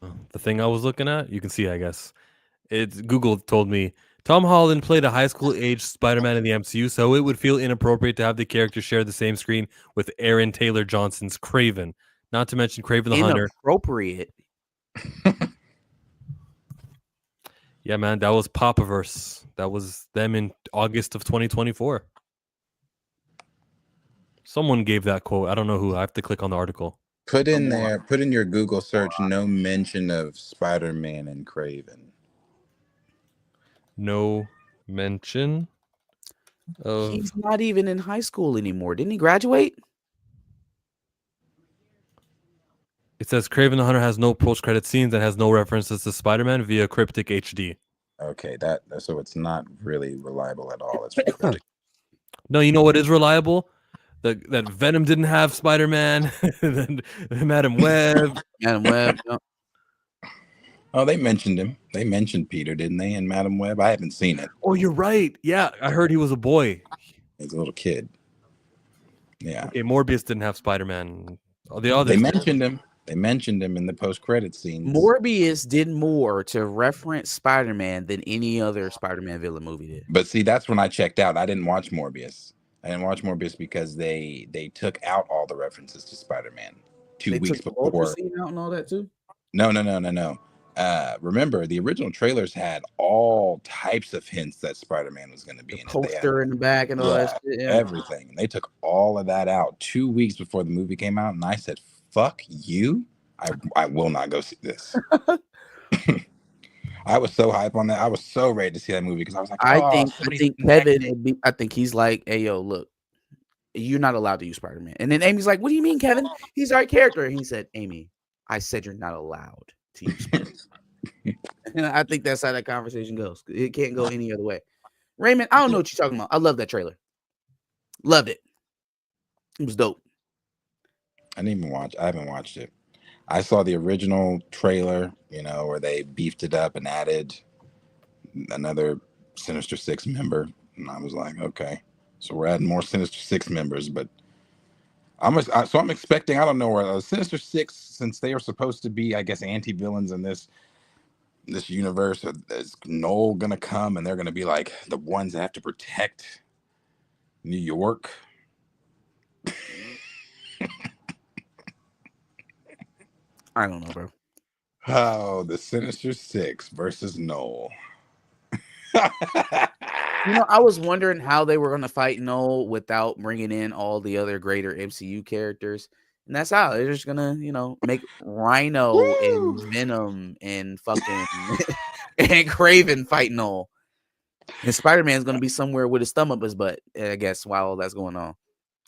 The thing I was looking at, you can see, I guess. It's Google told me Tom Holland played a high school age Spider-Man in the MCU, so it would feel inappropriate to have the character share the same screen with Aaron Taylor Johnson's Craven. Not to mention Craven the Hunter. Inappropriate. Yeah, man, that was Popaverse. That was them in August of 2024. Someone gave that quote. I don't know who. I have to click on the article. Put in your Google search, no mention of Spider-Man and Craven. No mention of. He's not even in high school anymore. Didn't he graduate? It says Kraven the Hunter has no post-credit scenes and has no references to Spider-Man via Cryptic HD. Okay, so it's not really reliable at all. It's just cryptic. No, you know what is reliable? That Venom didn't have Spider-Man, then Madam Web. Madam Web. No. Oh, they mentioned him. They mentioned Peter, didn't they, in Madam Web? I haven't seen it. Oh, you're right. Yeah, I heard he was a boy. He's a little kid. Yeah. Okay, Morbius didn't have Spider-Man. Oh, the others. They mentioned him. They mentioned him in the post-credit scenes. Morbius did more to reference Spider-Man than any other Spider-Man villain movie did. But see, that's when I checked out. I didn't watch Morbius. Because they took out all the references to Spider-Man 2 weeks before. Out and all that too? No. Remember, the original trailers had all types of hints that Spider-Man was going to be in it. Poster in the back and all that shit. Yeah. Everything. And they took all of that out 2 weeks before the movie came out, and I said, "Fuck you! I will not go see this." I was so hype on that. I was so ready to see that movie because I was like, I think Kevin. I think he's like, "Hey, yo, look, you're not allowed to use Spider-Man." And then Amy's like, "What do you mean, Kevin? He's our character." And he said, "Amy, I said you're not allowed to use Spider-Man." And I think that's how that conversation goes. It can't go any other way. Raymond, I don't know what you're talking about. I love that trailer. Loved it. It was dope. I haven't watched it. I saw the original trailer, where they beefed it up and added another Sinister Six member. And I was like, okay, so we're adding more Sinister Six members, but I'm expecting, I don't know, where Sinister Six, since they are supposed to be, I guess, anti-villains in this universe, is Noel gonna come and they're gonna be like the ones that have to protect New York? I don't know, bro. Oh, the Sinister Six versus Noel. I was wondering how they were going to fight Noel without bringing in all the other greater MCU characters. And that's how they're just going to, make Rhino and Venom and fucking and Kraven fight Noel. And Spider-Man's going to be somewhere with his thumb up his butt, I guess, while all that's going on.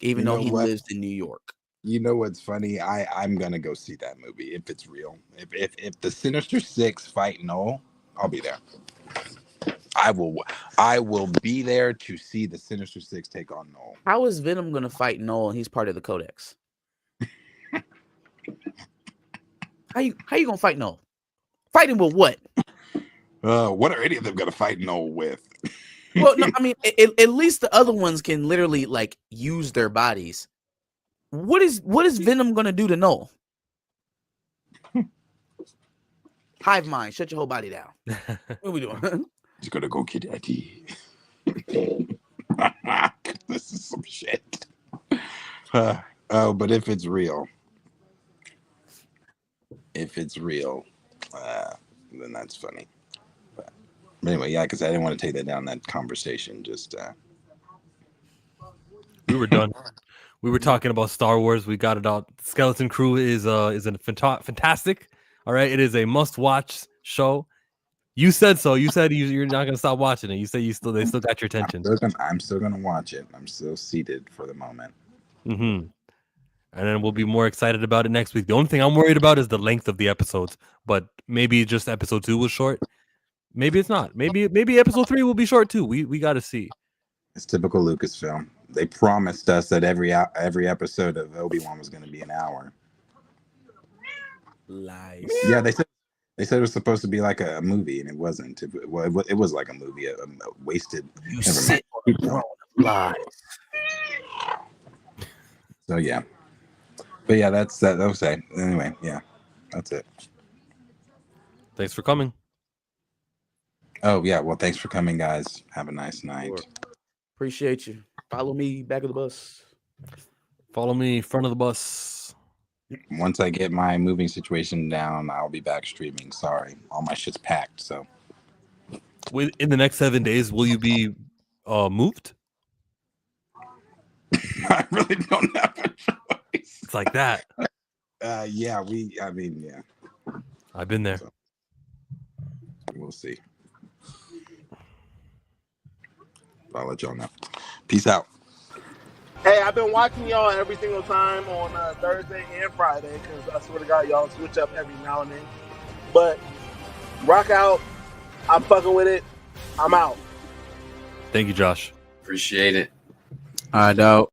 Even though he lives in New York. You know what's funny? I'm gonna go see that movie if it's real. If the Sinister Six fight Noel, I'll be there. I will be there to see the Sinister Six take on Noel. How is Venom gonna fight Noel and he's part of the Codex? How you gonna fight Noel? Fight him with what? What are any of them gonna fight Noel with? Well, no, I mean, at least the other ones can literally use their bodies. What is Venom gonna do to Noel? Hive mind, shut your whole body down. What are we doing? He's gonna go get Eddie. This is some shit. But if it's real, then that's funny. But anyway, yeah, because I didn't want to take that down that conversation. Just we were done. We were talking about Star Wars. We got it out. Skeleton Crew is fantastic. All right, it is a must-watch show. You said so. You said you're not gonna stop watching it. You said they still got your attention. I'm still gonna watch it. I'm still seated for the moment. Mm-hmm. And then we'll be more excited about it next week. The only thing I'm worried about is the length of the episodes. But maybe just episode 2 was short. Maybe it's not. Maybe episode 3 will be short too. We got to see. It's typical Lucasfilm. They promised us that every episode of Obi-Wan was going to be an hour. Lies. Yeah, they said it was supposed to be like a movie, and it wasn't. It was like a movie, a wasted. You sit on the throne of lies. So yeah, but yeah, that's that. Okay. Anyway, yeah, that's it. Thanks for coming. Oh yeah, well, thanks for coming, guys. Have a nice night. Sure. Appreciate you. Follow me back of the bus. Follow me front of the bus. Once I get my moving situation down, I'll be back streaming. Sorry, all my shit's packed. So, in the next 7 days, will you be moved? I really don't have a choice. It's like that. Yeah. Yeah. I've been there. So, we'll see. I'll let y'all know. Peace out. Hey, I've been watching y'all every single time on Thursday and Friday because I swear to God, y'all switch up every now and then. But rock out. I'm fucking with it. I'm out. Thank you, Josh. Appreciate it. All right, dog.